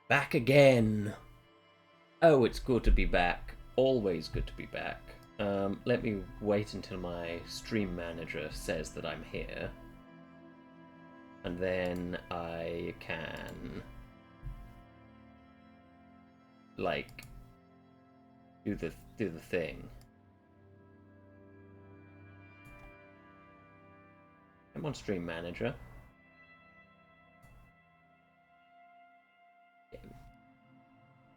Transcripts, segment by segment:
Back again. Oh, it's good to be back. Always good to be back. Let me wait until my stream manager says that I'm here. And then I can, like, do the thing. I'm on stream manager.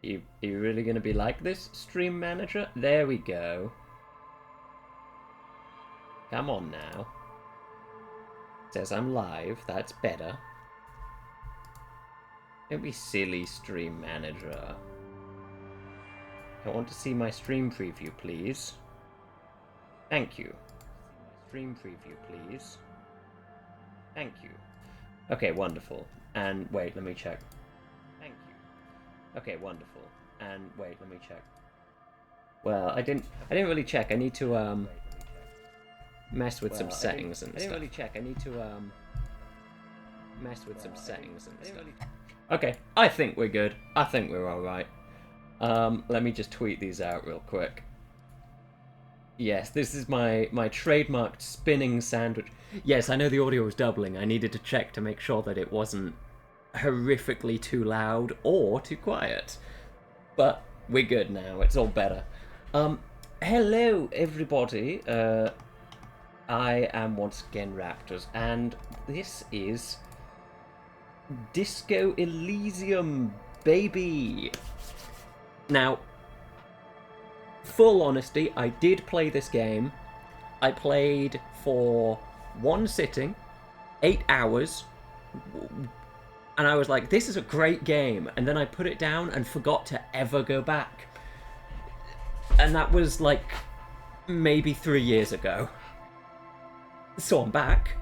You really gonna be like this, stream manager? There we go. Come on now. Says I'm live, that's better. Don't be silly, stream manager. I want to see my stream preview, please. Thank you. Stream preview, please. Thank you. Okay, wonderful. And wait, let me check. Thank you. Okay, wonderful. And wait, let me check. Well, I didn't really check. I need to mess with some settings and stuff. I didn't really check. I need to mess with some settings and stuff. Okay, I think we're good. I think we're all right. Let me just tweet these out real quick. Yes, this is my trademarked spinning sandwich. Yes, I know the audio was doubling. I needed to check to make sure that it wasn't horrifically too loud or too quiet. But we're good now. It's all better. Hello, everybody. I am once again Raptors, and this is Disco Elysium, baby. Now, full honesty, I did play this game. I played for one sitting, 8 hours, and I was like, this is a great game. And then I put it down and forgot to ever go back. And that was like maybe 3 years ago. So I'm back,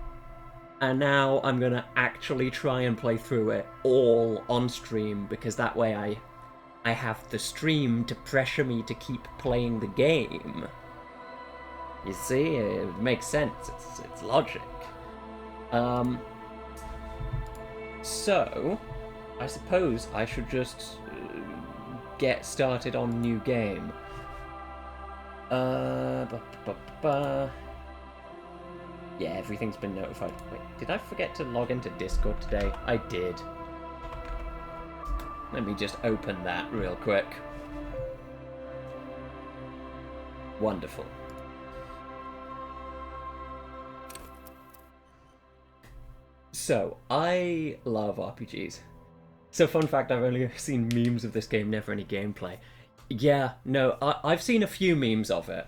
and now I'm gonna actually try and play through it all on stream, because that way I have the stream to pressure me to keep playing the game. You see, it makes sense. It's logic. So I suppose I should just get started on new game. Yeah, everything's been notified. Wait, did I forget to log into Discord today? I did. Let me just open that real quick. Wonderful. So, I love RPGs. So, fun fact, I've only seen memes of this game, never any gameplay. Yeah, no, I've seen a few memes of it.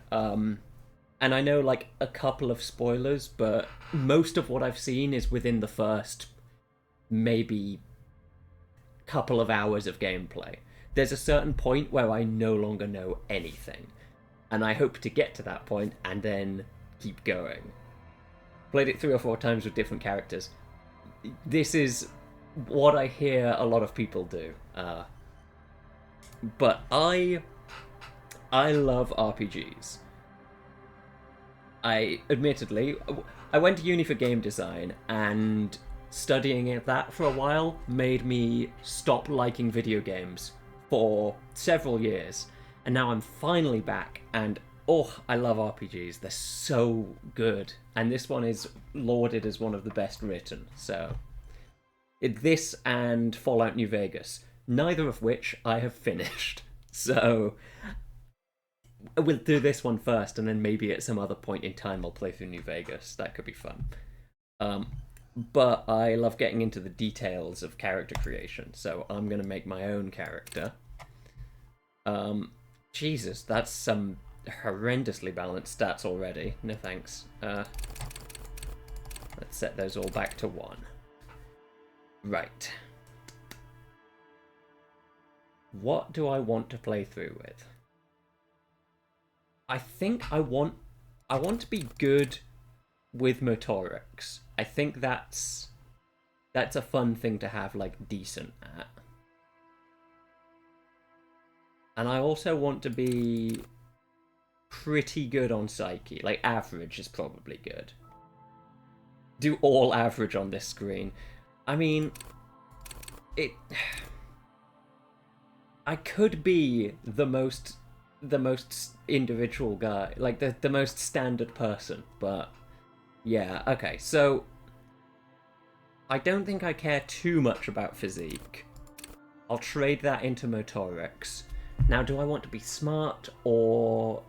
And I know, like, a couple of spoilers, but most of what I've seen is within the first, maybe, couple of hours of gameplay. There's a certain point where I no longer know anything. And I hope to get to that point and then keep going. Played it 3 or 4 times with different characters. This is what I hear a lot of people do. But I love RPGs. I went to uni for game design, and studying that for a while made me stop liking video games for several years. And now I'm finally back, and I love RPGs. They're so good. And this one is lauded as one of the best written. So, this and Fallout New Vegas, neither of which I have finished. So, we'll do this one first, and then maybe at some other point in time I'll play through New Vegas. That could be fun. But I love getting into the details of character creation, so I'm going to make my own character. Jesus, that's some horrendously balanced stats already. No thanks. Let's set those all back to 1. Right. What do I want to play through with? I think I want to be good with motorics. I think that's a fun thing to have, like, decent at. And I also want to be pretty good on psyche. Like, average is probably good. Do all average on this screen. I mean, I could be the most individual guy, like the most standard person, but yeah, okay, so I don't think I care too much about physique. I'll trade that into motorics. Now, do I want to be smart or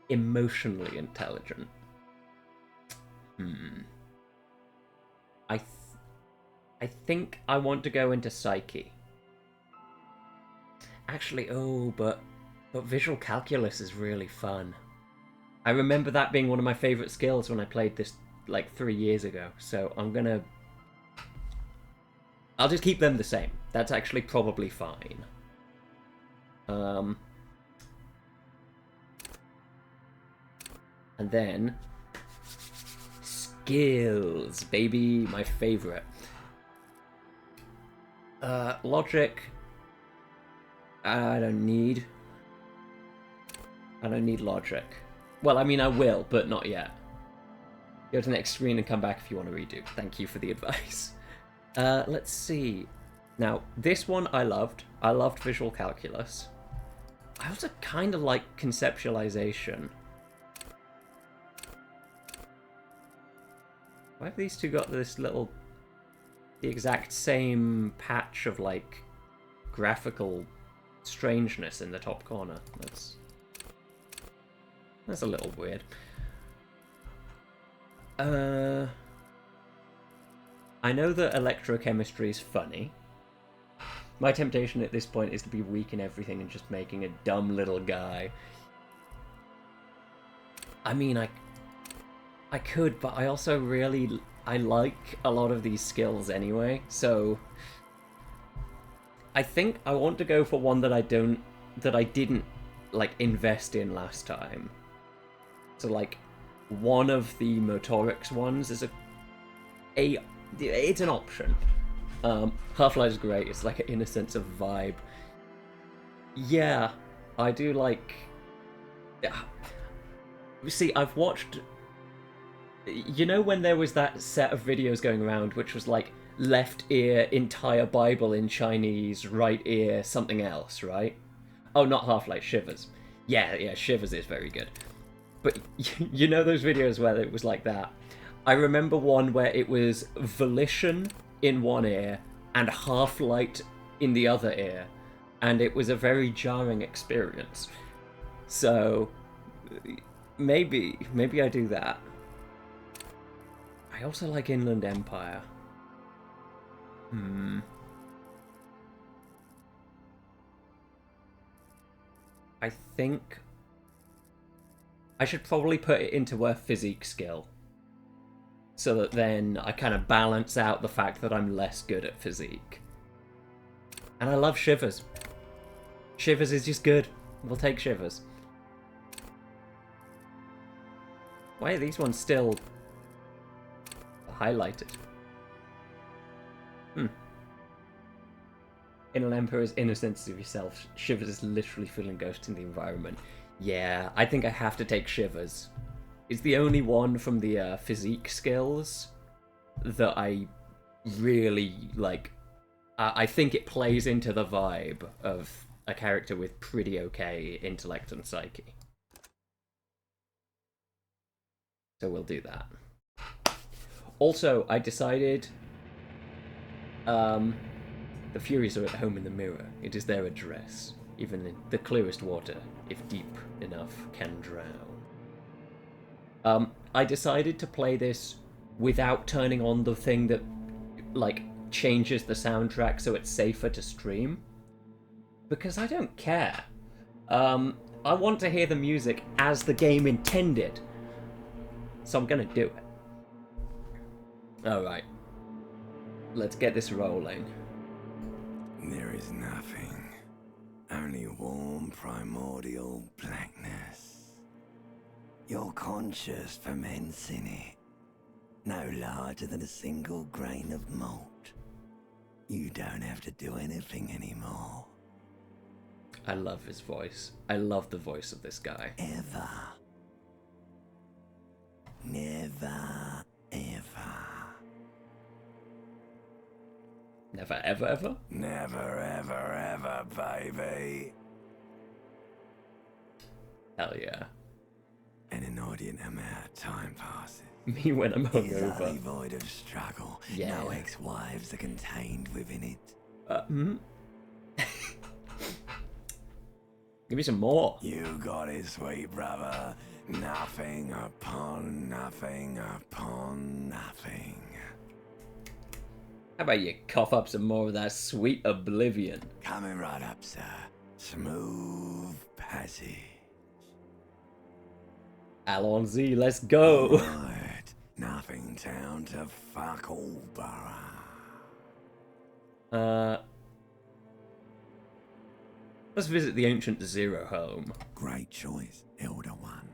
emotionally intelligent? I think I want to go into psyche. Actually, but visual calculus is really fun. I remember that being one of my favorite skills when I played this like 3 years ago. So I'll just keep them the same. That's actually probably fine. And then skills, baby, my favorite. Logic. I don't need logic. Well, I mean, I will, but not yet. Go to the next screen and come back if you want to redo. Thank you for the advice. Let's see. Now, this one I loved. I loved visual calculus. I also kind of like conceptualization. Why have these two got this the exact same patch of, like, graphical strangeness in the top corner? That's a little weird. I know that electrochemistry is funny. My temptation at this point is to be weak in everything and just making a dumb little guy. I mean, I could, but I also I like a lot of these skills anyway, so I think I want to go for one that I didn't like invest in last time. So like one of the motorics ones is it's an option. Half-Life is great. It's like an innocence of vibe. Yeah, I do like. See, I've watched. You know when there was that set of videos going around, which was like left ear entire Bible in Chinese, right ear something else, right? Oh, not Half-Life, Shivers. Yeah, Shivers is very good. But you know those videos where it was like that? I remember one where it was Volition in one ear and Half-Light in the other ear, and it was a very jarring experience. So maybe I do that. I also like Inland Empire. I think I should probably put it into a physique skill, so that then I kind of balance out the fact that I'm less good at physique. And I love Shivers. Shivers is just good. We'll take Shivers. Why are these ones still highlighted? Inland Emperor's innocence of yourself. Shivers is literally feeling ghosts in the environment. Yeah, I think I have to take Shivers. It's the only one from the physique skills that I really like. I think it plays into the vibe of a character with pretty okay intellect and psyche. So we'll do that. Also, I decided the Furies are at home in the mirror. It is their address. Even in the clearest water, if deep enough, can drown. I decided to play this without turning on the thing that, like, changes the soundtrack so it's safer to stream. Because I don't care. I want to hear the music as the game intended. So I'm gonna do it. Alright. Let's get this rolling. There is nothing. Only warm primordial blackness. Your conscious ferments in it. No larger than a single grain of malt. You don't have to do anything anymore. I love his voice. I love the voice of this guy. Ever. Never, ever. Never, ever, ever? Never, ever, ever, baby. Hell yeah. An inordinate amount of time passes. Me when I'm It is utterly hungover. void of struggle. Yeah. No ex-wives are contained within it. Give me some more. You got it, sweet brother. Nothing upon nothing upon nothing. How about you cough up some more of that sweet oblivion? Coming right up, sir. Smooth passage. Allons-y, let's go. Right. Nothing town to fuck all borough. Let's visit the ancient Zero home. Great choice, Elder One.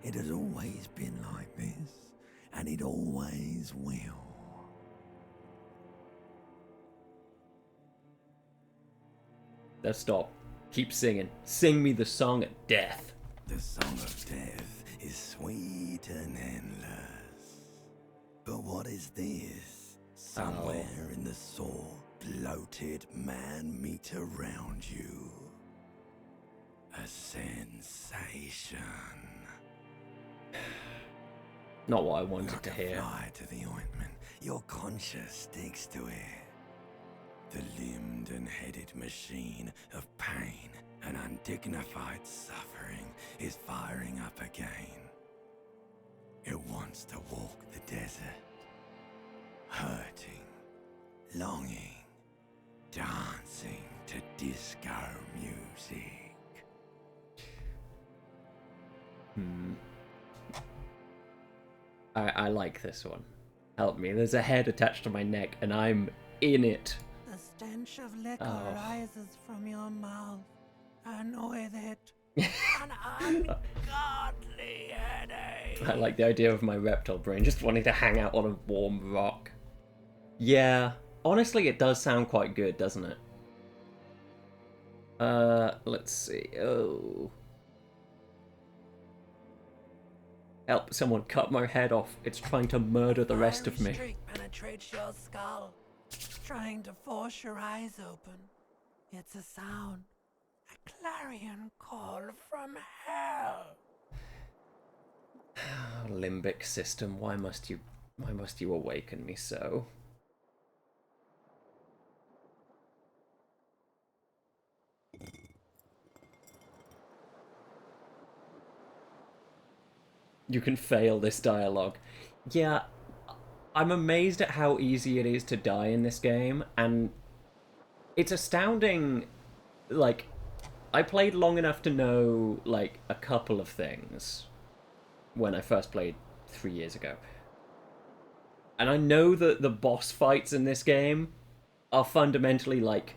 It has always been like this, and it always will. Let's stop. Keep singing. Sing me the song of death. The song of death is sweet and endless. But what is this? Somewhere in the sore, bloated man meet around you. A sensation. Not what I wanted Like to a hear. fly to the ointment, your conscience sticks to it. The limbed and headed machine of pain and undignified suffering is firing up again. It wants to walk the desert, hurting, longing, dancing to disco music. I like this one. Help me. There's a head attached to my neck and I'm in it. The stench of liquor Oh. rises from your mouth, and with it, an ungodly headache. I like the idea of my reptile brain just wanting to hang out on a warm rock. Yeah, honestly, it does sound quite good, doesn't it? Let's see. Oh. Help, someone cut my head off. It's trying to murder the rest of me. Streak penetrates your skull, trying to force your eyes open. It's a sound, a clarion call from hell. Limbic system, why must you awaken me so? You can fail this dialogue. Yeah, I'm amazed at how easy it is to die in this game, and it's astounding. Like, I played long enough to know, like, a couple of things when I first played 3 years ago. And I know that the boss fights in this game are fundamentally, like,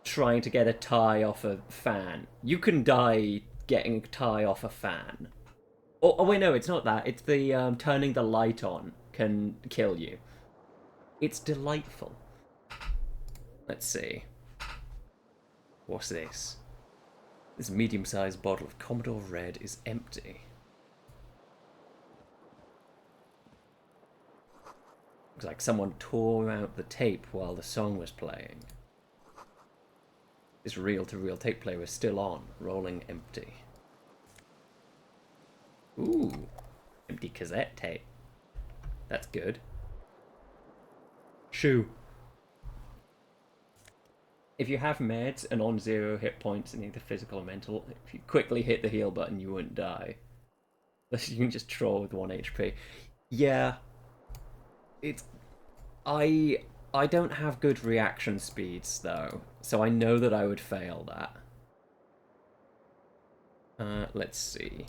trying to get a tie off a fan. You can die getting a tie off a fan. Oh wait, no, it's not that. It's the turning the light on can kill you. It's delightful. Let's see. What's this? This medium-sized bottle of Commodore Red is empty. Looks like someone tore out the tape while the song was playing. This reel-to-reel tape player is still on, rolling empty. Ooh, empty cassette tape. That's good. Shoo. If you have meds and on 0 hit points in either physical or mental, if you quickly hit the heal button, you wouldn't die. You can just troll with 1 HP. Yeah. It's... I don't have good reaction speeds, though, so I know that I would fail that. Let's see.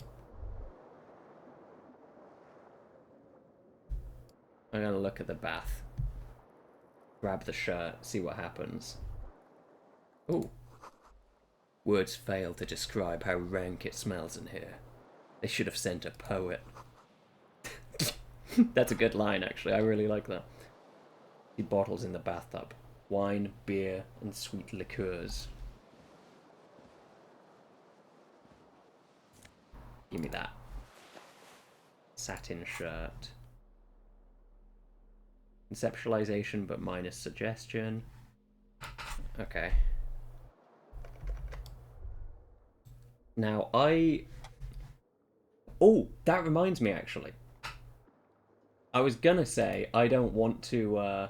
I'm gonna look at the bath. Grab the shirt, see what happens. Ooh. Words fail to describe how rank it smells in here. They should have sent a poet. That's a good line, actually. I really like that. The bottles in the bathtub. Wine, beer, and sweet liqueurs. Give me that. Satin shirt. Conceptualization, but minus suggestion. Okay. Now, Oh, that reminds me, actually. I was gonna say, I don't want to,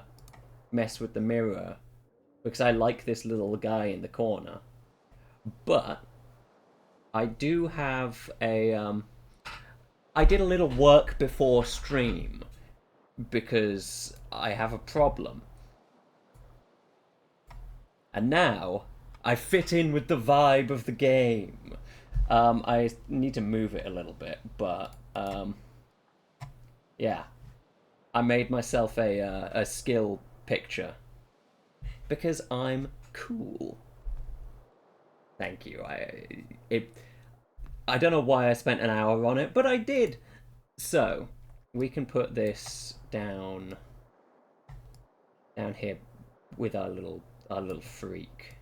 mess with the mirror, because I like this little guy in the corner. But, I do have I did a little work before stream, because I have a problem. And now, I fit in with the vibe of the game. I need to move it a little bit, but yeah, I made myself a skill picture because I'm cool. Thank you. I don't know why I spent an hour on it, but I did. So we can put this down here with our little freak.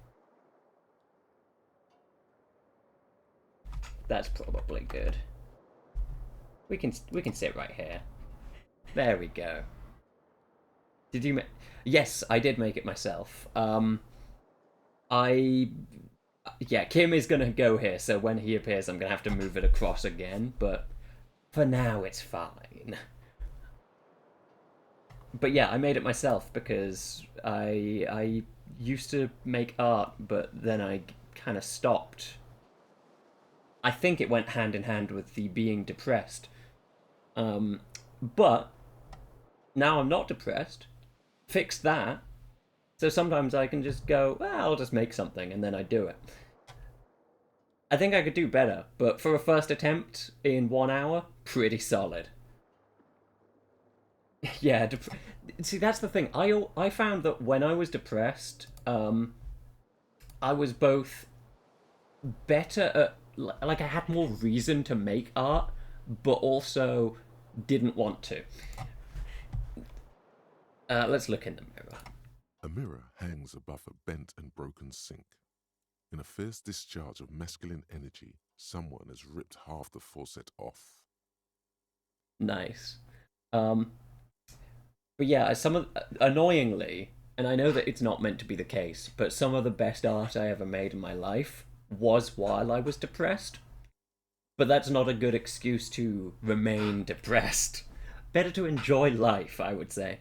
That's probably good. We can sit right here. There we go. Did you make... Yes, I did make it myself. Yeah, Kim is gonna go here, so when he appears I'm gonna have to move it across again, but for now it's fine. But yeah, I made it myself because I used to make art, but then I kind of stopped. I think it went hand in hand with the being depressed. But now I'm not depressed. Fixed that. So sometimes I can just go, well, I'll just make something, and then I do it. I think I could do better, but for a first attempt in 1 hour, pretty solid. Yeah, see, that's the thing. I found that when I was depressed, I was both better at, like, I had more reason to make art, but also didn't want to. Let's look in the mirror. A mirror hangs above a bent and broken sink. In a fierce discharge of masculine energy, someone has ripped half the faucet off. Nice. But yeah, annoyingly, and I know that it's not meant to be the case, but some of the best art I ever made in my life was while I was depressed. But that's not a good excuse to remain depressed. Better to enjoy life, I would say.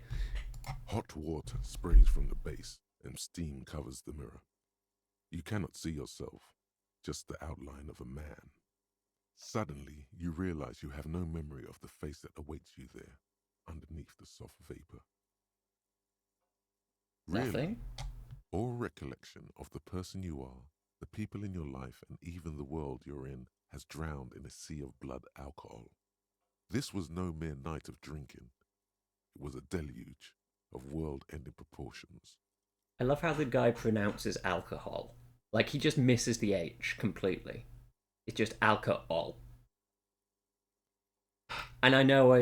Hot water sprays from the base and steam covers the mirror. You cannot see yourself, just the outline of a man. Suddenly, you realize you have no memory of the face that awaits you there, underneath the soft vapor. Nothing? Really, all recollection of the person you are, the people in your life, and even the world you're in has drowned in a sea of blood alcohol. This was no mere night of drinking. It was a deluge of world-ending proportions. I love how the guy pronounces alcohol. Like, he just misses the H completely. It's just alcohol. And I know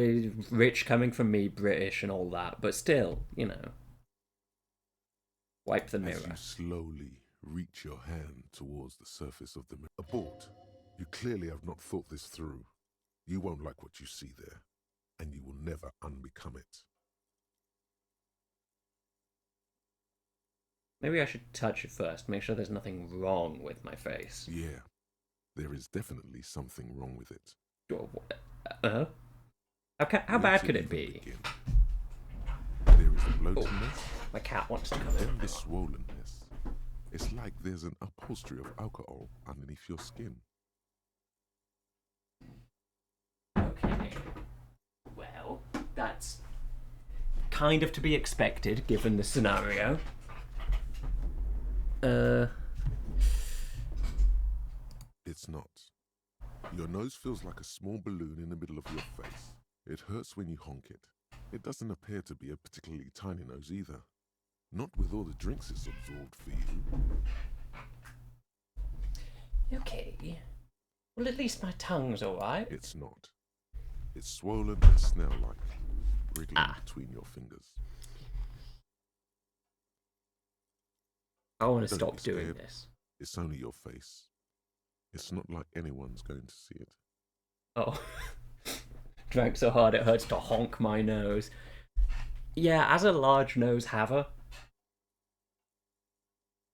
rich coming from me, British and all that, but still, you know. Wipe the mirror. As you slowly reach your hand towards the surface of the mirror. Abort. You clearly have not thought this through. You won't like what you see there, and you will never unbecome it. Maybe I should touch it first, make sure there's nothing wrong with my face. Yeah, there is definitely something wrong with it. How bad could it be? Begin. There is a bloatiness. My cat wants to come Then in. the swollenness. It's like there's an upholstery of alcohol underneath your skin. Okay. Well, that's kind of to be expected, given the scenario. It's not. Your nose feels like a small balloon in the middle of your face. It hurts when you honk it. It doesn't appear to be a particularly tiny nose either. Not with all the drinks it's absorbed for you. Okay. Well, at least my tongue's alright. It's not. It's swollen and snail-like, wriggling between your fingers. I want to Don't stop be doing scared. this. It's only your face. It's not like anyone's going to see it. Oh. Drank so hard it hurts to honk my nose. Yeah, as a large nose haver,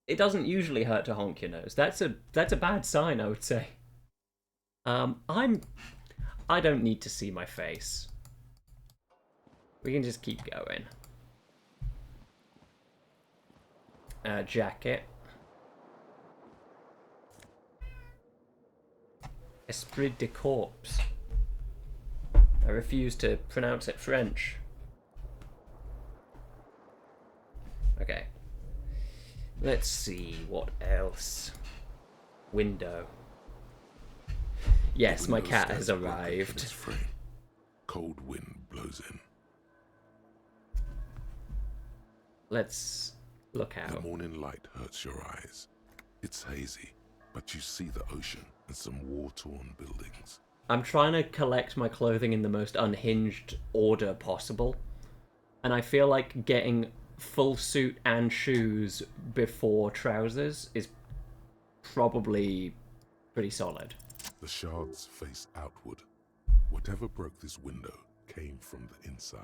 It doesn't usually hurt to honk your nose. That's a bad sign, I would say. I don't need to see my face. We can just keep going. Jacket. Esprit de corps. I refuse to pronounce it French. Okay. Let's see what else. Window. Yes, my cat has arrived. Cold wind blows in. Let's look out. The morning light hurts your eyes. It's hazy, but you see the ocean and some war-torn buildings. I'm trying to collect my clothing in the most unhinged order possible, and I feel like getting full suit and shoes before trousers is probably pretty solid. The shards face outward. Whatever broke this window came from the inside.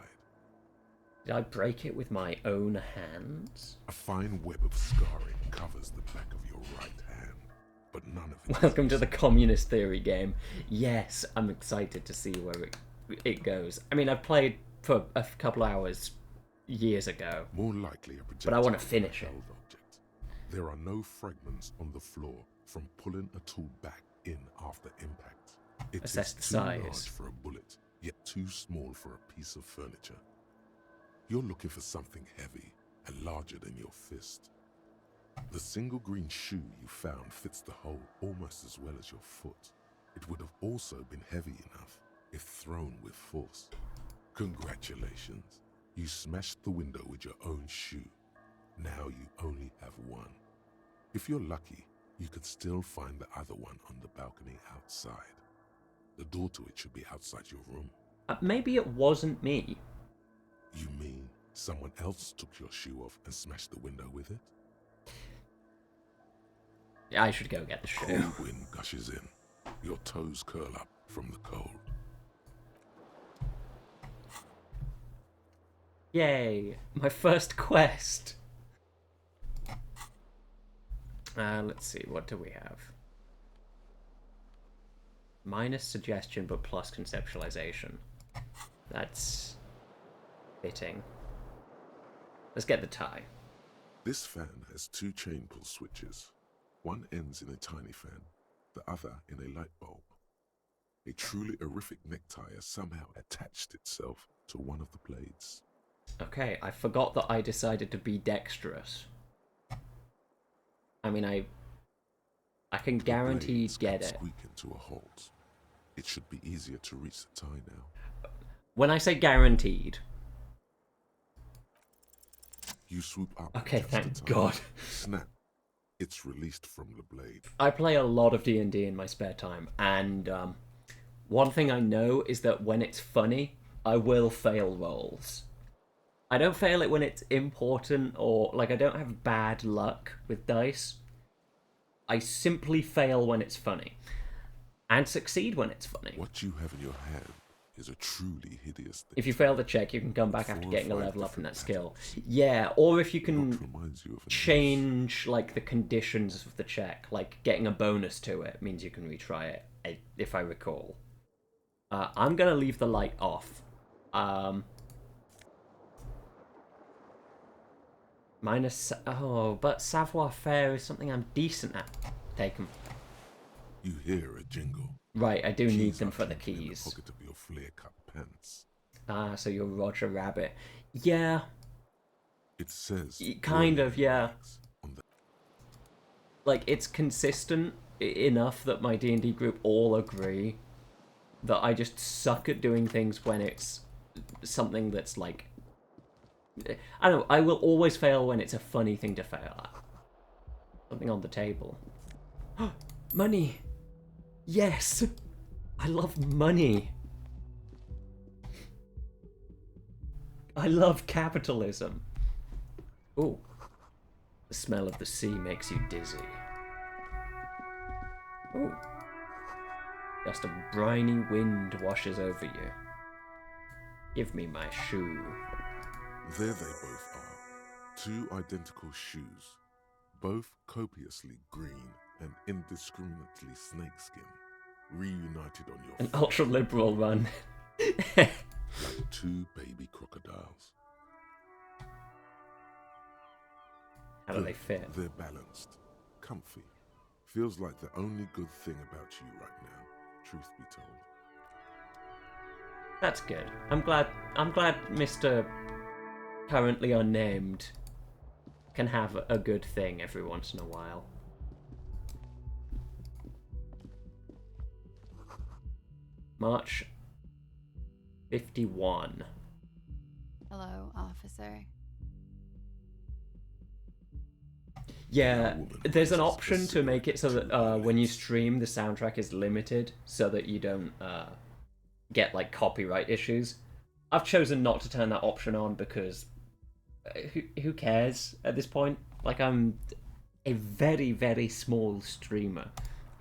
Did I break it with my own hands? A fine web of scarring covers the back of your right hand, but none of it. Welcome to the communist theory game. Yes, I'm excited to see where it goes. I mean, I've played for a couple hours years ago. More likely a projectile, but I want to finish it. Object. There are no fragments on the floor from pulling a tool back in after impact. It Assess is the too size. large for a bullet, yet too small for a piece of furniture. You're looking for something heavy and larger than your fist. The single green shoe you found fits the hole almost as well as your foot. It would have also been heavy enough if thrown with force. Congratulations. You smashed the window with your own shoe. Now you only have one. If you're lucky, you could still find the other one on the balcony outside. The door to it should be outside your room. Maybe it wasn't me. You mean someone else took your shoe off and smashed the window with it? Yeah, I should go get the shoe. Cold wind gushes in. Your toes curl up from the cold. Yay! My first quest! Let's see, what do we have? Minus suggestion, but plus conceptualization. That's fitting. Let's get the tie. This fan has two chain pull switches. One ends in a tiny fan, the other in a light bulb. A truly horrific necktie has somehow attached itself to one of the blades. Okay, I forgot that I decided to be dexterous. I mean, I can guarantee get it. Squeak into a halt. It should be easier to reach the tie now. When I say guaranteed... You swoop up. Okay, thank God. Snap. It's released from the blade. I play a lot of D&D in my spare time, and one thing I know is that when it's funny, I will fail rolls. I don't fail it when it's important, or, like, I don't have bad luck with dice. I simply fail when it's funny. And succeed when it's funny. What you have in your hand is a truly hideous thing. If you fail the check, you can come back after getting a level up in that skill. Yeah, or if you can change, like, the conditions of the check, like getting a bonus to it means you can retry it, if I recall. I'm gonna leave the light off. Minus... Oh, but savoir-faire is something I'm decent at. Take them. You hear a jingle. Right, I do need them are for the hidden in keys. pocket of your flare-cut pants. Ah, so you're Roger Rabbit. Yeah. It says... Kind of, yeah. On the... Like, it's consistent enough that my D&D group all agree that I just suck at doing things when it's something that's, like... I don't know, I will always fail when it's a funny thing to fail at. Something on the table. Money! Yes! I love money! I love capitalism. Ooh. The smell of the sea makes you dizzy. Ooh. Just a briny wind washes over you. Give me my shoe. There they both are. Two identical shoes. both copiously green and indiscriminately snakeskin, reunited on your An feet ultra-liberal run. like two baby crocodiles. How do they fit? They're balanced, comfy. Feels like the only good thing about you right now, truth be told. That's good. I'm glad Mr. Currently Unnamed can have a good thing every once in a while. March 51. Hello, officer. Yeah, Woman there's an raises option a to make it so cigarette that to her when you lips. stream, the soundtrack is limited so that you don't get like copyright issues. I've chosen not to turn that option on because who cares at this point? Like, I'm a very, very small streamer.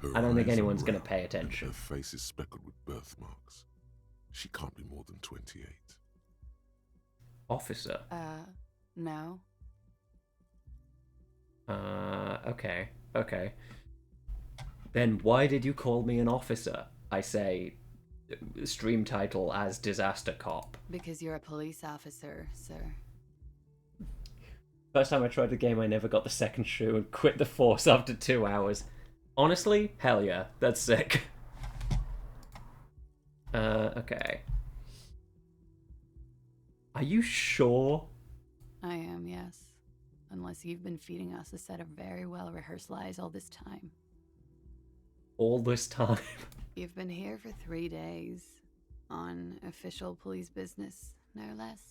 Her I don't think eyes are anyone's going to brown pay and attention. her face is speckled with birthmarks. She can't be more than 28. Officer. No. Okay. Then why did you call me an officer? I say, stream title as Disaster Cop. Because you're a police officer, sir. First time I tried the game, I never got the second shoe and quit the force after 2 hours. Honestly, hell yeah, that's sick. Okay. Are you sure? I am, yes. Unless you've been feeding us a set of very well-rehearsed lies all this time. All this time? You've been here for 3 days. On official police business, no less.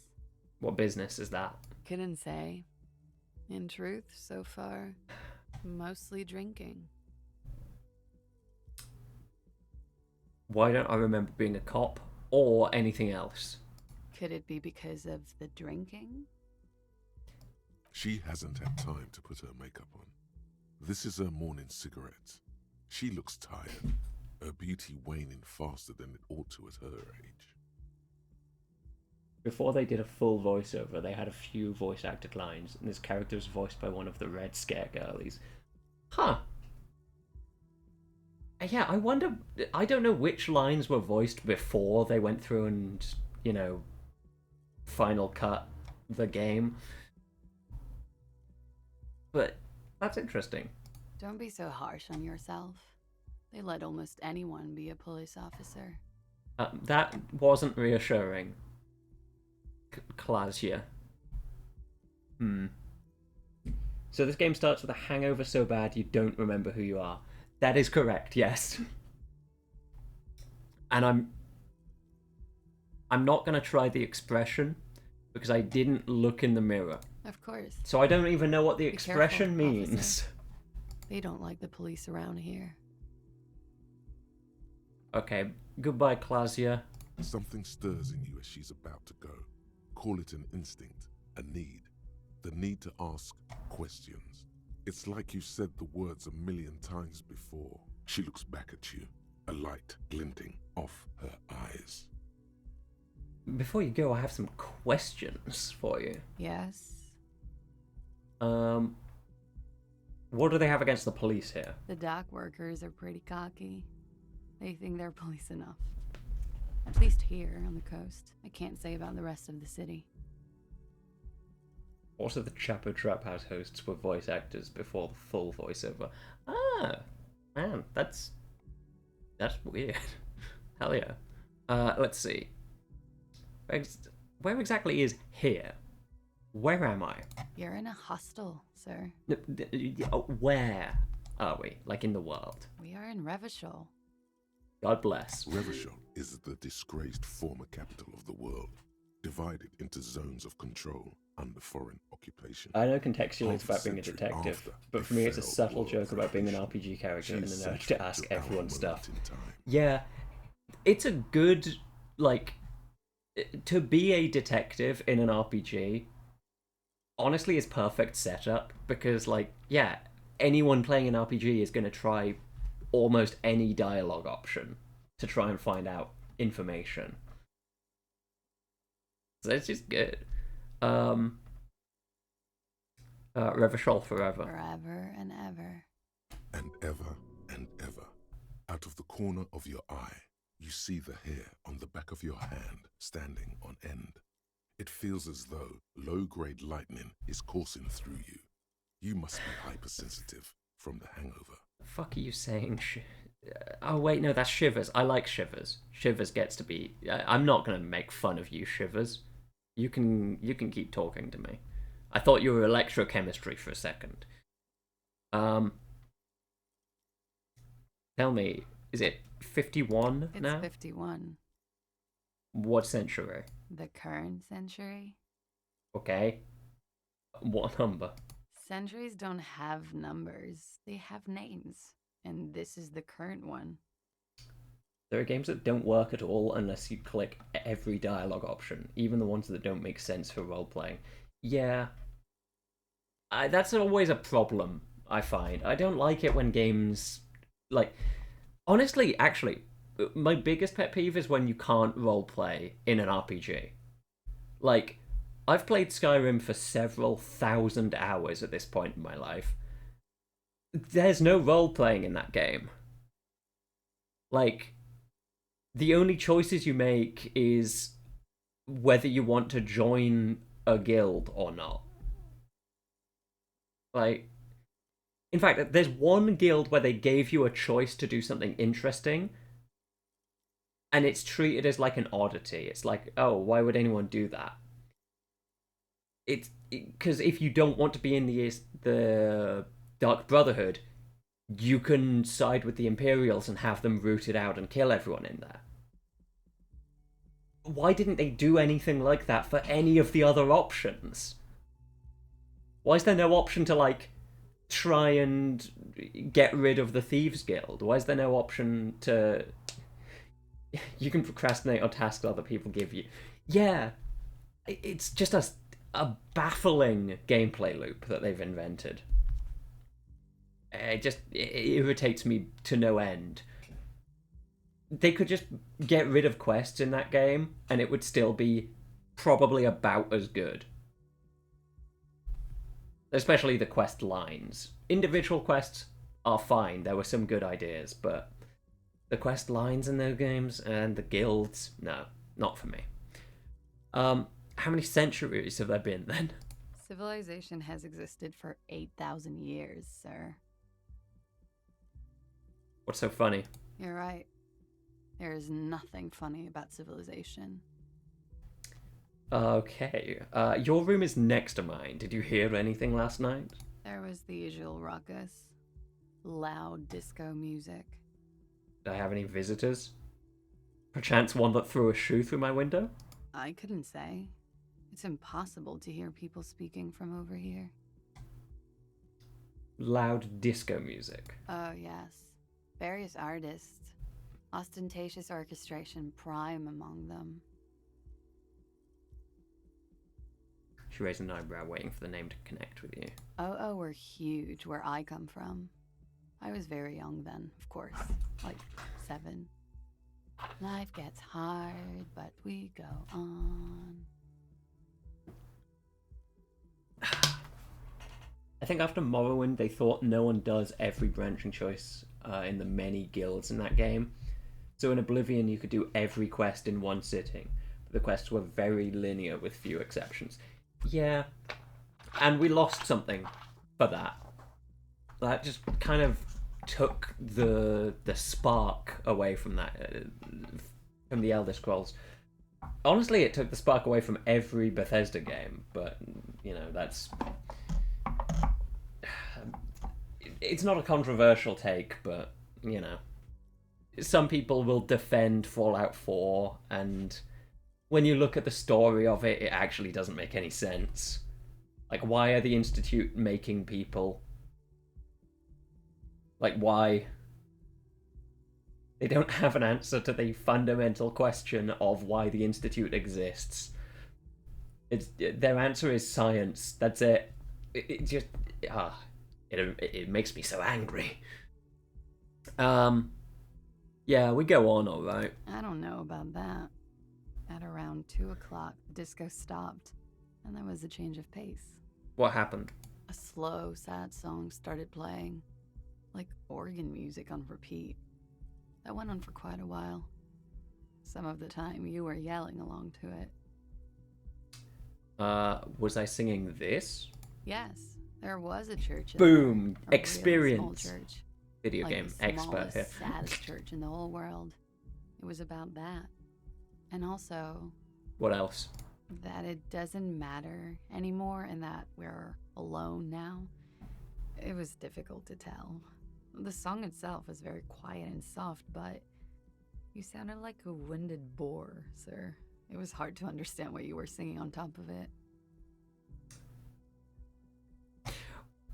What business is that? Couldn't say. In truth, so far, mostly drinking. Why don't I remember being a cop or anything else? Could it be because of the drinking? She hasn't had time to put her makeup on. This is her morning cigarette. She looks tired, her beauty waning faster than it ought to at her age. Before they did a full voiceover, they had a few voice acted lines, and this character was voiced by one of the Red Scare girlies. Huh. Yeah, I wonder. I don't know which lines were voiced before they went through and, final cut the game. But that's interesting. Don't be so harsh on yourself. They let almost anyone be a police officer. That wasn't reassuring. Klasia. So this game starts with a hangover so bad you don't remember who you are. That is correct, yes. And I'm not going to try the expression because I didn't look in the mirror. Of course. So I don't even know what the Be expression careful, means. officer. They don't like the police around here. Okay, goodbye, Klasia. Something stirs in you as she's about to go. Call it an instinct, a need. The need to ask questions. It's like you said the words 1,000,000 times before. She looks back at you, a light glinting off her eyes. Before you go, I have some questions for you. Yes. What do they have against the police here? The dock workers are pretty cocky. They think they're police enough. At least here on the coast. I can't say about the rest of the city. Also, the Chapo Trap House hosts were voice actors before the full voiceover. Ah, man, that's weird. Hell yeah. Let's see. Where exactly is here? Where am I? You're in a hostel, sir. Where are we? Like in the world? We are in Revachol. God bless. Revachol is the disgraced former capital of the world, divided into zones of control under foreign occupation. I know contextually it's Half a about being a century detective, after but a for me it's a failed subtle world joke about being an revolution, RPG character and she's an urge central to ask to our everyone moment stuff. in time. Yeah, it's a good, like, to be a detective in an RPG, honestly is perfect setup, because, like, yeah, anyone playing an RPG is going to try almost any dialogue option to try and find out information. So it's just good. Revachol forever. Forever and ever. And ever and ever. Out of the corner of your eye, you see the hair on the back of your hand standing on end. It feels as though low-grade lightning is coursing through you. You must be hypersensitive from the hangover. The fuck are you saying? Oh wait, no, that's Shivers. I like Shivers. Shivers gets to be. I'm not gonna make fun of you, Shivers. You can keep talking to me. I thought you were electrochemistry for a second. Tell me, is it 51 now? It's 51. What century? The current century? Okay. What number? Centuries don't have numbers, they have names. And this is the current one. There are games that don't work at all unless you click every dialogue option, even the ones that don't make sense for role-playing. Yeah. That's always a problem, I find. I don't like it when games... Like, honestly, actually, my biggest pet peeve is when you can't roleplay in an RPG. Like, I've played Skyrim for several thousand hours at this point in my life. There's no role-playing in that game. Like, the only choices you make is whether you want to join a guild or not. Like, in fact, there's one guild where they gave you a choice to do something interesting, and it's treated as like an oddity. It's like, oh, why would anyone do that? It's because if you don't want to be in the Dark Brotherhood, you can side with the Imperials and have them rooted out and kill everyone in there. Why didn't they do anything like that for any of the other options? Why is there no option to, like, try and get rid of the Thieves Guild? Why is there no option to... You can procrastinate on tasks other people give you. Yeah, it's just a baffling gameplay loop that they've invented. It irritates me to no end. They could just get rid of quests in that game, and it would still be probably about as good. Especially the quest lines. Individual quests are fine, there were some good ideas, but the quest lines in those games and the guilds, no, not for me. How many centuries have there been then? Civilization has existed for 8,000 years, sir. What's so funny? You're right. There is nothing funny about civilization. Okay. Your room is next to mine. Did you hear anything last night? There was the usual ruckus. Loud disco music. Did I have any visitors? Perchance one that threw a shoe through my window? I couldn't say. It's impossible to hear people speaking from over here. Loud disco music. Oh, yes. Various artists. Ostentatious orchestration prime among them. She raised an eyebrow, waiting for the name to connect with you. Oh, were huge where I come from. I was very young then, of course. Like 7. Life gets hard, but we go on. I think after Morrowind, they thought no one does every branching choice in the many guilds in that game. So in Oblivion, you could do every quest in one sitting. But the quests were very linear with few exceptions. Yeah. And we lost something for that. That just kind of took the spark away from that, from the Elder Scrolls. Honestly, it took the spark away from every Bethesda game, but, you know, that's... It's not a controversial take, but, you know, some people will defend Fallout 4, and when you look at the story of it, it actually doesn't make any sense. Like, why are the Institute making people? Like, why? They don't have an answer to the fundamental question of why the Institute exists. Their answer is science. That's it. It just... It makes me so angry. Yeah, we go on, alright. I don't know about that. At around 2 o'clock, the disco stopped, and there was a change of pace. What happened? A slow, sad song started playing, like organ music on repeat. That went on for quite a while. Some of the time you were yelling along to it. Was I singing this? Yes, there was a church in Boom! there, a Experience. really small church. Video Like game the expert smallest, here. saddest church in the whole world. It was about that. And also What else? that it doesn't matter anymore and that we're alone now. It was difficult to tell. The song itself was very quiet and soft, but you sounded like a winded boar, sir. It was hard to understand what you were singing on top of it.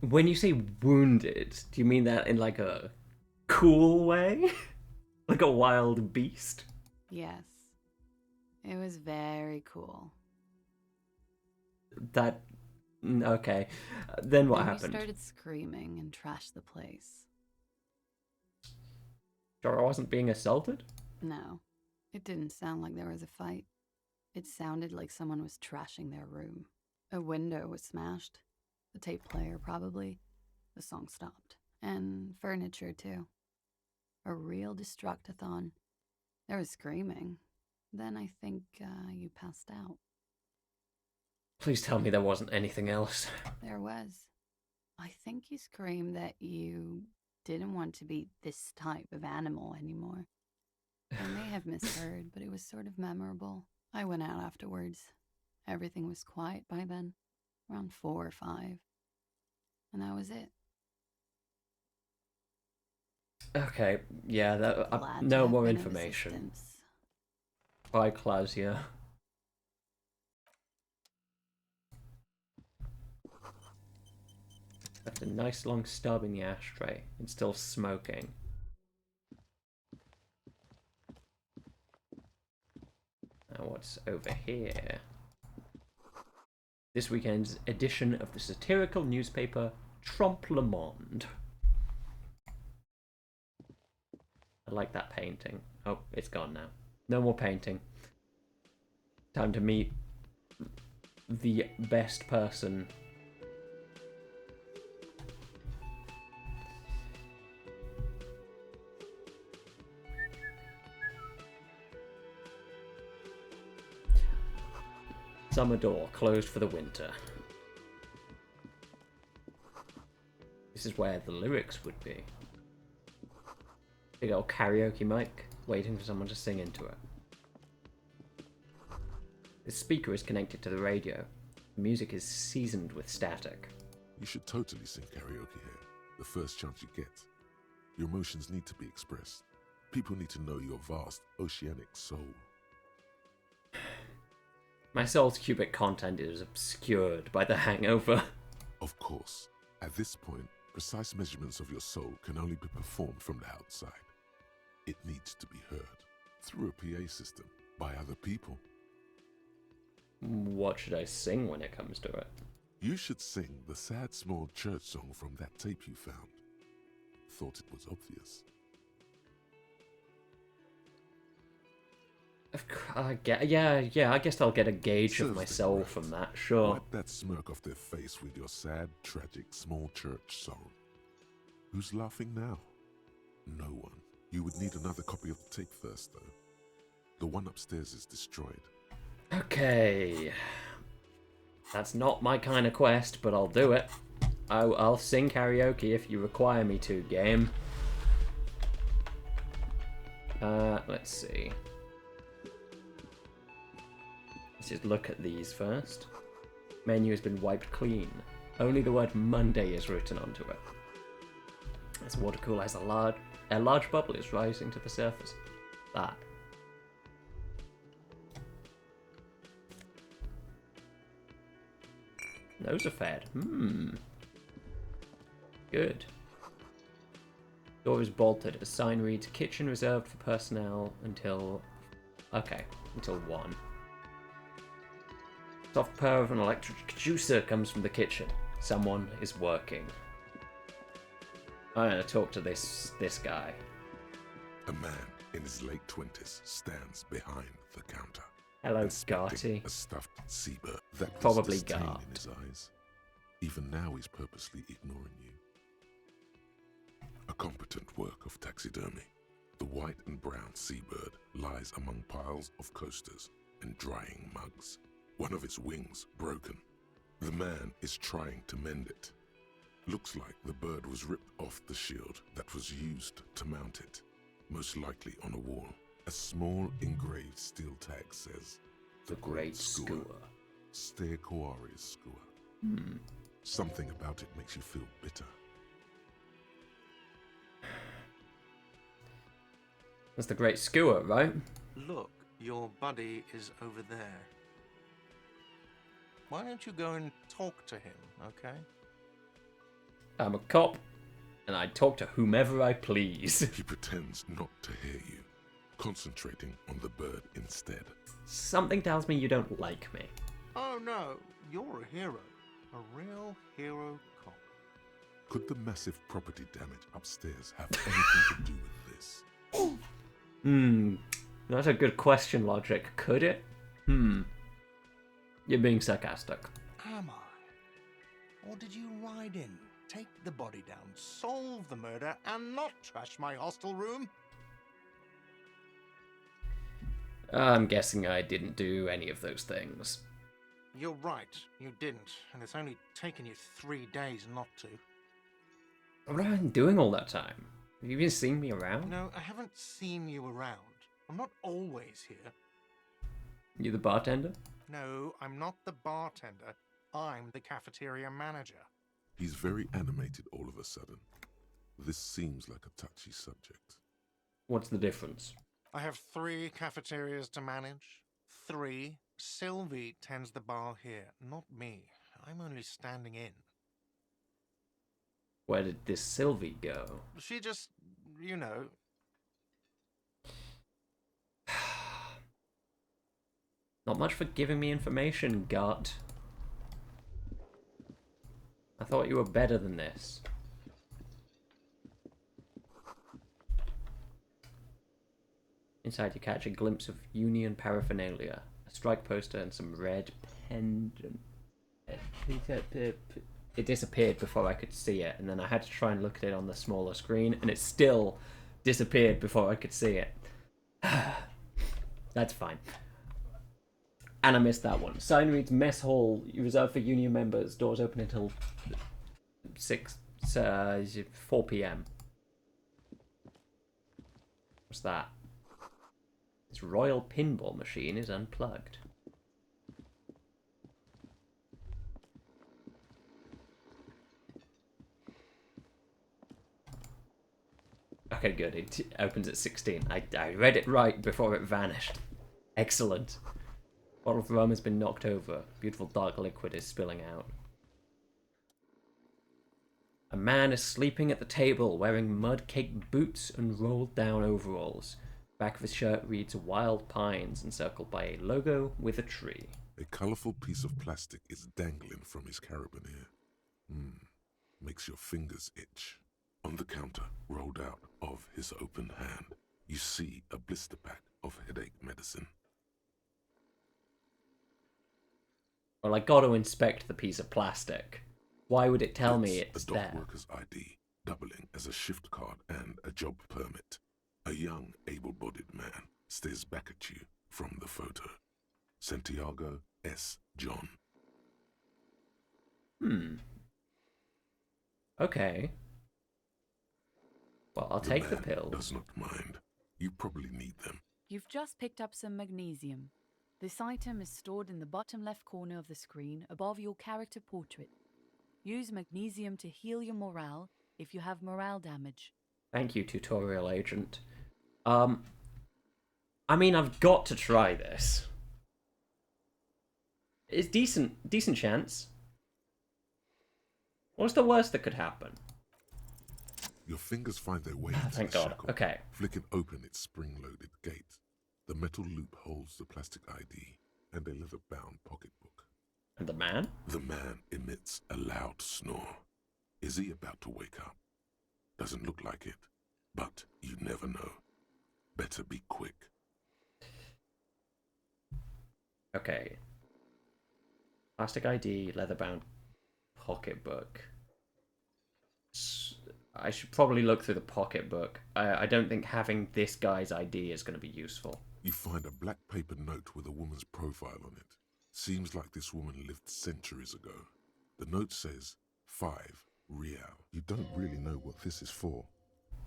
When you say wounded, do you mean that in like a cool way? Like a wild beast? Yes. It was very cool. That... Okay. Then what Then happened? we started screaming and trashed the place. Sure I wasn't being assaulted? No, it didn't sound like there was a fight. It sounded like someone was trashing their room. A window was smashed. The tape player, probably. The song stopped. And furniture, too. A real destructathon. There was screaming. Then I think you passed out. Please tell me there wasn't anything else. There was. I think you screamed that you didn't want to be this type of animal anymore. I may have misheard, but it was sort of memorable. I went out afterwards. Everything was quiet by then, around 4 or 5. And that was it. Okay, yeah, Glad to no have more been of information. assistance. Bye, Clausia. Left a nice long stub in the ashtray. It's still smoking. Now what's over here? This weekend's edition of the satirical newspaper Trompe le Monde. I like that painting. Oh, it's gone now. No more painting. Time to meet the best person. Summer door closed for the winter. This is where the lyrics would be. Big old karaoke mic, waiting for someone to sing into it. The speaker is connected to the radio. The music is seasoned with static. You should totally sing karaoke here, the first chance you get. Your emotions need to be expressed. People need to know your vast, oceanic soul. My soul's cubic content is obscured by the hangover. Of course, at this point, precise measurements of your soul can only be performed from the outside. It needs to be heard through a PA system by other people. What should I sing when it comes to it? You should sing the sad small church song from that tape you found. Thought it was obvious. Yeah, I guess I'll get a gauge of Serves my them soul right. from that, sure. Wipe that smirk off their face with your sad, tragic small church song. Who's laughing now? No one. You would need another copy of the tape first, though. The one upstairs is destroyed. Okay. That's not my kind of quest, but I'll do it. I'll sing karaoke if you require me to, game. Let's see. Let's just look at these first. Menu has been wiped clean. Only the word Monday is written onto it. As water cooler has a large bubble is rising to the surface. That. Those are fed. Good. Door is bolted. A sign reads, kitchen reserved for personnel until... Okay, until 1. Soft purr of an electric juicer comes from the kitchen. Someone is working. I'm gonna talk to this guy. A man in his late 20s stands behind the counter. Hello, inspecting Garty. a stuffed seabird that Probably disdain Gart. in his eyes. Even now he's purposely ignoring you. A competent work of taxidermy. The white and brown seabird lies among piles of coasters and drying mugs. One of its wings broken. The man is trying to mend it. Looks like the bird was ripped off the shield that was used to mount it, most likely on a wall. A small engraved steel tag says, The Great Skua. Ste Koaris Skua. Something about it makes you feel bitter. That's the Great Skua, right? Look, your buddy is over there. Why don't you go and talk to him, okay? I'm a cop, and I talk to whomever I please. He pretends not to hear you, concentrating on the bird instead. Something tells me you don't like me. Oh no, you're a hero. A real hero cop. Could the massive property damage upstairs have anything to do with this? That's a good question, Logic. Could it? You're being sarcastic. Am I? Or did you ride in, take the body down, solve the murder, and not trash my hostel room? I'm guessing I didn't do any of those things. You're right, you didn't, and it's only taken you 3 days not to. What have I been doing all that time? Have you even seen me around? No, I haven't seen you around. I'm not always here. You the bartender? No, I'm not the bartender. I'm the cafeteria manager. He's very animated all of a sudden. This seems like a touchy subject. What's the difference? I have 3 cafeterias to manage. 3. Sylvie tends the bar here, not me. I'm only standing in. Where did this Sylvie go? She just, you know. Not much for giving me information, Gut. I thought you were better than this. Inside you catch a glimpse of Union paraphernalia, a strike poster and some red pendant. It disappeared before I could see it, and then I had to try and look at it on the smaller screen, and it still disappeared before I could see it. That's fine. And I missed that one. Sign reads Mess Hall, reserved for Union members. Doors open until 4 p.m. What's that? This Royal Pinball machine is unplugged. Okay, good. It opens at 16. I read it right before it vanished. Excellent. Bottle of rum has been knocked over. Beautiful dark liquid is spilling out. A man is sleeping at the table wearing mud-caked boots and rolled down overalls. Back of his shirt reads Wild Pines encircled by a logo with a tree. A colourful piece of plastic is dangling from his carabiner. Makes your fingers itch. On the counter, rolled out of his open hand, you see a blister pack of headache medicine. Well, I got to inspect the piece of plastic. Why would it tell me it's a dock there? worker's ID, doubling as a shift card and a job permit. A young, able-bodied man stares back at you from the photo. Santiago S. John. Okay. Well, I'll take the man pills. Does not mind. You probably need them. You've just picked up some magnesium. This item is stored in the bottom left corner of the screen above your character portrait. Use magnesium to heal your morale if you have morale damage. Thank you, tutorial agent. I mean, I've got to try this. It's decent chance. What's the worst that could happen? Your fingers find their way into Thank the God. shackle, Okay. flicking open its spring-loaded gate. The metal loop holds the plastic ID and a leather-bound pocketbook. And the man? The man emits a loud snore. Is he about to wake up? Doesn't look like it, but you never know. Better be quick. Okay. Plastic ID, leather-bound pocketbook. I should probably look through the pocketbook. I don't think having this guy's ID is going to be useful. You find a black paper note with a woman's profile on it. Seems like this woman lived centuries ago. The note says 5 real. You don't really know what this is for,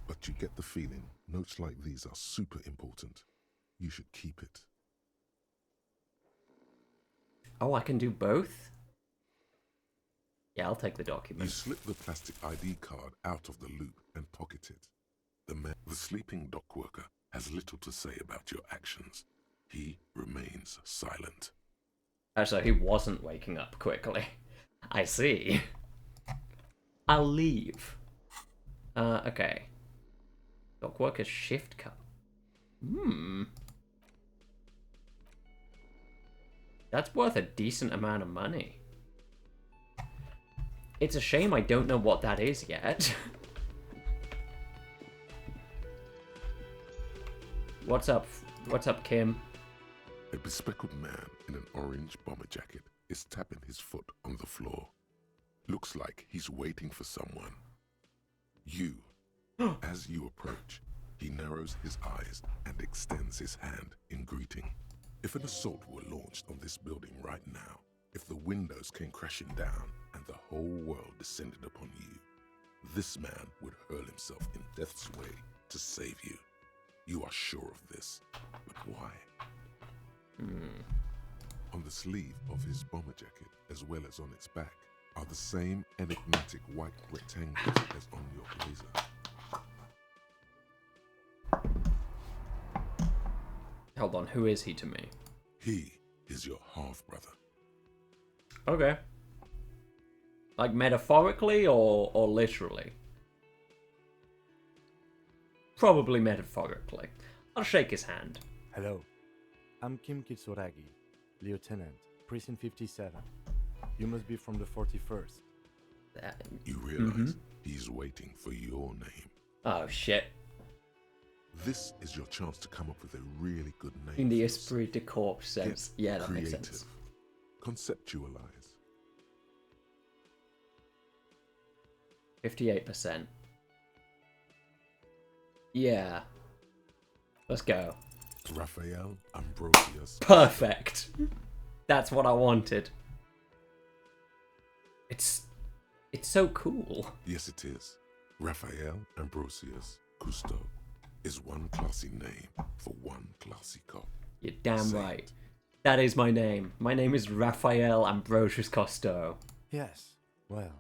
but you get the feeling notes like these are super important. You should keep it. Oh, I can do both? Yeah, I'll take the You document. slip the plastic ID card out of the loop and pocket it. The sleeping dock worker has little to say about your actions. He remains silent. Actually, he wasn't waking up quickly. I see. I'll leave. Okay. Dock worker's shift card. That's worth a decent amount of money. It's a shame I don't know what that is yet. What's up? What's up, Kim? A bespectacled man in an orange bomber jacket is tapping his foot on the floor. Looks like he's waiting for someone. As you approach, he narrows his eyes and extends his hand in greeting. If an assault were launched on this building right now, if the windows came crashing down and the whole world descended upon you, this man would hurl himself in death's way to save you. You are sure of this, but why? On the sleeve of his bomber jacket, as well as on its back, are the same enigmatic white rectangles as on your blazer. Hold on, who is he to me? He is your half-brother. Okay. Like metaphorically or literally? Probably metaphorically. I'll shake his hand. Hello, I'm Kim Kitsuragi, Lieutenant, Precinct 57. You must be from the 41st. You realize he's waiting for your name. Oh shit. This is your chance to come up with a really good name. In the for esprit de corps sense. Get Yeah, that creative. makes sense. Conceptualize. 58%. Yeah. Let's go. Raphael Ambrosius. Perfect. That's what I wanted. It's so cool. Yes, it is. Raphael Ambrosius Cousteau is one classy name for one classy cop. You're damn Say right. it. That is my name. My name is Raphael Ambrosius Cousteau. Yes, well,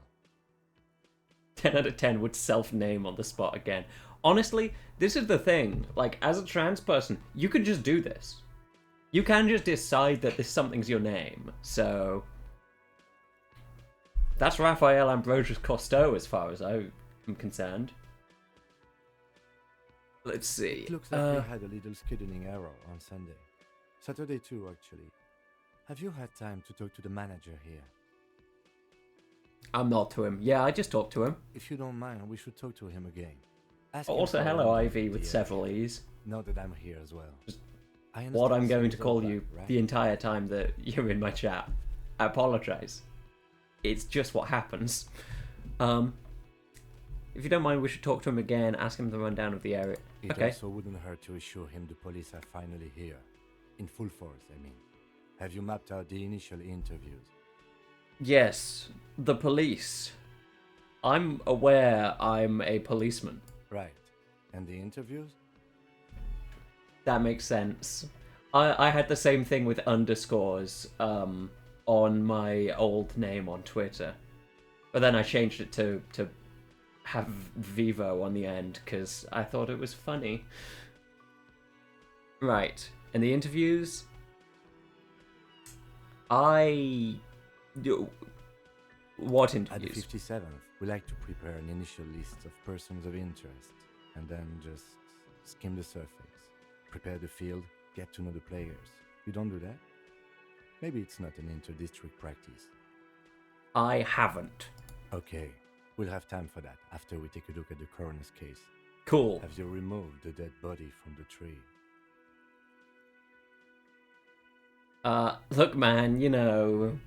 10 out of 10 would self-name on the spot again. Honestly, this is the thing. Like, as a trans person, you can just do this. You can just decide that this something's your name. So, that's Raphael Ambrosius Cousteau as far as I am concerned. Let's see. it looks like we had a little scheduling error on Sunday. Saturday too, actually. Have you had time to talk to the manager here? I'm not to him. Yeah, I just talked to him. If you don't mind, we should talk to him again. Ask him Also, for a hello, run Ivy, of with the several area. E's. Now that I'm here as well. I What I'm understand going to things are call back, you right? the entire time that you're in my chat. I apologize. It's just what happens. If you don't mind, we should talk to him again, ask him the rundown of the area. It Okay. also wouldn't hurt to assure him the police are finally here. In full force, I mean. Have you mapped out the initial interviews? Yes, the police. I'm aware I'm a policeman. Right. And the interviews? That makes sense. I had the same thing with underscores on my old name on Twitter. But then I changed it to have Vivo on the end because I thought it was funny. Right. And the interviews? What At the interviews? 57th, we like to prepare an initial list of persons of interest and then just skim the surface. Prepare the field, get to know the players. You don't do that? Maybe it's not an inter-district practice. I haven't. Okay, we'll have time for that after we take a look at the coroner's case. Cool. Have you removed the dead body from the tree? Look, man, you know,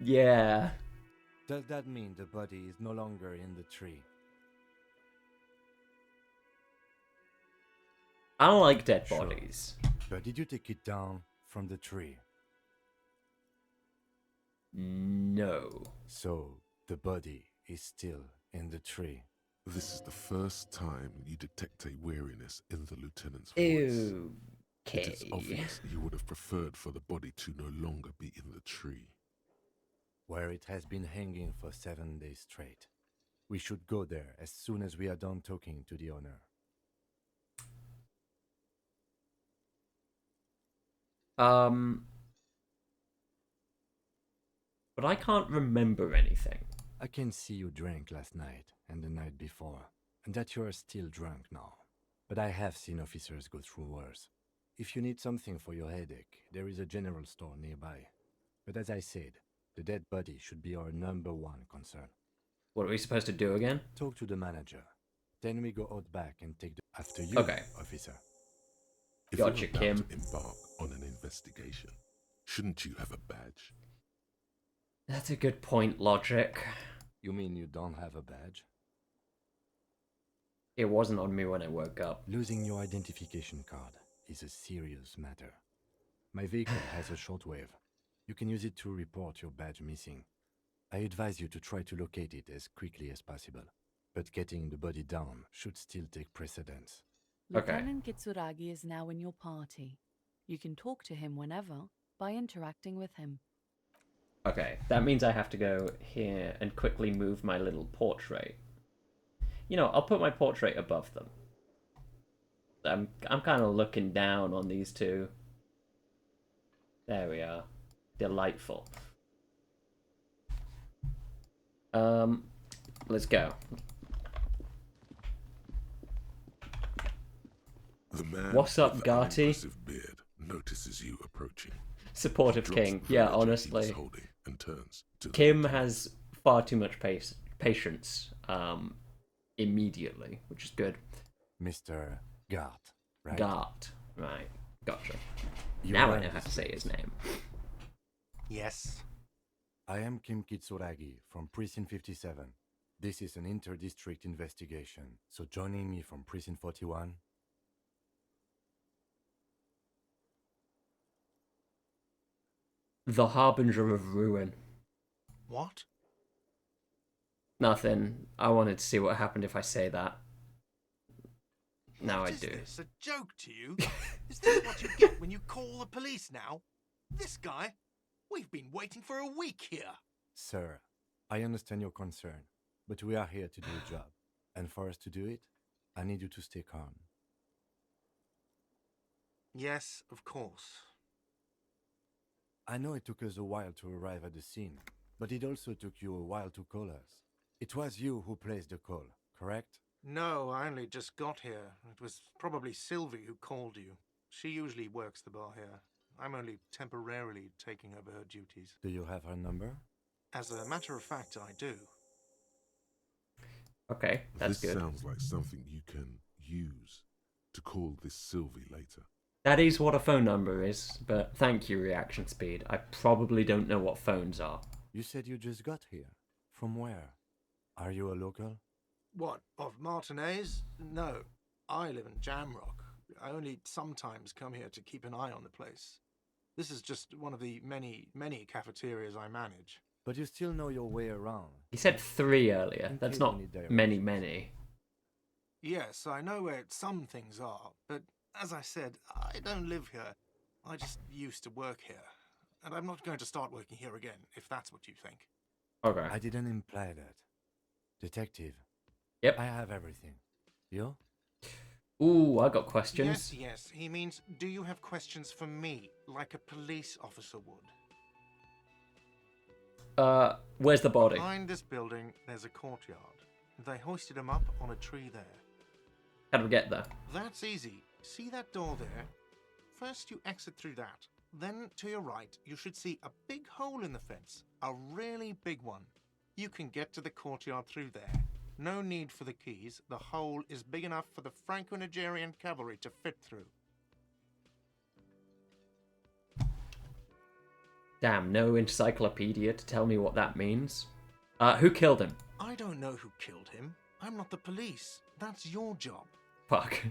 yeah. Does that mean the body is no longer in the tree? I don't like dead Sure. bodies. But did you take it down from the tree? No. So the body is still in the tree. This is the first time you detect a weariness in the lieutenant's voice. It is Okay. obvious you would have preferred for the body to no longer be in the tree. Where it has been hanging for 7 days straight. We should go there as soon as we are done talking to the owner. But I can't remember anything. I can see you drank last night and the night before, and that you are still drunk now. But I have seen officers go through worse. If you need something for your headache, there is a general store nearby. But as I said, the dead body should be our #1 concern. What are we supposed to do again? Talk to the manager. Then we go out back and take the after you, Okay. officer. If Gotcha, you're about Kim. to embark on an investigation, shouldn't you have a badge? That's a good point, Logic. You mean you don't have a badge? It wasn't on me when I woke up. Losing your identification card is a serious matter. My vehicle has a shortwave. You can use it to report your badge missing. I advise you to try to locate it as quickly as possible. But getting the body down should still take precedence. Okay. Lieutenant Kitsuragi is now in your party. You can talk to him whenever by interacting with him. Okay, that means I have to go here and quickly move my little portrait. You know, I'll put my portrait above them. I'm kind of looking down on these two. There we are. Delightful. Let's go. The man What's up, with the Garty? unimpressive beard notices you approaching. Supportive Drops King. the Yeah, furniture he was honestly. holding and turns to the Kim lieutenant. has far too much patience immediately, which is good. Mr. Gart, right? Gart. Right. Gotcha. You Now I run know how this to say his place. name. Yes. I am Kim Kitsuragi from Precinct 57. This is an inter-district investigation, so joining me from Precinct 41. The Harbinger of Ruin. What? Nothing. I wanted to see what happened if I say that. Now What I is do. this, a joke to you? Is this what you get when you call the police now? This guy? We've been waiting for a week here. Sir, I understand your concern, but we are here to do a job. And for us to do it, I need you to stay calm. Yes, of course. I know it took us a while to arrive at the scene, but it also took you a while to call us. It was you who placed the call, correct? No, I only just got here. It was probably Sylvie who called you. She usually works the bar here. I'm only temporarily taking over her duties. Do you have her number? As a matter of fact, I do. Okay, that's This good. sounds like something you can use to call this Sylvie later. That is what a phone number is, but thank you, reaction speed. I probably don't know what phones are. You said you just got here. From where? Are you a local? What, of Martinez? No, I live in Jamrock. I only sometimes come here to keep an eye on the place. This is just one of the many, many cafeterias I manage. But you still know your way around. He said 3 earlier. In That's case not you need many, directions. many. Yes, I know where some things are, but as I said, I don't live here. I just used to work here. And I'm not going to start working here again, if that's what you think. Okay. I didn't imply that. Detective, Yep. I have everything. You? Ooh, I got questions. Yes, he means, do you have questions for me, like a police officer would? Where's the body? Behind this building, there's a courtyard. They hoisted him up on a tree there. How do we get there? That's easy. See that door there? First you exit through that. Then to your right, you should see a big hole in the fence. A really big one. You can get to the courtyard through there. No need for the keys. The hole is big enough for the Franco-Nigerian cavalry to fit through. Damn, no encyclopedia to tell me what that means. Who killed him? I don't know who killed him. I'm not the police. That's your job. Fuck.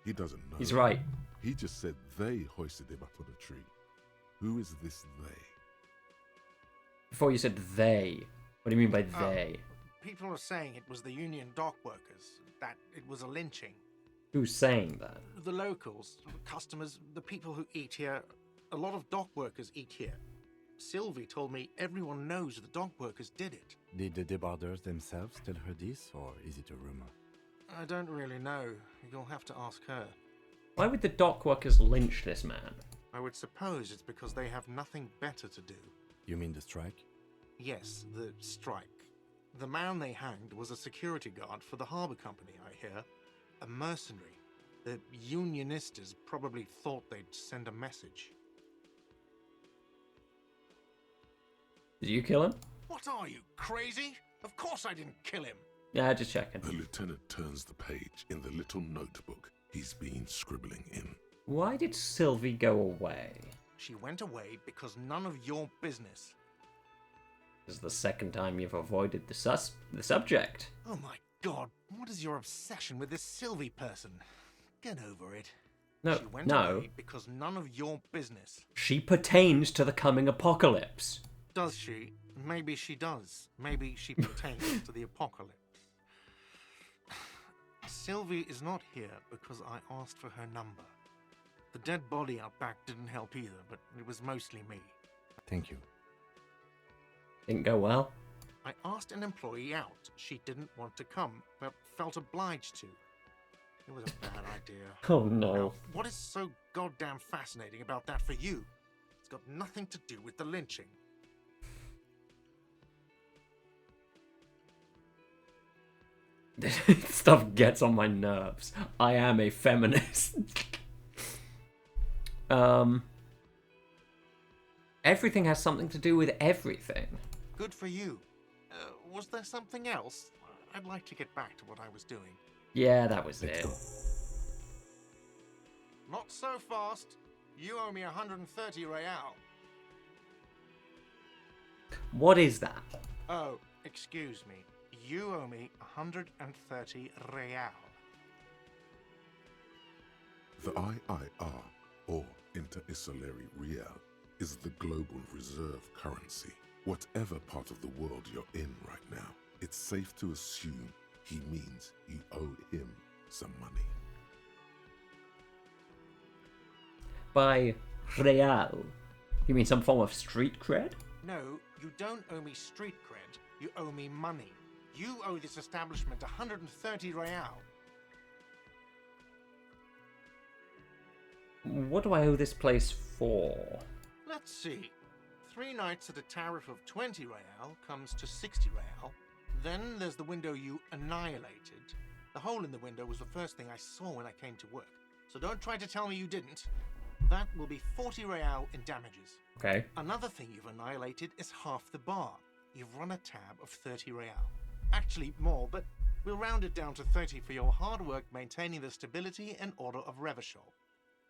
He doesn't know. He's right. He just said they hoisted him up on a tree. Who is this they? Before you said they. What do you mean by they? People are saying it was the union dock workers, that it was a lynching. Who's saying that? The locals, customers, the people who eat here. A lot of dock workers eat here. Sylvie told me everyone knows the dock workers did it. Did the debarders themselves tell her this, or is it a rumor? I don't really know. You'll have to ask her. Why would the dock workers lynch this man? I would suppose it's because they have nothing better to do. You mean the strike? Yes, the strike. The man they hanged was a security guard for the harbour company, I hear. A mercenary. The unionistas probably thought they'd send a message. Did you kill him? What are you, crazy? Of course I didn't kill him. Yeah, just checking. The lieutenant turns the page in the little notebook he's been scribbling in. Why did Sylvie go away? She went away because none of your business. This is the second time you've avoided the subject. Oh my god, what is your obsession with this Sylvie person? Get over it. No, She went no. away because none of your business. She pertains to the coming apocalypse. Does she? Maybe she does. Maybe she pertains to the apocalypse. Sylvie is not here because I asked for her number. The dead body out back didn't help either, but it was mostly me. Thank you. Didn't go well. I asked an employee out. She didn't want to come, but felt obliged to. It was a bad idea. Oh no. Now, what is so goddamn fascinating about that for you? It's got nothing to do with the lynching. This stuff gets on my nerves. I am a feminist. Everything has something to do with everything. Good for you. Was there something else? I'd like to get back to what I was doing. Yeah, that was Let's it. go. Not so fast. You owe me 130 real. What is that? Oh, excuse me. You owe me 130 real. The IIR, or Inter-Isolary Real, is the global reserve currency. Whatever part of the world you're in right now, it's safe to assume he means you owe him some money. By real, you mean some form of street cred? No, you don't owe me street cred. You owe me money. You owe this establishment 130 real. What do I owe this place for? Let's see. 3 nights at a tariff of 20 real comes to 60 real. Then there's the window you annihilated. The hole in the window was the first thing I saw when I came to work. So don't try to tell me you didn't. That will be 40 real in damages. Okay. Another thing you've annihilated is half the bar. You've run a tab of 30 real. Actually more, but we'll round it down to 30 for your hard work maintaining the stability and order of Revachol.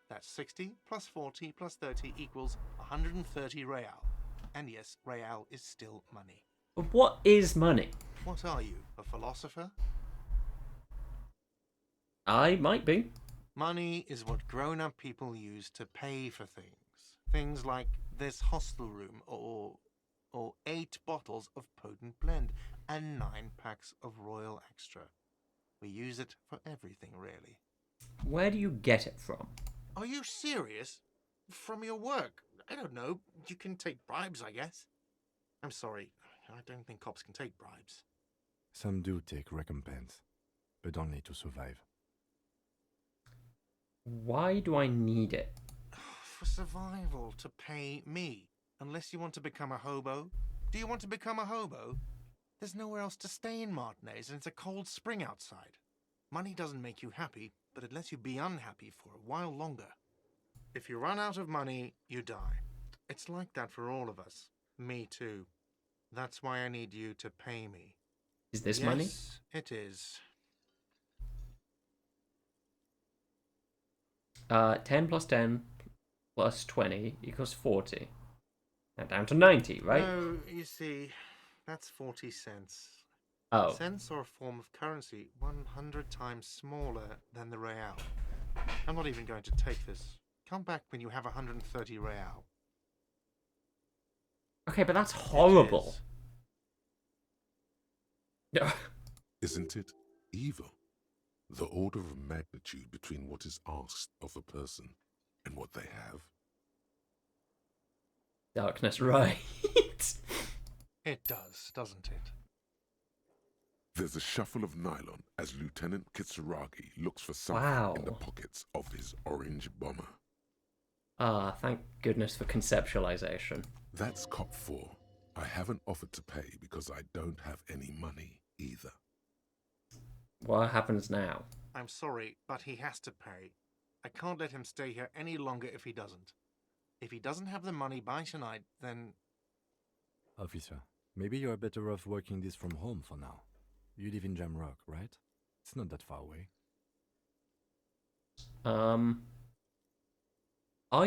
That's 60 plus 40 plus 30 equals 130 real. And yes, real is still money. But what is money? What are you, a philosopher? I might be. Money is what grown-up people use to pay for things. Things like this hostel room or 8 bottles of potent blend and 9 packs of Royal Extra. We use it for everything, really. Where do you get it from? Are you serious? From your work? I don't know. You can take bribes, I guess. I'm sorry. I don't think cops can take bribes. Some do take recompense, but only to survive. Why do I need it? For survival, to pay me. Unless you want to become a hobo. Do you want to become a hobo? There's nowhere else to stay in Martinez, and it's a cold spring outside. Money doesn't make you happy, but it lets you be unhappy for a while longer. If you run out of money, you die. It's like that for all of us. Me too. That's why I need you to pay me. Is this money? Yes, it is. 10 plus 10 plus 20 equals 40. Now down to 90, right? No, you see, That's 40 cents. Oh. Cents are a form of currency 100 times smaller than the real. I'm not even going to take this. Come back when you have 130 real. Okay, but that's horrible. Isn't it evil? The order of magnitude between what is asked of a person and what they have. Darkness, right. It does, doesn't it? There's a shuffle of nylon as Lieutenant Kitsuragi looks for something in the Wow. pockets of his orange bomber. Ah, thank goodness for conceptualization. That's Cop 4. I haven't offered to pay because I don't have any money either. What happens now? I'm sorry, but he has to pay. I can't let him stay here any longer if he doesn't. If he doesn't have the money by tonight, then... Officer, maybe you're better off working this from home for now. You live in Jamrock, right? It's not that far away. I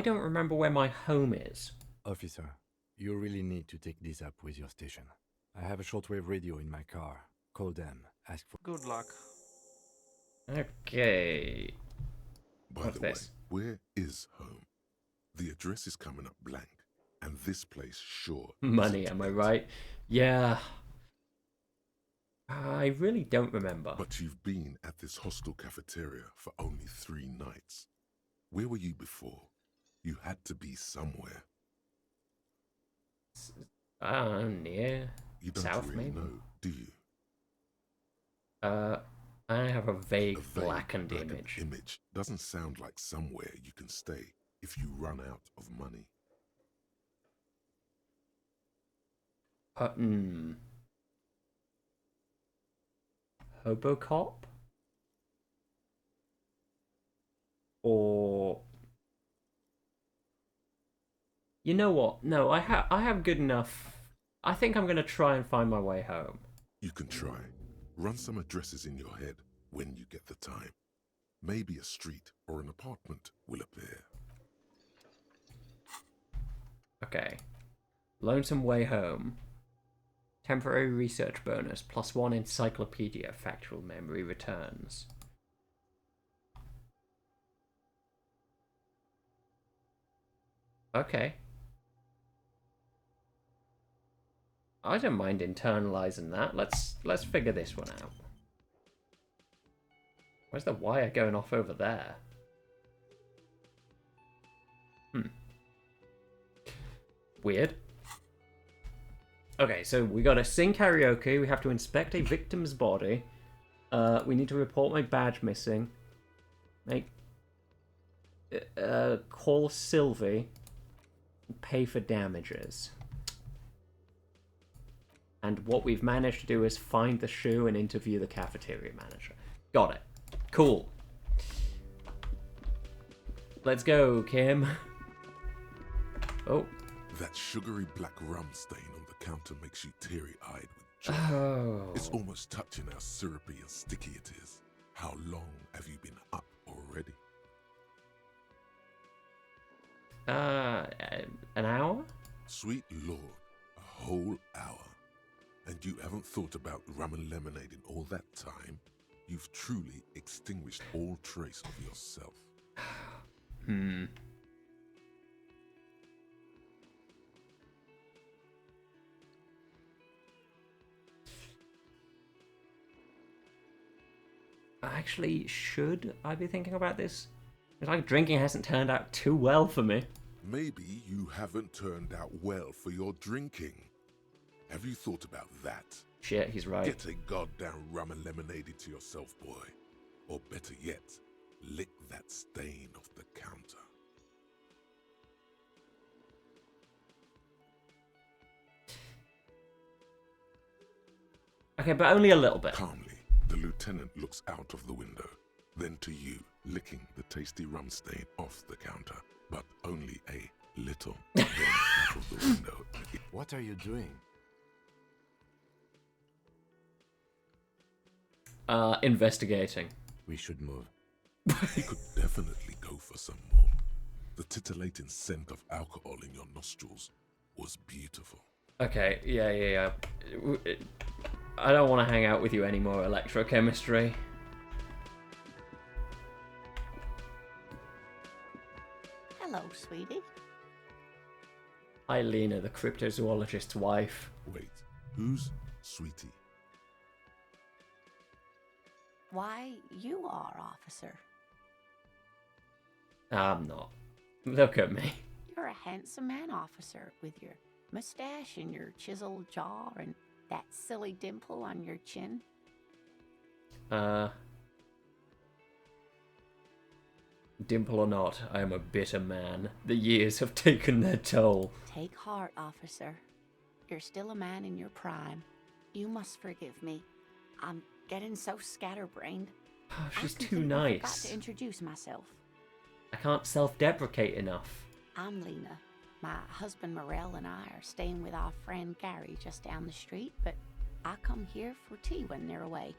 don't remember where my home is. Officer, you really need to take this up with your station. I have a shortwave radio in my car. Call them. Ask for... Good luck. Okay. By What's the this? way, where is home? The address is coming up blank, and this place sure Money, isn't am I it. right? Yeah. I really don't remember. But you've been at this hostel cafeteria for only 3 nights. Where were you before? You had to be somewhere. Near You don't south, really maybe? know, do you? I have a vague, A vague blackened image. image doesn't sound like somewhere you can stay if you run out of money. Hobocop? Or... You know what? No, I have good enough... I think I'm going to try and find my way home. You can try. Run some addresses in your head when you get the time. Maybe a street or an apartment will appear. Okay. Lonesome Way Home. Temporary research bonus. +1 encyclopedia. Factual memory returns. Okay. I don't mind internalizing that. Let's figure this one out. Where's the wire going off over there? Weird. Okay, so we gotta sing karaoke, we have to inspect a victim's body. We need to report my badge missing. Call Sylvie. Pay for damages. And what we've managed to do is find the shoe and interview the cafeteria manager. Got it. Cool. Let's go, Kim. Oh. That sugary black rum stain on the counter makes you teary-eyed with joy. Oh. It's almost touching how syrupy and sticky it is. How long have you been up already? An hour? Sweet Lord, a whole hour. And you haven't thought about rum and lemonade in all that time? You've truly extinguished all trace of yourself. Actually, should I be thinking about this? It's like drinking hasn't turned out too well for me. Maybe you haven't turned out well for your drinking. Have you thought about that? Shit, he's right. Get a goddamn rum and lemonade to yourself, boy. Or better yet, lick that stain off the counter. Okay, but only a little bit. Calmly, the lieutenant looks out of the window, then to you, licking the tasty rum stain off the counter, but only a little, then out of the window. What are you doing? Investigating. We should move. He could definitely go for some more. The titillating scent of alcohol in your nostrils was beautiful. Okay, yeah. I don't want to hang out with you anymore, electrochemistry. Hello, sweetie. Hi, Lena, the cryptozoologist's wife. Wait, who's Sweetie? Why, you are, officer. I'm not. Look at me. You're a handsome man, officer, with your mustache and your chiseled jaw and that silly dimple on your chin. Dimple or not, I am a bitter man. The years have taken their toll. Take heart, officer. You're still a man in your prime. You must forgive me. I'm getting so scatterbrained. Oh, she's I too completely forgot nice. to introduce myself. I can't self-deprecate enough. I'm Lena. My husband Morel and I are staying with our friend Gary just down the street, but I come here for tea when they're away.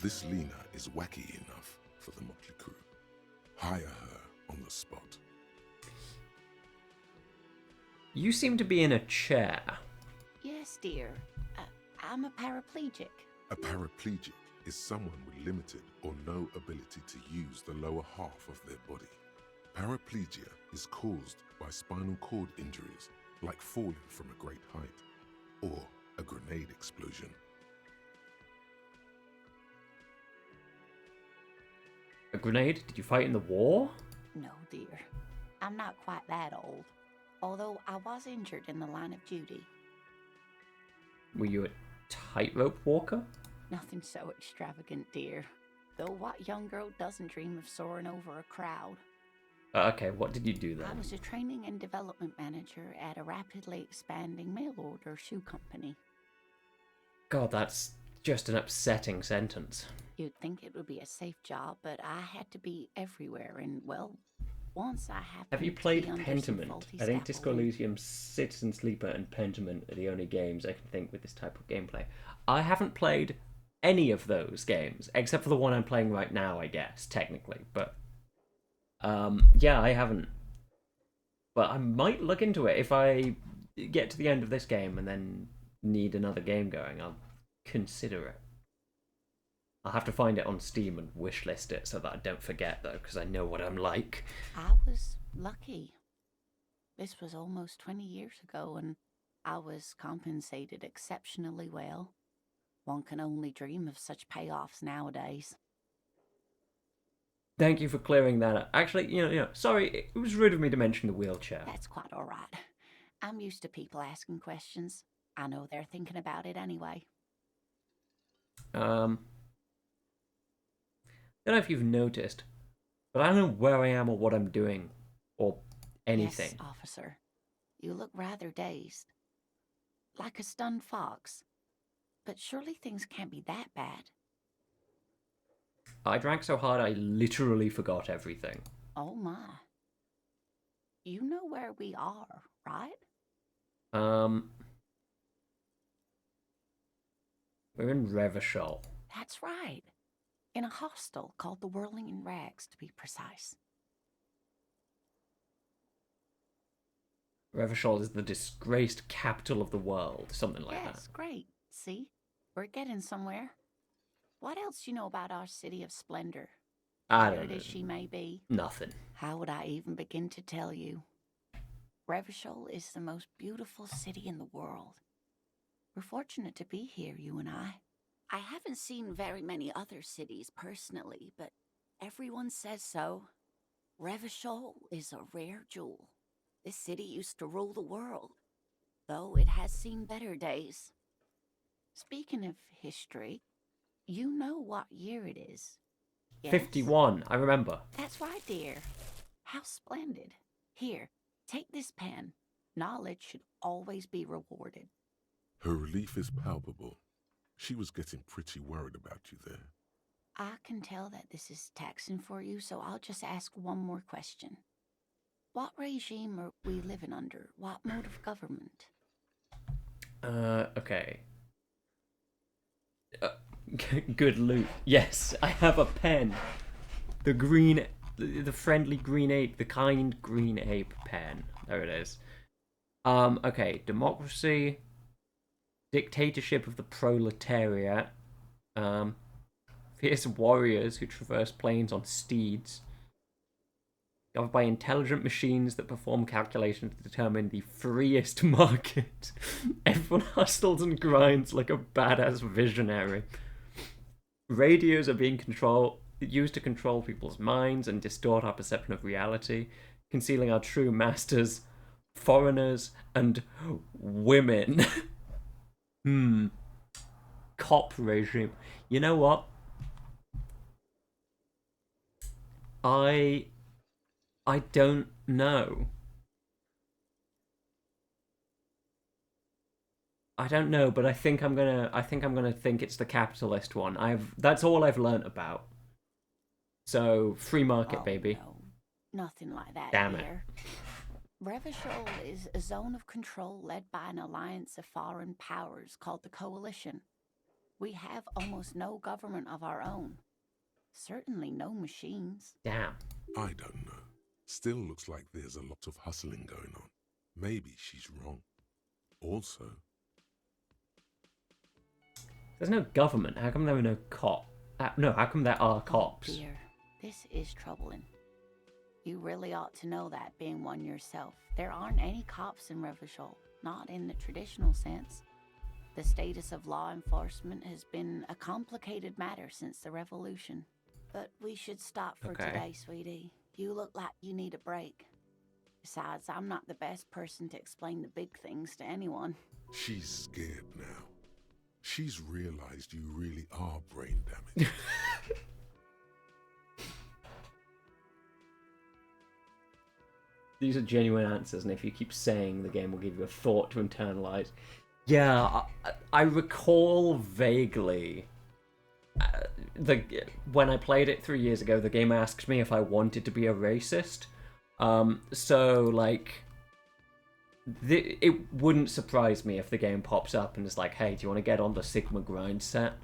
This Lena is wacky enough for the Motley Crew. Hire her on the spot. You seem to be in a chair. Yes, dear. I'm a paraplegic. A paraplegic is someone with limited or no ability to use the lower half of their body. Paraplegia is caused by spinal cord injuries, like falling from a great height or a grenade explosion. A grenade? Did you fight in the war? No, dear. I'm not quite that old. Although I was injured in the line of duty. Were you a tightrope walker? Nothing so extravagant, dear. Though what young girl doesn't dream of soaring over a crowd? Okay, what did you do then? I was a training and development manager at a rapidly expanding mail order shoe company. God, that's just an upsetting sentence. You'd think it would be a safe job, but I had to be everywhere, and well, once I happened Have you to played be under some Pentiment? faulty I think Disco scaffolding. Elysium, Citizen Sleeper, and Pentiment are the only games I can think with this type of gameplay. I haven't played any of those games, except for the one I'm playing right now, I guess, technically. But, yeah, I haven't. But I might look into it if I get to the end of this game and then need another game going. I'll consider it. I'll have to find it on Steam and wishlist it so that I don't forget, though, because I know what I'm like. I was lucky. This was almost 20 years ago, and I was compensated exceptionally well. One can only dream of such payoffs nowadays. Thank you for clearing that up. Actually, sorry, it was rude of me to mention the wheelchair. That's quite all right. I'm used to people asking questions. I know they're thinking about it anyway. Don't know if you've noticed, but I don't know where I am or what I'm doing, or anything. Yes, officer. You look rather dazed. Like a stunned fox. But surely things can't be that bad. I drank so hard I literally forgot everything. Oh my. You know where we are, right? We're in Revachol. That's right. In a hostel called the Whirling in Rags, to be precise. Revachol is the disgraced capital of the world, something like that. Yes, great. See? We're getting somewhere. What else do you know about our city of splendor? I Tired don't know. as she may be. Nothing. How would I even begin to tell you? Revachol is the most beautiful city in the world. We're fortunate to be here, you and I. I haven't seen very many other cities personally, but everyone says so. Revachol is a rare jewel. This city used to rule the world, though it has seen better days. Speaking of history, you know what year it is. Yes? 51, I remember. That's right, dear. How splendid. Here, take this pen. Knowledge should always be rewarded. Her relief is palpable. She was getting pretty worried about you there. I can tell that this is taxing for you, so I'll just ask one more question. What regime are we living under? What mode of government? Okay. Good loot. Yes, I have a pen. The friendly green ape, the kind green ape pen. There it is. Okay, democracy, dictatorship of the proletariat, fierce warriors who traverse plains on steeds, governed by intelligent machines that perform calculations to determine the freest market. Everyone hustles and grinds like a badass visionary. Radios are being used to control people's minds and distort our perception of reality, concealing our true masters, foreigners, and women. Cop regime. You know what? I don't know. I don't know, but I think I'm gonna think it's the capitalist one. That's all I've learnt about. So free market, baby. No, nothing like that. Damn it. Here. Revachol is a zone of control led by an alliance of foreign powers called the Coalition. We have almost no government of our own. Certainly no machines. Damn. I don't know. Still looks like there's a lot of hustling going on. Maybe she's wrong. Also, there's no government. How come there are no cops? No, how come there are cops? Oh dear, this is troubling. You really ought to know that, being one yourself. There aren't any cops in Revachol, not in the traditional sense. The status of law enforcement has been a complicated matter since the revolution. But we should stop for today, sweetie. You look like you need a break. Besides, I'm not the best person to explain the big things to anyone. she's scared now. She's realized you really are brain damaged. These are genuine answers, and if you keep saying, the game will give you a thought to internalize. Yeah, I recall vaguely when I played it 3 years ago, the game asked me if I wanted to be a racist. So like, it wouldn't surprise me if the game pops up and is like, "Hey, do you want to get on the Sigma grind set?"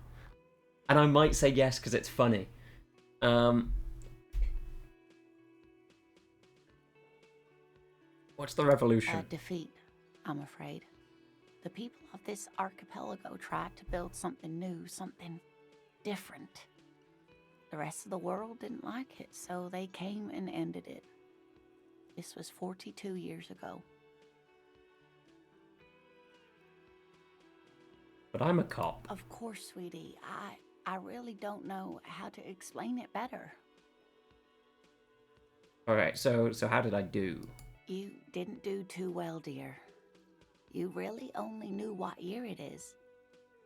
And I might say yes because it's funny. What's the revolution? A defeat, I'm afraid. The people of this archipelago tried to build something new, something different. The rest of the world didn't like it, so they came and ended it. This was 42 years ago. But I'm a cop. Of course, sweetie. I really don't know how to explain it better. Alright, so how did I do? You didn't do too well, dear. You really only knew what year it is.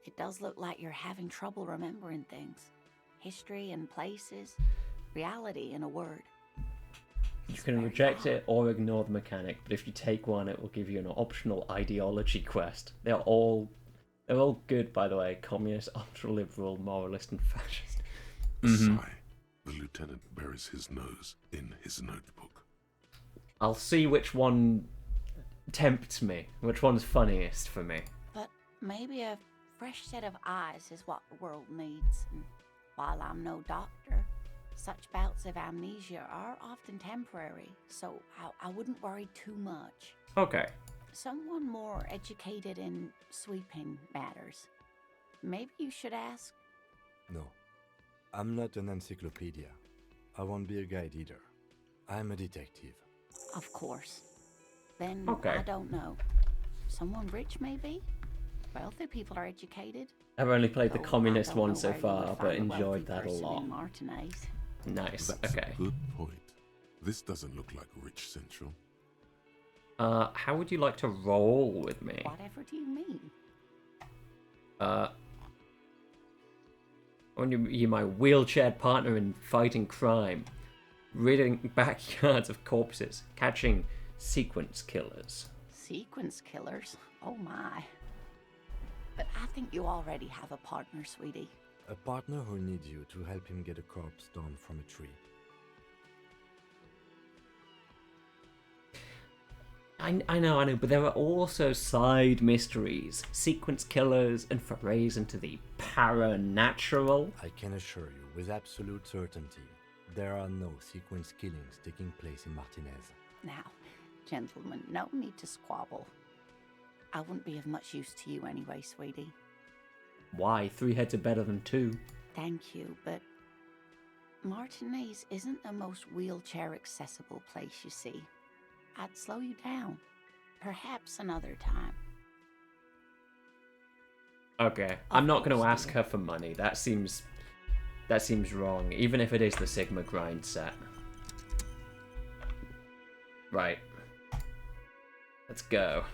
It does look like you're having trouble remembering things. History and places. Reality, in a word. You can reject it or ignore the mechanic, but if you take one, it will give you an optional ideology quest. They're all good, by the way. Communist, ultra-liberal, moralist, and fascist. Sigh. The lieutenant buries his nose in his notebook. I'll see which one tempts me, which one's funniest for me. But maybe a fresh set of eyes is what the world needs. And while I'm no doctor, such bouts of amnesia are often temporary, so I wouldn't worry too much. Okay. Someone more educated in sweeping matters. Maybe you should ask. No, I'm not an encyclopedia. I won't be a guide either. I'm a detective. Of course. Then Okay. I don't know. Someone rich, maybe? Wealthy people are educated. I've only played the Though I communist don't one know so where you far, would but find a wealthy enjoyed that a person lot. in Martinez. Nice. That's Okay. a good point. This doesn't look like Rich Central. How would you like to roll with me? Whatever do you mean? I want you to be my wheelchair partner in fighting crime, ridding backyards of corpses, catching sequence killers. Sequence killers? Oh my. But I think you already have a partner, sweetie. A partner who needs you to help him get a corpse down from a tree. I know, but there are also side mysteries, sequence killers, and forays into the paranatural. I can assure you with absolute certainty, there are no sequence killings taking place in Martinez. Now, gentlemen, no need to squabble. I wouldn't be of much use to you anyway, sweetie. Why? 3 heads are better than 2. Thank you, but Martinez isn't the most wheelchair-accessible place, you see. I'd slow you down. Perhaps another time. Okay, I'm not going to ask her for money. That seems wrong, even if it is the Sigma grind set. Right. Let's go.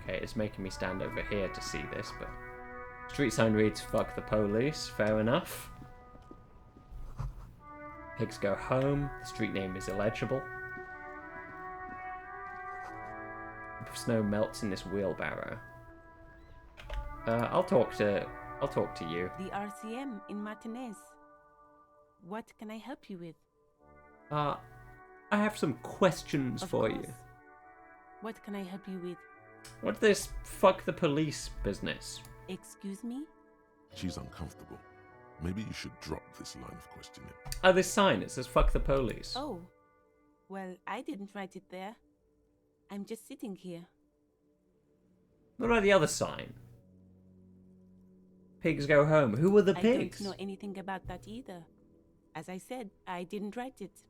Okay, it's making me stand over here to see this, but... Street sign reads, fuck the police. Fair enough. Pigs go home. The street name is illegible. Snow melts in this wheelbarrow. I'll talk to you. The RCM in Martinez. What can I help you with? I have some questions for you. What can I help you with? What's this fuck the police business? Excuse me? She's uncomfortable. Maybe you should drop this line of questioning. Oh, this sign, it says fuck the police. Oh. Well, I didn't write it there. I'm just sitting here. What about the other sign? Pigs go home. Who are the pigs? I don't know anything about that either. As I said, I didn't write it.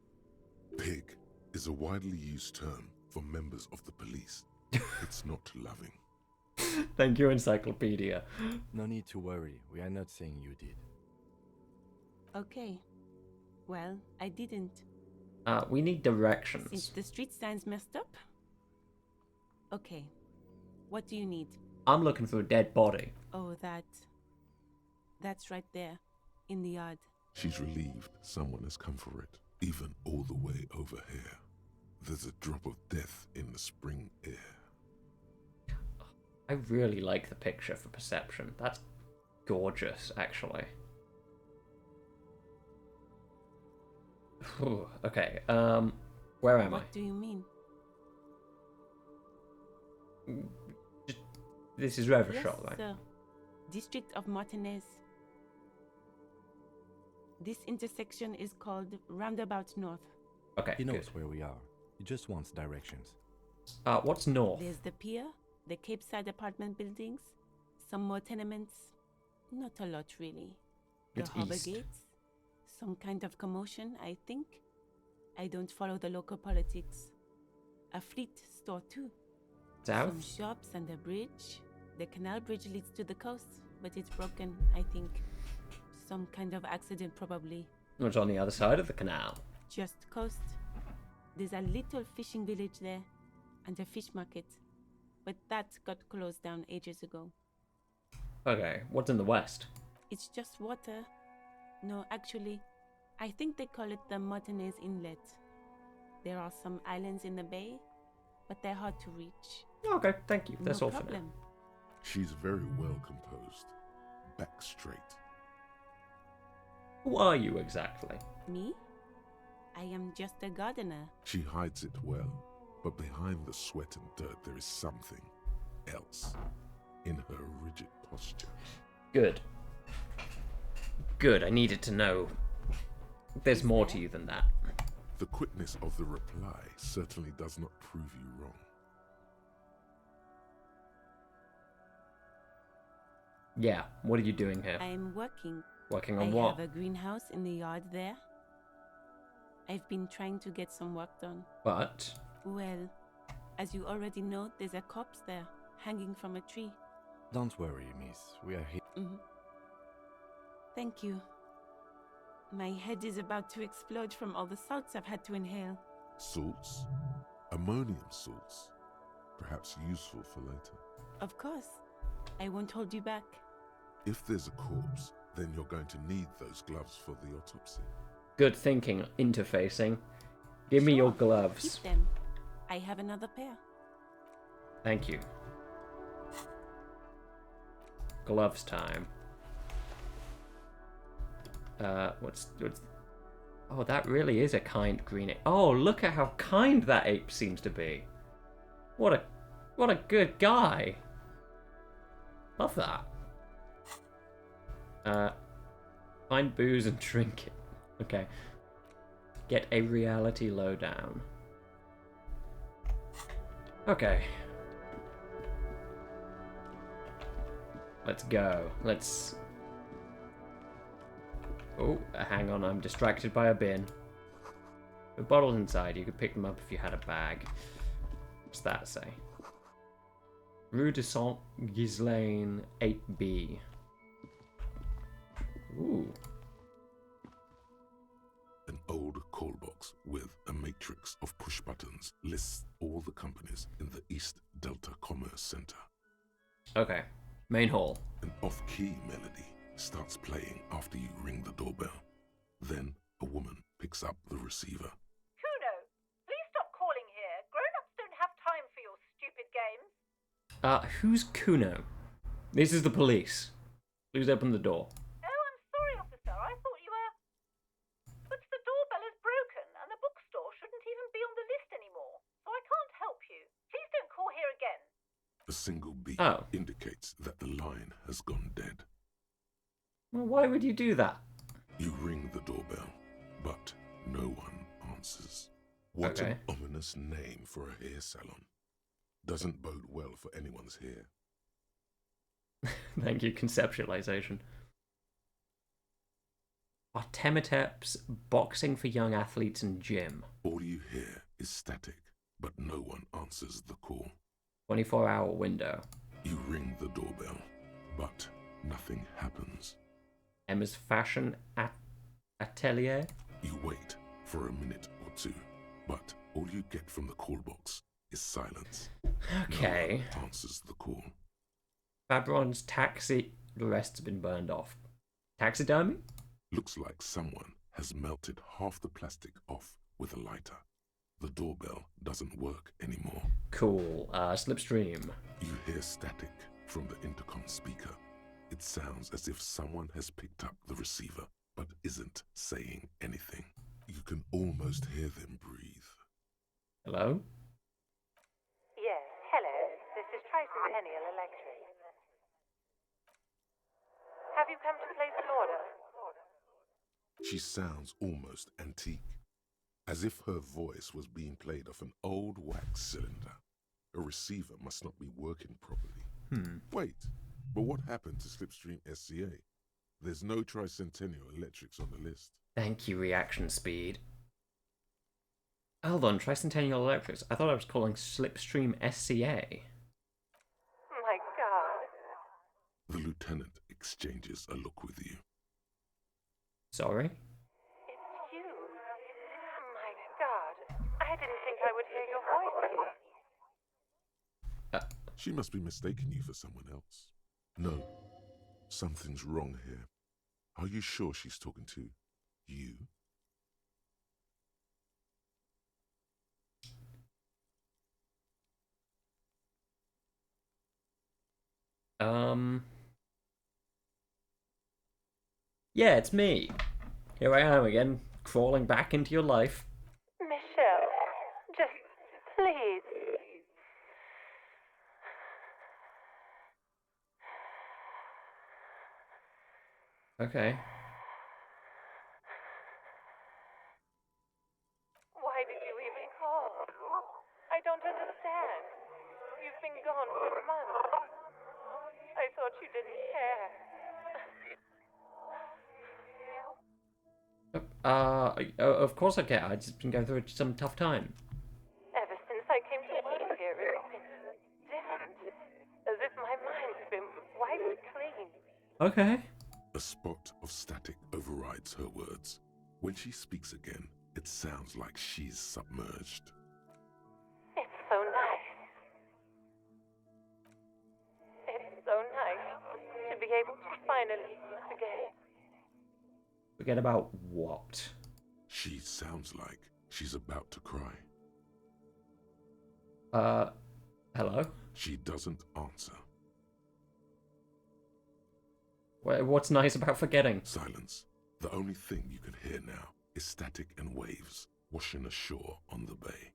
Pig is a widely used term for members of the police. It's not loving. Thank you, Encyclopedia. No need to worry. We are not saying you did. Okay. Well, I didn't. We need directions. Since the street sign's messed up? Okay. What do you need? I'm looking for a dead body. Oh, that's right there. In the yard. She's relieved someone has come for it, even all the way over here. There's a drop of death in the spring air. I really like the picture for perception. That's gorgeous, actually. Whew, okay, where am I? What do you mean? This is Revershot, Yes, right? sir. District of Martinez. This intersection is called Roundabout North. Okay, He knows good. where we are. He just wants directions. What's north? There's the pier, the Cape Side apartment buildings, some more tenements. Not a lot, really. The It's harbor east. gates. Some kind of commotion, I think. I don't follow the local politics. A fleet store, too. Some South? shops and a bridge. The canal bridge leads to the coast, but it's broken, I think. Some kind of accident, probably. What's on the other side of the canal? Just coast. There's a little fishing village there, and a fish market. But that got closed down ages ago. Okay, what's in the west? It's just water. No, actually, I think they call it the Martinez Inlet. There are some islands in the bay, but they're hard to reach. Okay, thank you. That's no all for now. problem. She's very well composed. Back straight. Who are you exactly? Me? I am just a gardener. She hides it well, but behind the sweat and dirt there is something else in her rigid posture. Good. Good, I needed to know. There's Is more there? to you than that. The quickness of the reply certainly does not prove you wrong. Yeah, what are you doing here? I'm working. Working I on what? have a greenhouse in the yard there. I've been trying to get some work done. But Well, as you already know, there's a corpse there, hanging from a tree. Don't worry, miss. We are here. Thank you. My head is about to explode from all the salts I've had to inhale. Salts? Ammonium salts. Perhaps useful for later. Of course. I won't hold you back. If there's a corpse, then you're going to need those gloves for the autopsy. good thinking, interfacing. Give me your Sure, gloves. Keep them. I have another pair. Thank you. Gloves time. What's oh, that really is a kind green ape. Oh, look at how kind that ape seems to be. What a good guy. Love that. Find booze and drink it. Okay. Get a reality lowdown. Okay. Let's go. Let's... Oh, hang on, I'm distracted by a bin. The bottles inside, you could pick them up if you had a bag. What's that say? Rue de Saint-Ghislain 8B. Ooh. An old call box with a matrix of push buttons lists all the companies in the East Delta Commerce Center. Okay. Main hall. An off-key melody starts playing after you ring the doorbell. Then a woman picks up the receiver. Kuno, please stop calling here. Grown-ups don't have time for your stupid games. Who's Kuno? This is the police. Please open the door. Oh, I'm sorry, officer. I thought you were... But the doorbell is broken, and the bookstore shouldn't even be on the list anymore. So I can't help you. Please don't call here again. A single beep indicates that the line has gone dead. Well, why would you do that? You ring the doorbell, but no one answers. What an ominous name for a hair salon. Doesn't bode well for anyone's hair. Thank you, conceptualization. Artemitep's boxing for young athletes and gym. All you hear is static, but no one answers the call. 24-hour window. You ring the doorbell, but nothing happens. Emma's fashion atelier. You wait for a minute or two, but all you get from the call box is silence. Okay. No one answers the call. Fabron's taxi. The rest's been burned off. Taxidermy? Looks like someone has melted half the plastic off with a lighter. The doorbell doesn't work anymore. Cool. Slipstream. You hear static from the intercom speaker. It sounds as if someone has picked up the receiver, but isn't saying anything. You can almost hear them breathe. Hello? Yes, hello. This is Tricentennial Electric. Have you come to place an order? She sounds almost antique, as if her voice was being played off an old wax cylinder. A receiver must not be working properly. Wait, but what happened to Slipstream SCA? There's no Tricentennial Electrics on the list. Thank you, reaction speed. Hold on, Tricentennial Electrics. I thought I was calling Slipstream SCA. My God. The lieutenant exchanges a look with you. Sorry? It's you. My God. I didn't think I would hear your voice. She must be mistaking you for someone else. No, something's wrong here. Are you sure she's talking to you? Yeah, it's me. Here I am again, crawling back into your life. Michelle, just please. Okay. Why did you even call? I don't understand. You've been gone for months. I thought you didn't care. Of course I care. I've just been going through some tough time. Ever since I came to live here, it's been different. As if my mind's been wiped clean. Okay. A spot of static overrides her words. When she speaks again, it sounds like she's submerged. It's so nice. It's so nice to be able to finally forget. Forget about what? She sounds like she's about to cry. Hello? She doesn't answer. What's nice about forgetting? Silence. The only thing you can hear now is static and waves washing ashore on the bay.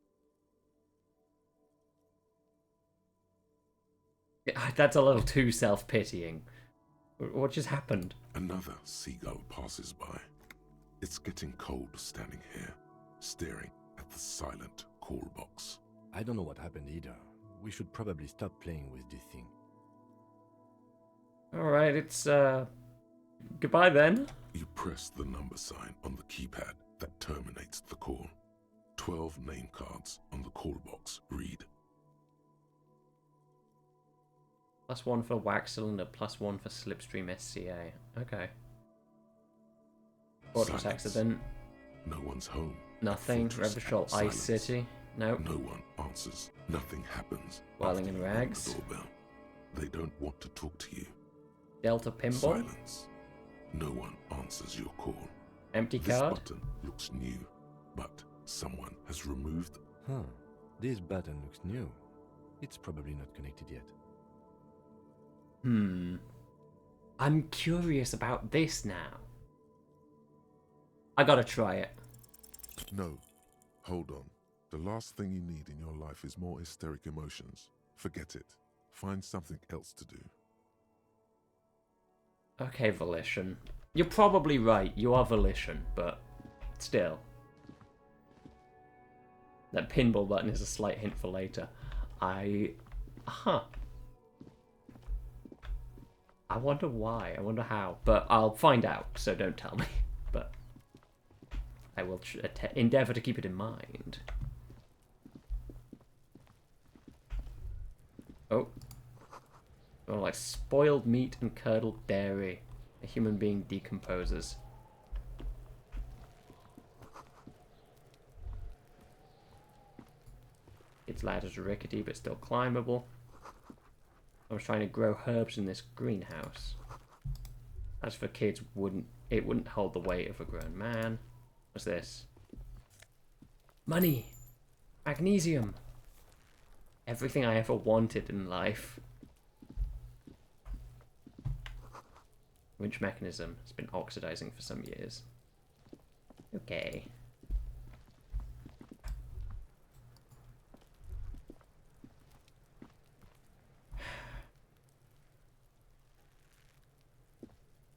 Yeah, that's a little too self-pitying. What just happened? Another seagull passes by. It's getting cold standing here, staring at the silent call box. I don't know what happened either. We should probably stop playing with this thing. Alright, it's, goodbye then. You press the number sign on the keypad that terminates the call. 12 name cards on the call box read. +1 for wax cylinder, +1 for slipstream SCA. Okay. Fortress Silence. accident. No one's home. Nothing. Fortress Revachol and Ice silence. City. No. No one answers. Nothing happens. Welling after and you ring Rags. the doorbell. They don't want to talk to you. Delta Pinball. Silence. No one answers your call. Empty This card. button looks new, but someone has removed. Huh. This button looks new. It's probably not connected yet. I'm curious about this now. I gotta try it. No. Hold on. The last thing you need in your life is more hysteric emotions. Forget it. Find something else to do. Okay, Volition. You're probably right. You are Volition, but still. That pinball button is a slight hint for later. I wonder why. I wonder how. But I'll find out, so don't tell me. But I will endeavour to keep it in mind. Oh. Oh, like spoiled meat and curdled dairy. A human being decomposes. Its ladder's rickety but still climbable. I was trying to grow herbs in this greenhouse. As for kids, it wouldn't hold the weight of a grown man. What's this? Money! Magnesium! Everything I ever wanted in life. Winch mechanism has been oxidizing for some years. Okay.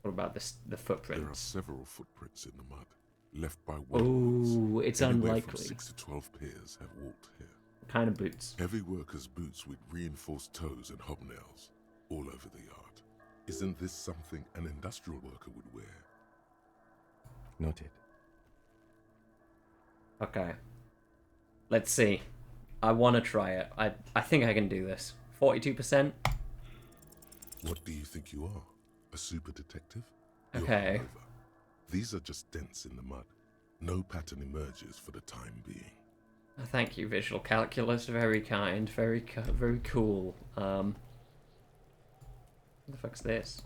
What about the There are footprints? several footprints in the mud, left by workers. Oh, it's Anywhere unlikely. From 6 to 12 pairs have walked here. What kind of boots? Heavy workers' boots with reinforced toes and hobnails, all over the yard. Isn't this something an industrial worker would wear? Noted. Okay. Let's see. I want to try it. I think I can do this. 42%? What do you think you are? A super detective? You're Okay. hungover. These are just dents in the mud. No pattern emerges for the time being. Thank you, Visual Calculus. Very kind. Very cool. What the fuck's this?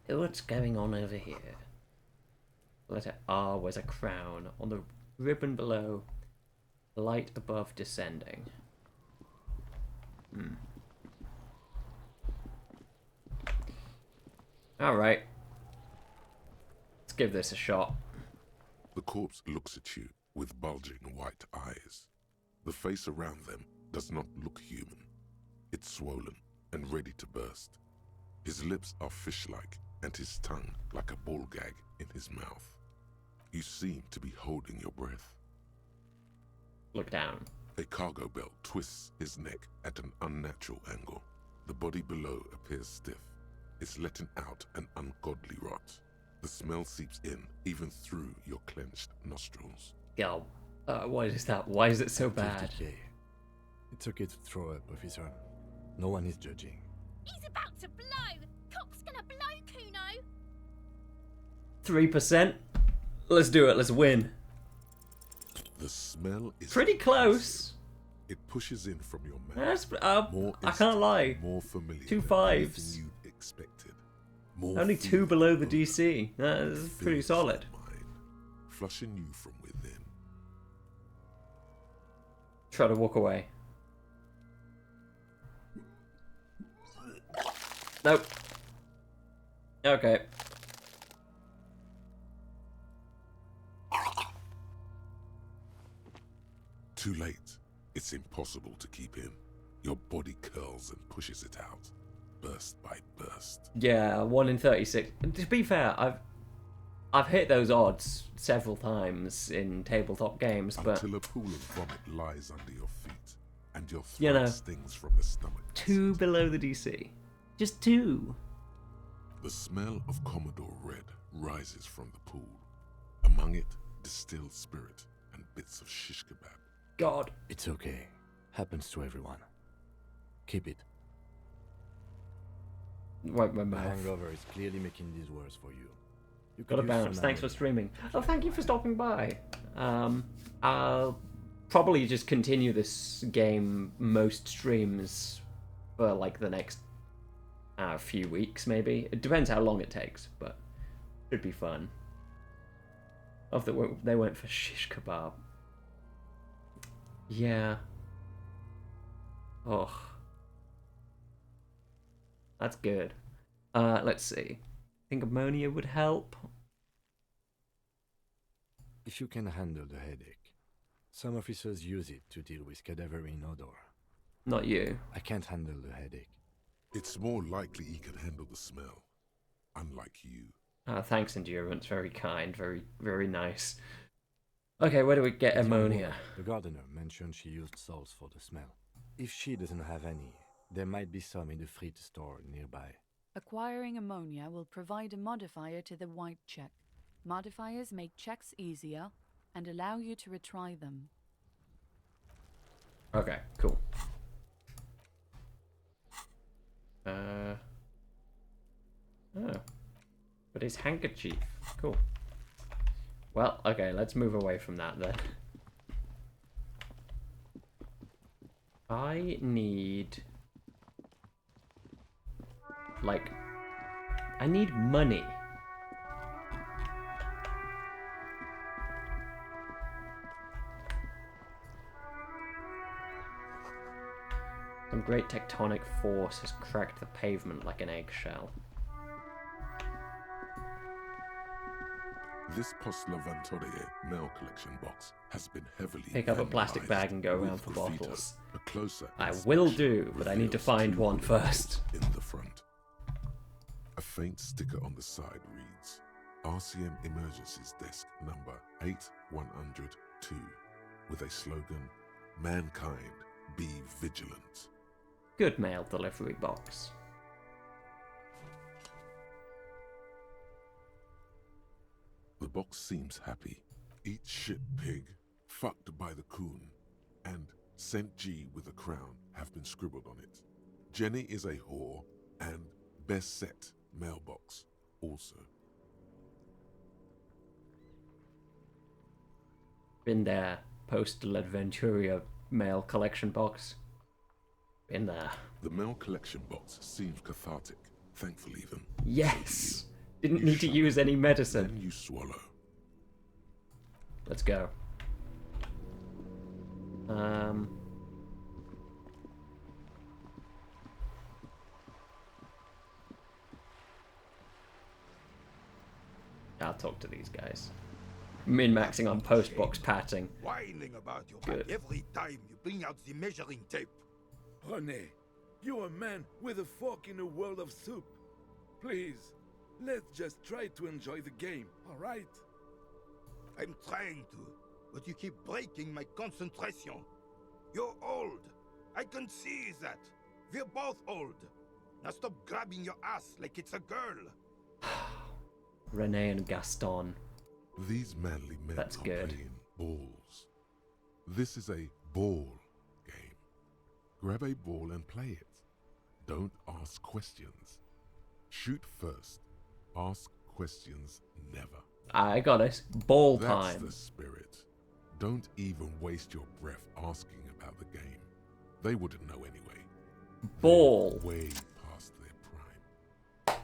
What's going on over here? Letter R wears a crown. On the ribbon below, light above descending. Alright. Let's give this a shot. The corpse looks at you with bulging white eyes. The face around them does not look human. It's swollen and ready to burst. His lips are fish-like and his tongue like a ball gag in his mouth. You seem to be holding your breath. Look down. A cargo belt twists his neck at an unnatural angle. The body below appears stiff. It's letting out an ungodly rot. The smell seeps in, even through your clenched nostrils. Oh, what is that? Why is it so bad? Okay. It's okay to throw up, officer. No one is judging. He's about to blow! Cock's gonna blow, Kuno! 3%? Let's do it, let's win. The smell is Pretty close. It pushes in from your mouth. That's, More I can't lie. instant, more familiar. 2 than 5s. anything you'd expected. More Only 2 food below the odor DC. That's pretty fills solid. your mind, flushing you from within. Try to walk away. Nope. Okay. Too late. It's impossible to keep in. Your body curls and pushes it out, burst by burst. Yeah, 1 in 36. To be fair, I've hit those odds several times in tabletop games, but Until a pool of vomit lies under your feet, and your throat You know, stings from the stomach. 2 below the DC. Just 2. The smell of Commodore Red rises from the pool. Among it, distilled spirit and bits of shish kebab. God. It's okay. Happens to everyone. Keep it. Wipe my The mouth. hangover is clearly making this worse for you. You Gotta could use bounce. some Thanks for ammonia. streaming. Oh, thank you for stopping by. I'll probably just continue this game most streams for like the next few weeks, maybe. It depends how long it takes, but should be fun. Oh, they went for shish kebab. Yeah. Oh. That's good. Let's see. I think ammonia would help. If you can handle the headache, some officers use it to deal with cadaverine odor. Not you. I can't handle the headache. It's more likely he can handle the smell, unlike you. Thanks, Endurance. Very kind. Very, very nice. Okay, where do we get That young ammonia? woman, the gardener mentioned she used salts for the smell. If she doesn't have any, there might be some in the fridge store nearby. Acquiring ammonia will provide a modifier to the white check. Modifiers make checks easier and allow you to retry them. Okay, cool. Oh. But his handkerchief. Cool. Well, okay, let's move away from that then. I need... like... I need money. Some great tectonic force has cracked the pavement like an eggshell. This Postler Van Torre mail collection box has been heavily Pick up a plastic vandalized bag and go with around for graffiti. bottles. A closer I will inspection do, but I need to reveals find 2 one bullet first. holes in the front. A faint sticker on the side reads, RCM Emergencies Desk number 8102, with a slogan, Mankind, be vigilant. Good mail delivery box. The box seems happy. Eat shit, pig, fucked by the coon, and St. G with a crown have been scribbled on it. Jenny is a whore, and best set mailbox also. Been there. Postal Adventuria mail collection box. Been there. The mail collection box seems cathartic, thankful even. Yes! Didn't You need to shut use it, any medicine. Then you swallow. Let's go. I'll talk to these guys. Min-maxing on post-box patting. Whining about your Good. back every time you bring out the measuring tape. René, you're a man with a fork in a world of soup. Please, let's just try to enjoy the game, all right? I'm trying to, but you keep breaking my concentration. You're old. I can see that. We're both old. Now stop grabbing your ass like it's a girl. Renee and Gaston. These manly men That's are good. playing balls. This is a ball game. Grab a ball and play it. Don't ask questions. Shoot first. Ask questions never. I got it. Ball That's time. the spirit. Don't even waste your breath asking about the game. They wouldn't know anyway. Ball. They're way past their prime.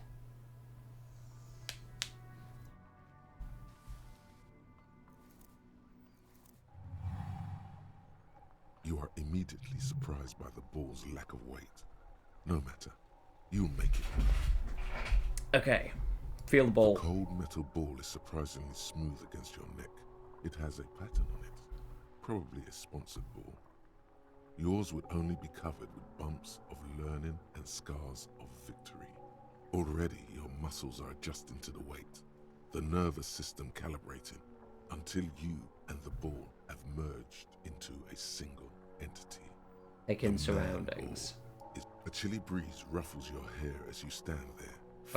You are immediately surprised by the ball's lack of weight. No matter. You'll make it. Okay. Feel the ball. The cold metal ball is surprisingly smooth against your neck. It has a pattern on it. Probably a sponsored ball. yours would only be covered with bumps of learning and scars of victory. Already your muscles are adjusting to the weight, the nervous system calibrating, until you and the ball have merged into a single entity. Taking surroundings. A chilly breeze ruffles your hair as you stand there,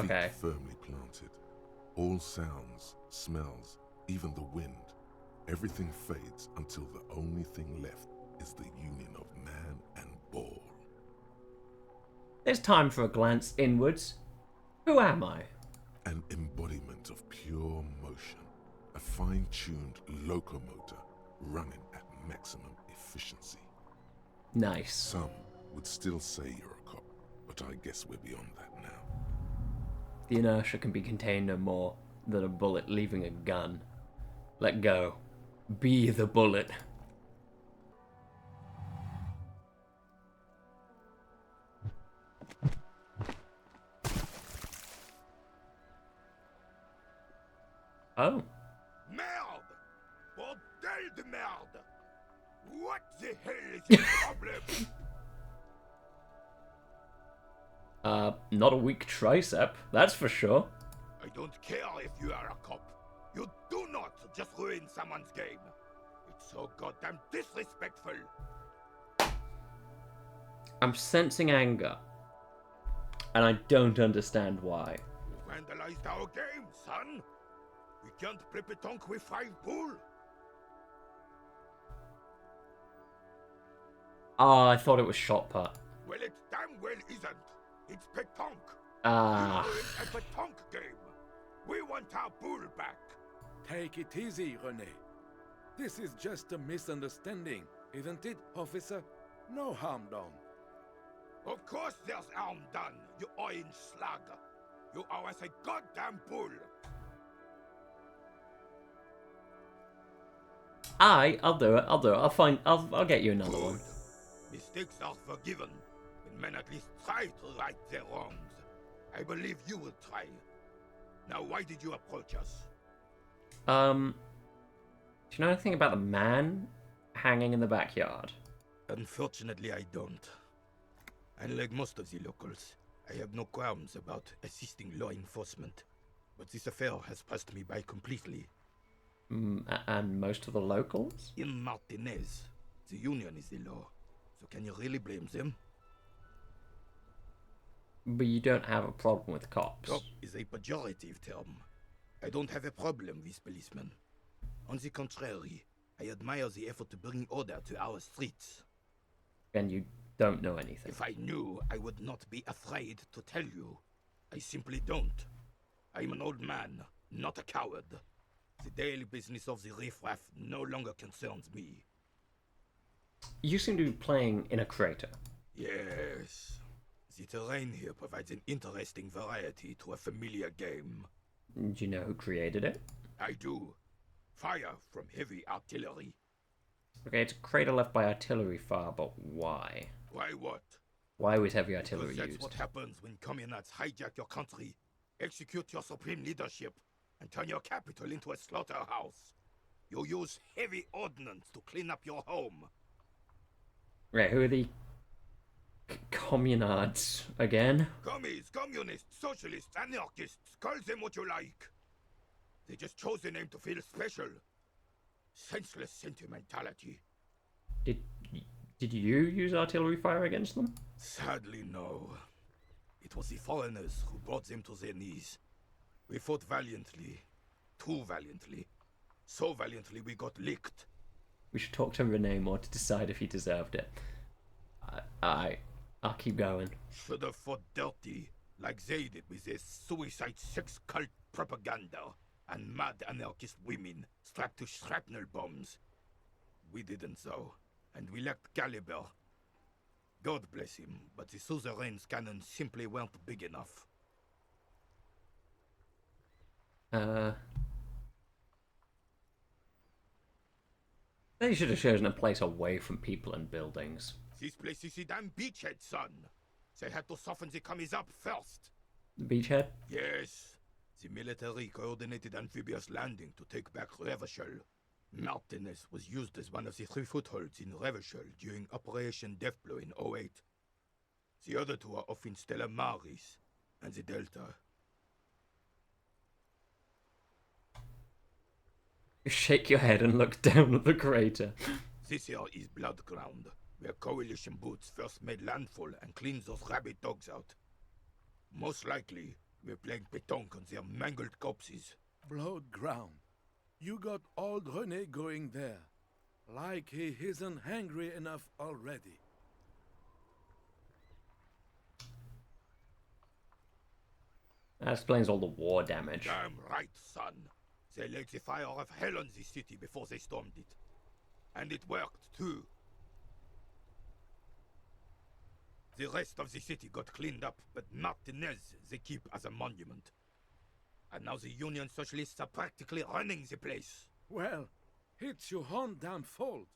feet firmly planted. All sounds, smells, even the wind, everything fades until the only thing left is the union of man and ball. There's time for a glance inwards. Who am I? An embodiment of pure motion, a fine-tuned locomotor running at maximum efficiency. Nice. Some would still say you're a cop, but I guess we're beyond that now. The inertia can be contained no more than a bullet leaving a gun. Let go. Be the bullet. Oh. Merde! Bordel de merde! What the hell is your problem? Not a weak tricep, that's for sure. I don't care if you are a cop. You do not just ruin someone's game. It's so goddamn disrespectful. I'm sensing anger. And I don't understand why. You vandalized our game, son. We can't play pétanque with 5 bull. Ah, I thought it was shot put. Well, it damn well isn't. It's pétanque. Ah. You ruined a pétanque game. We want our bull back. Take it easy, René. This is just a misunderstanding, isn't it, officer? No harm done. Of course there's harm done, you orange slug. You owe us a goddamn bull. I'll get you another one. Mistakes are forgiven when men at least try to right their wrongs. I believe you will try. Now, why did you approach us? Do you know anything about the man hanging in the backyard? Unfortunately, I don't. Unlike most of the locals, I have no qualms about assisting law enforcement. But this affair has passed me by completely. And most of the locals? In Martinez, the union is the law. So can you really blame them? But you don't have a problem with cops. Cop is a pejorative term. I don't have a problem with policemen. On the contrary, I admire the effort to bring order to our streets. And you don't know anything. If I knew, I would not be afraid to tell you. I simply don't. I'm an old man, not a coward. The daily business of the riffraff no longer concerns me. You seem to be playing in a crater. Yes. The terrain here provides an interesting variety to a familiar game. Do you know who created it? I do. Fire from heavy artillery. Okay, it's a crater left by artillery fire, but why? Why what? Why was heavy artillery Because that's used? what happens when communists hijack your country, execute your supreme leadership, and turn your capital into a slaughterhouse. You use heavy ordnance to clean up your home. Right, who are the communards again? Commies, communists, socialists, anarchists, call them what you like. They just chose the name to feel special. Senseless sentimentality. Did you use artillery fire against them? Sadly, no. It was the foreigners who brought them to their knees. We fought valiantly. Too valiantly. So valiantly we got licked. We should talk to René more to decide if he deserved it. I'll keep going. Should have fought dirty, like they did with their suicide sex cult propaganda and mad anarchist women strapped to shrapnel bombs. We didn't though, and we lacked caliber. God bless him, but the suzerain's cannons simply weren't big enough. They should have chosen a place away from people and buildings. This place is a damn beachhead, son. They had to soften the commies up first. The beachhead? Yes. The military coordinated amphibious landing to take back Revachol. Martinez was used as one of the 3 footholds in Revachol during Operation Deathblow in 08. The other 2 are off in Stella Maris and the Delta. You shake your head and look down at the crater. This here is Blood Ground, where Coalition boots first made landfall and cleaned those rabid dogs out. Most likely, we're playing pétanque on their mangled corpses. Blood ground. You got old René going there. Like he isn't hungry enough already. That explains all the war damage. Damn right, son. They laid the fire of hell on the city before they stormed it. And it worked, too. The rest of the city got cleaned up, but Martinez they keep as a monument. And now the Union Socialists are practically running the place. Well, it's your own damn fault.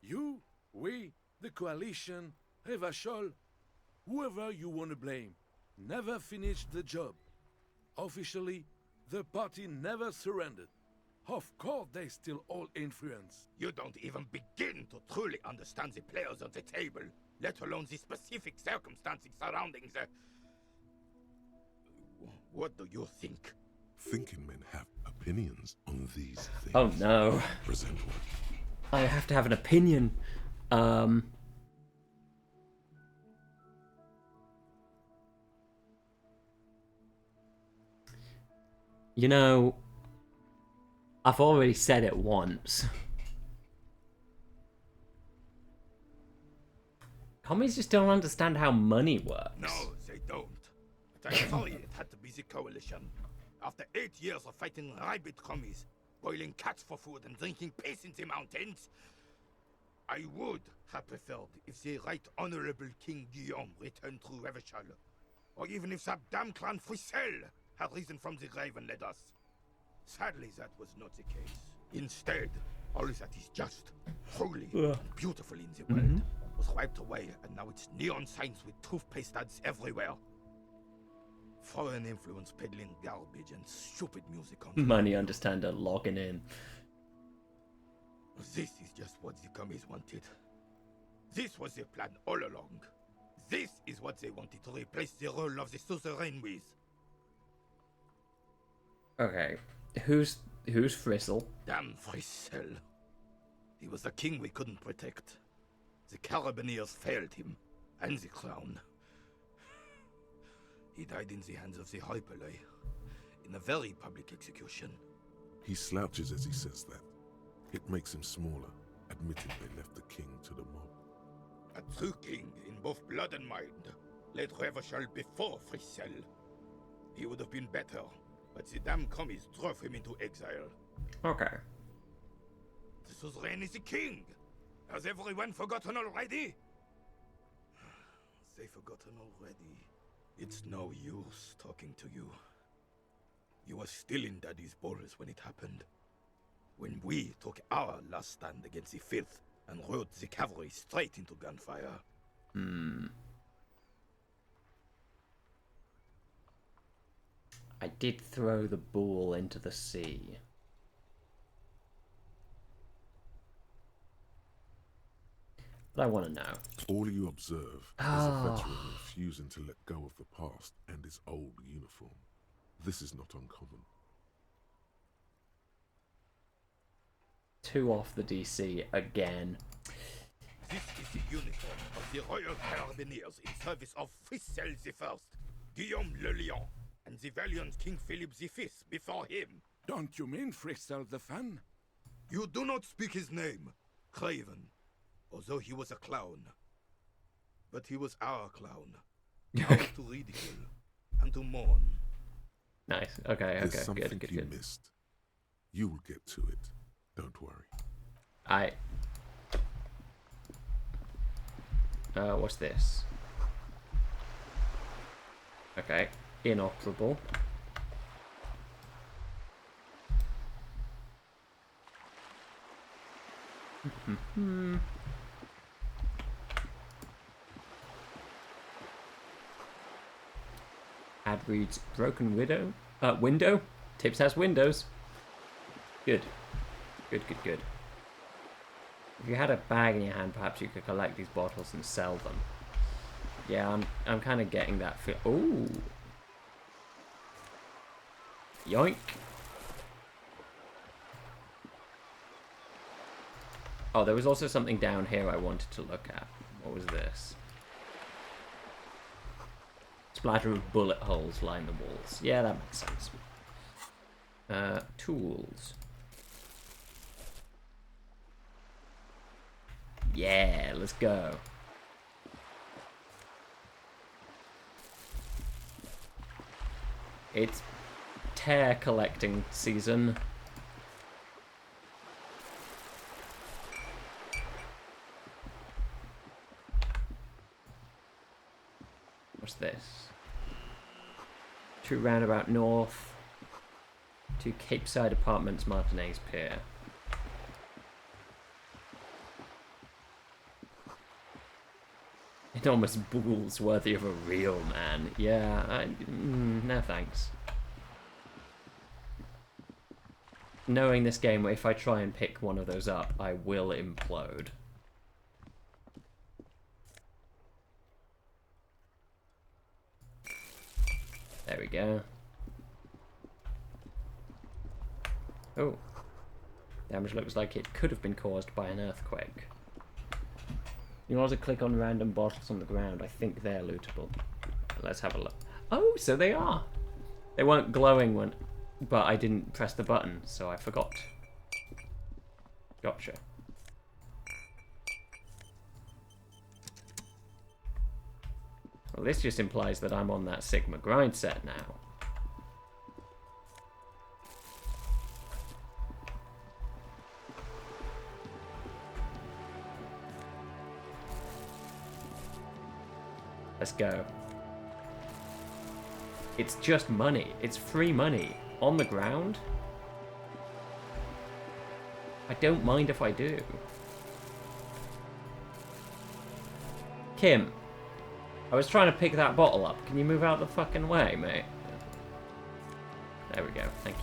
You, we, the coalition, Revachol, whoever you want to blame, never finished the job. Officially, the party never surrendered. Of course they still all influence. You don't even begin to truly understand the players on the table, let alone the specific circumstances surrounding the... What do you think? Thinking men have opinions on these things. Oh no. Present one. I have to have an opinion. You know, I've already said it once. Commies just don't understand how money works. No, they don't. But I'm sorry it had to be the coalition. After 8 years of fighting rabid commies, boiling cats for food and drinking piss in the mountains, I would have preferred if the Right Honorable King Guillaume returned through Revachol, or even if that damn clan Frisel had risen from the grave and led us. Sadly, that was not the case. Instead, all that is just, holy, and beautiful in the world was wiped away, and now it's neon signs with toothpaste ads everywhere. Foreign influence peddling garbage and stupid music on Money understander logging in. This is just what the commies wanted. This was their plan all along. This is what they wanted to replace the role of the suzerain with. Okay, who's Frizzle? Damn Frisel. He was the king we couldn't protect. The Carabineers failed him, and the crown. He died in the hands of the Hyperlay, in a very public execution. He slouches as he says that. It makes him smaller, admitting they left the king to the mob. A true king in both blood and mind led Revachol before Frisel. He would have been better, but the damn commies drove him into exile. Okay. The suzerain is the king! Has everyone forgotten already? They've forgotten already. It's no use talking to you. You were still in Daddy's balls when it happened. When we took our last stand against the filth and rode the cavalry straight into gunfire. I did throw the ball into the sea. But I want to know. All you observe is a veteran refusing to let go of the past and his old uniform. This is not uncommon. 2 off the DC again. This is the uniform of the Royal Carabineers in service of Frisel I, Guillaume Le Lion, and the valiant King Philip V before him. Don't you mean Frisel the Fan? You do not speak his name, Craven, although he was a clown. But he was our clown. Ours to ridicule and to mourn. Nice. Okay, There's okay, something good. you missed. You will get to it. Don't worry. What's this? Okay, inoperable. Ad reads broken window. Tips has windows. Good. Good, good, good. If you had a bag in your hand, perhaps you could collect these bottles and sell them. Yeah, I'm kind of getting that feel. Ooh. Yoink. Oh, there was also something down here I wanted to look at. What was this? Splatter of bullet holes line the walls. Yeah, that makes sense. Tools. Yeah, let's go. It's tear collecting season. What's this? 2 roundabout north. 2 Capeside Apartments, Martinez Pier. Enormous bulls worthy of a real man. Yeah, no thanks. Knowing this game, if I try and pick one of those up, I will implode. There we go. Oh. Damage looks like it could have been caused by an earthquake. You can also click on random bottles on the ground. I think they're lootable. Let's have a look. Oh, so they are. They weren't glowing when, but I didn't press the button, so I forgot. Gotcha. Well, this just implies that I'm on that Sigma grind set now. Let's go. It's just money. It's free money. On the ground. I don't mind if I do. Kim. I was trying to pick that bottle up. Can you move out the fucking way, mate? There we go. Thank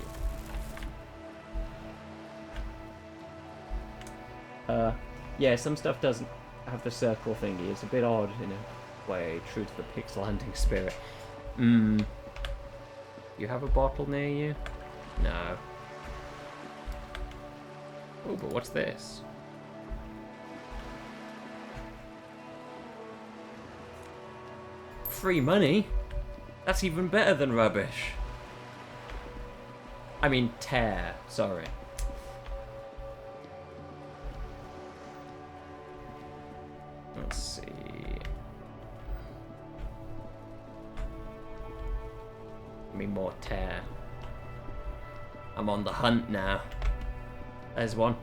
you. Yeah, some stuff doesn't have the circle thingy. It's a bit odd in a way, true to the pixel hunting spirit. You have a bottle near you? No. Oh, but what's this? Free money? That's even better than rubbish. I mean, tear. Sorry. Let's see. Give me more tear. I'm on the hunt now. There's one.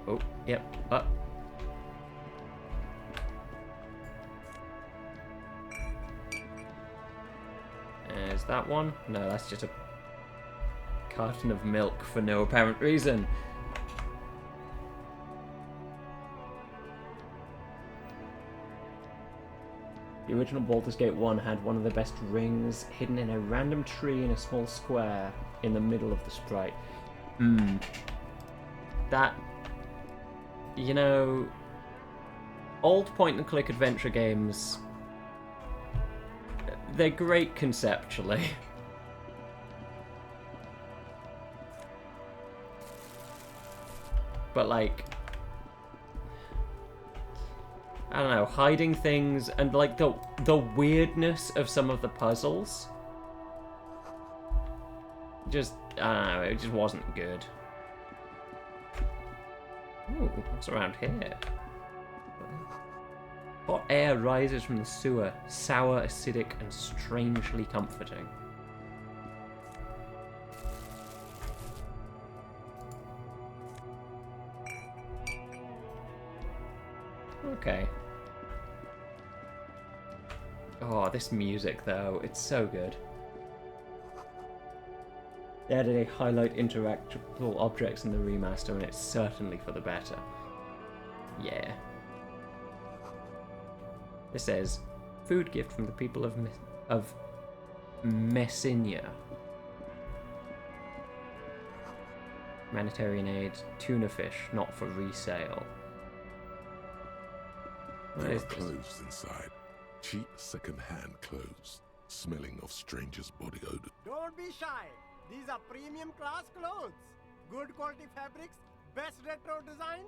Oh, yep, up. There's that one. No, that's just a carton of milk for no apparent reason. The original Baldur's Gate 1 had one of the best rings hidden in a random tree in a small square in the middle of the sprite. That, you know, old point-and-click adventure games, they're great conceptually. But, like, I don't know, hiding things and, like, the weirdness of some of the puzzles. Just, I don't know, it just wasn't good. Ooh, what's around here? Hot air rises from the sewer, sour, acidic, and strangely comforting. Okay. Oh, this music, though, it's so good. They added a highlight interactable objects in the remaster, and it's certainly for the better. Yeah. It says, food gift from the people of Messinia. Humanitarian aid, tuna fish, not for resale. What There are is this? clothes inside. Cheap second-hand clothes, smelling of strangers' body odor. Don't be shy. These are premium class clothes. Good quality fabrics, best retro design.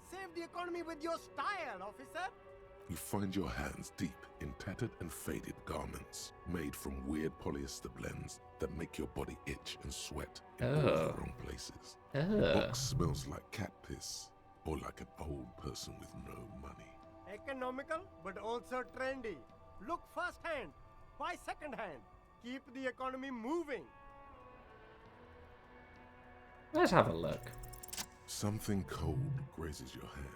Save the economy with your style, officer. You find your hands deep in tattered and faded garments made from weird polyester blends that make your body itch and sweat in all the wrong places. The box smells like cat piss or like an old person with no money. Economical, but also trendy. Look first hand, buy second hand. Keep the economy moving. Let's have a look. Something cold grazes your hand.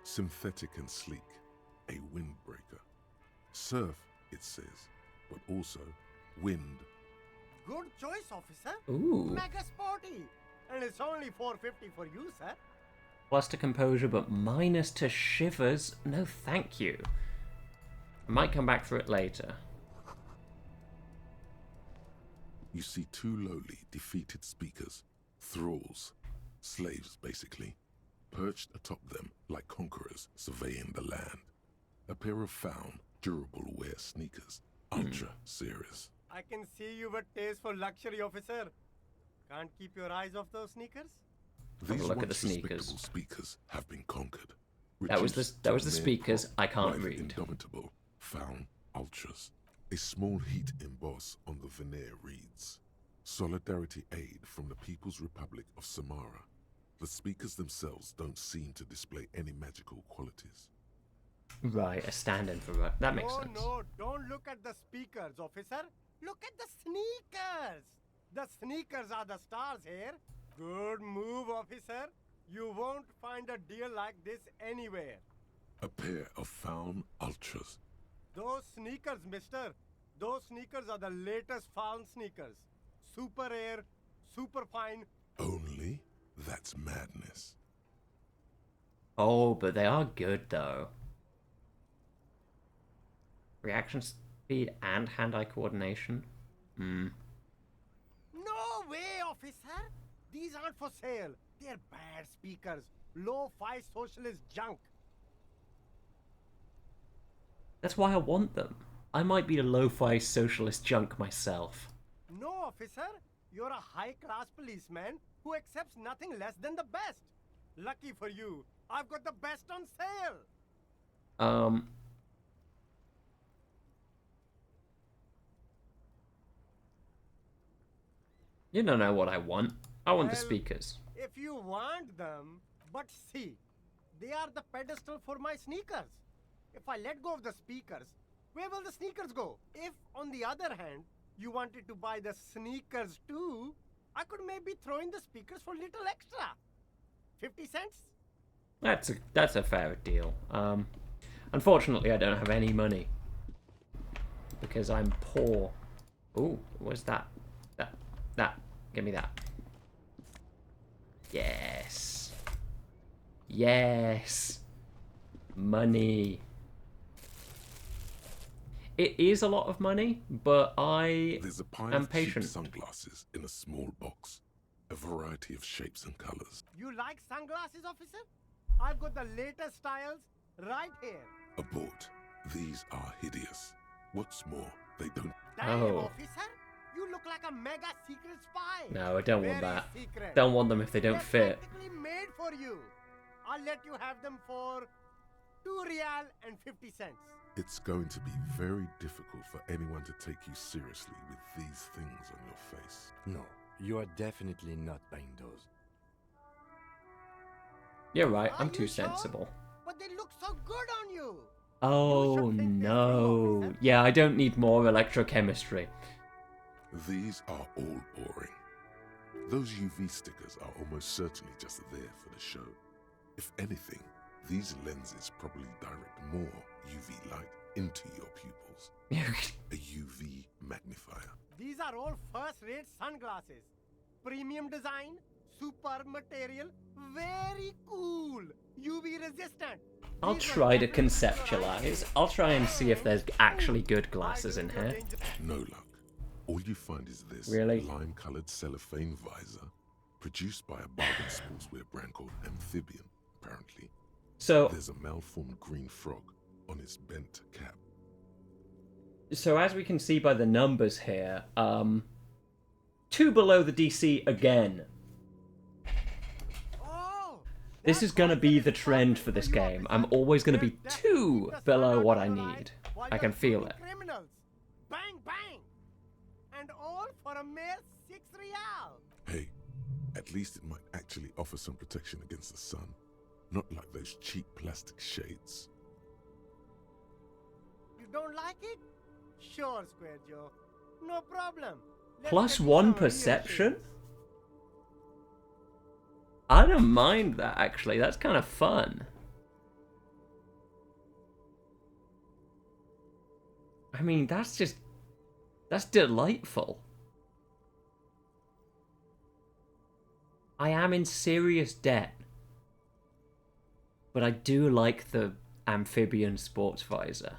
Synthetic and sleek. A windbreaker. Surf, it says, but also wind. Good choice, officer. Ooh. Mega sporty. And it's only $4.50 for you, sir. Plus to composure, but minus to shivers. No, thank you. I might come back for it later. You see two lowly, defeated speakers, thralls, slaves basically, perched atop them like conquerors surveying the land. A pair of found, durable wear sneakers, ultra serious. I can see you've a taste for luxury, officer. Can't keep your eyes off those sneakers? Have a look at the once sneakers. respectable speakers have been conquered. That was the Reduced to mere speakers. prop I can't by the read. Indomitable found ultras. A small heat emboss on the veneer reads, Solidarity aid from the People's Republic of Samara. The speakers themselves don't seem to display any magical qualities. Right, a stand-in for that. That makes sense. No, don't look at the speakers, officer. Look at the sneakers. The sneakers are the stars here. Good move, officer. You won't find a deal like this anywhere. A pair of found ultras. Those sneakers, mister. Those sneakers are the latest found sneakers. Super air, super fine. Only? That's madness. Oh, but they are good though. Reaction speed and hand-eye coordination. No way, officer. These aren't for sale. They're bad speakers. Low-fi socialist junk. That's why I want them. I might be a lo-fi socialist junk myself. No, officer. You're a high-class policeman who accepts nothing less than the best. Lucky for you, I've got the best on sale. You don't know what I want. I want the Well, speakers. If you want them, but see, they are the pedestal for my sneakers. If I let go of the speakers, where will the sneakers go? If, on the other hand, you wanted to buy the sneakers too, I could maybe throw in the speakers for little extra. 50 cents? That's a fair deal. Unfortunately, I don't have any money because I'm poor. Ooh, what's that? That. Give me that. Yes. Yes. Money. It is a lot of money, but There's a pile am of patient. cheap sunglasses in a small box. A variety of shapes and colors. You like sunglasses, officer? I've got the latest styles right here. Abort. These are hideous. What's more, they don't... Damn, Oh. officer. You look like a mega secret spy. No, I don't want Very that. secret. Don't want them if they don't They're fit. practically made for you. I'll let you have them for $2.50. It's going to be very difficult for anyone to take you seriously with these things on your face. No, you are definitely not buying those. You're right, Are I'm you too sure? sensible. But they look so good on you. Oh no. Yeah, I don't need more electrochemistry. These are all boring. Those UV stickers are almost certainly just there for the show. If anything, these lenses probably direct more UV light into your pupils. A UV magnifier. These are all first-rate sunglasses. Premium design, superb material, very cool, UV resistant. I'll try to conceptualize. I'll try and see if there's actually good glasses in here. No luck. All you find is this Really? lime-colored cellophane visor Produced by a bargain sportswear brand called Amphibian, apparently. So there's a malformed green frog on its bent cap. So as we can see by the numbers here, 2 below the DC again. This is gonna be the trend for this game. I'm always gonna be 2 below what I need. I can feel it. Criminals. Bang, bang. And all for a mere 6 real. Hey, at least it might actually offer some protection against the sun. Not like those cheap plastic shades. You don't like it? Sure, Square Joe. No problem. +1 perception? I don't mind that, actually. That's kind of fun. I mean, that's delightful. I am in serious debt. But I do like the amphibian sports visor.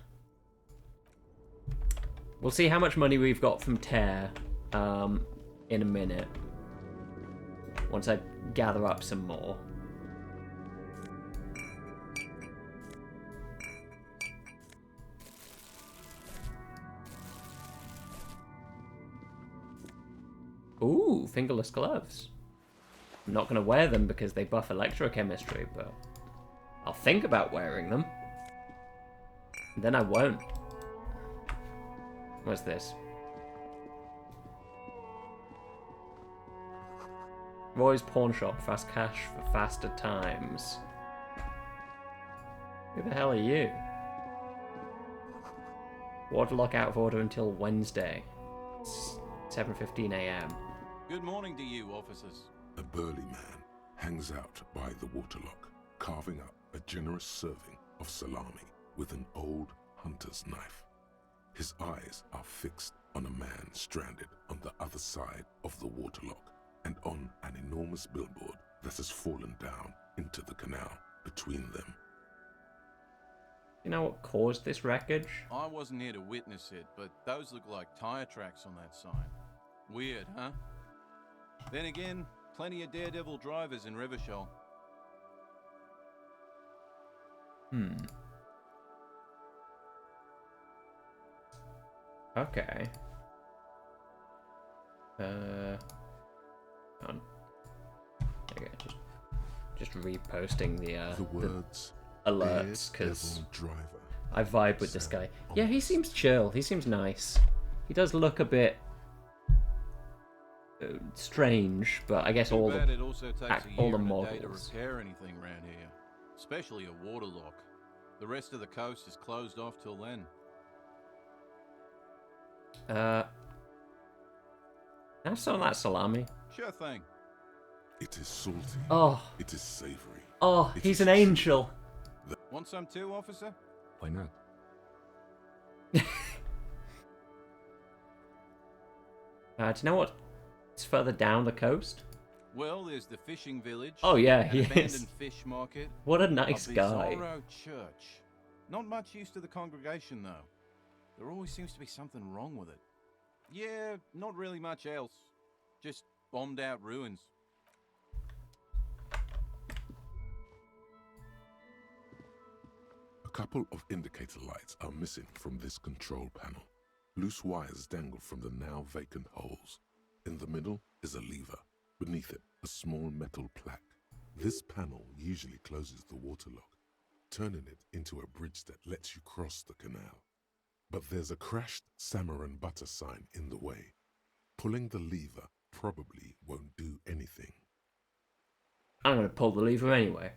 We'll see how much money we've got from Tear in a minute. Once I gather up some more. Ooh, fingerless gloves. I'm not going to wear them because they buff electrochemistry, but I'll think about wearing them. Then I won't. What's this? Roy's Pawn Shop, fast cash for faster times. Who the hell are you? Ward lock out of order until Wednesday. 7:15 AM. Good morning to you, officers. A burly man hangs out by the waterlock, carving up a generous serving of salami with an old hunter's knife. His eyes are fixed on a man stranded on the other side of the waterlock and on an enormous billboard that has fallen down into the canal between them. You know what caused this wreckage? I wasn't here to witness it, but those look like tire tracks on that sign. Weird, huh? Then again, plenty of daredevil drivers in Revachol. Okay. Okay, just reposting the words alerts because driver. I vibe with this guy. Yeah, he seems chill. He seems nice. He does look a bit strange, but I guess all it also takes a year the and a day to models. repair anything around here, especially a waterlock. The rest of the coast is closed off till then. Have some of that salami. Sure thing. It is salty. Oh. It is savory. Oh, he's an angel. Want some too, officer? Why not? Do you know what? It's further down the coast. Well, there's the fishing village. Oh yeah, an he abandoned is. fish market. What a nice a guy. bizarro church. Not much use to the congregation though. There always seems to be something wrong with it. Yeah, not really much else. Just bombed out ruins. A couple of indicator lights are missing from this control panel. Loose wires dangle from the now vacant holes. In the middle is a lever. Beneath it, a small metal plaque. This panel usually closes the waterlock, turning it into a bridge that lets you cross the canal. But there's a crashed salmon and butter sign in the way. Pulling the lever probably won't do anything. I'm gonna pull the lever anyway.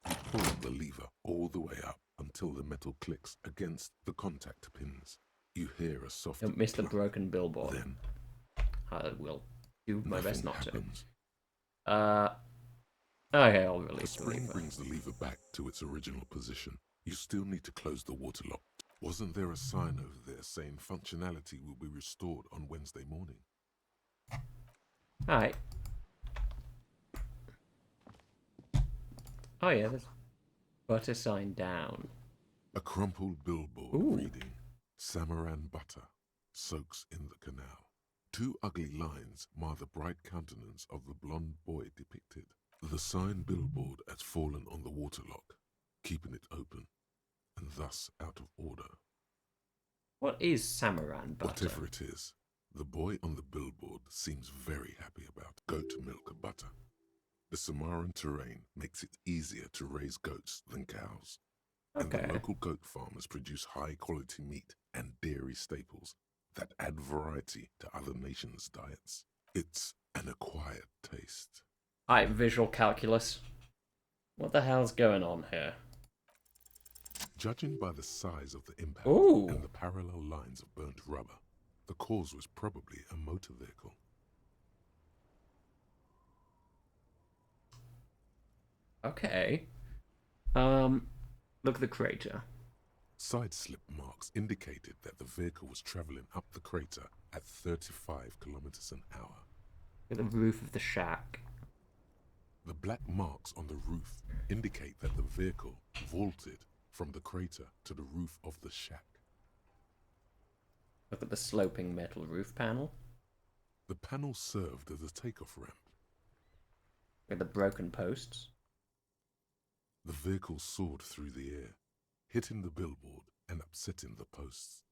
You pull the lever all the way up until the metal clicks against the contact pins. You hear a soft Don't miss the plunk. broken billboard. Then I will do my best not happens. to. Okay, I'll The release the spring lever. brings the lever back to its original position. You still need to close the waterlock. Wasn't there a sign over there saying functionality will be restored on Wednesday morning? Alright. Oh yeah, there's butter sign down. A crumpled billboard Ooh. reading, Samaran butter soaks in the canal. Two ugly lines mar the bright countenance of the blond boy depicted. The sign billboard has fallen on the waterlock, keeping it open, and thus out of order. What is Samaran butter? Whatever it is, the boy on the billboard seems very happy about goat milk butter. The Samaran terrain makes it easier to raise goats than cows. And the local goat farmers produce high-quality meat and dairy staples that add variety to other nations' diets. It's an acquired taste. Alright, visual calculus. What the hell's going on here? Judging by the size of the impact and the parallel lines of burnt rubber, the cause was probably a motor vehicle. Okay. Look at the crater. Side slip marks indicated that the vehicle was traveling up the crater at 35 kilometers an hour. Look at the roof of the shack. The black marks on the roof indicate that the vehicle vaulted from the crater to the roof of the shack. Look at the sloping metal roof panel. The panel served as a takeoff ramp. Look at the broken posts. The vehicle soared through the air, hitting the billboard and upsetting the posts.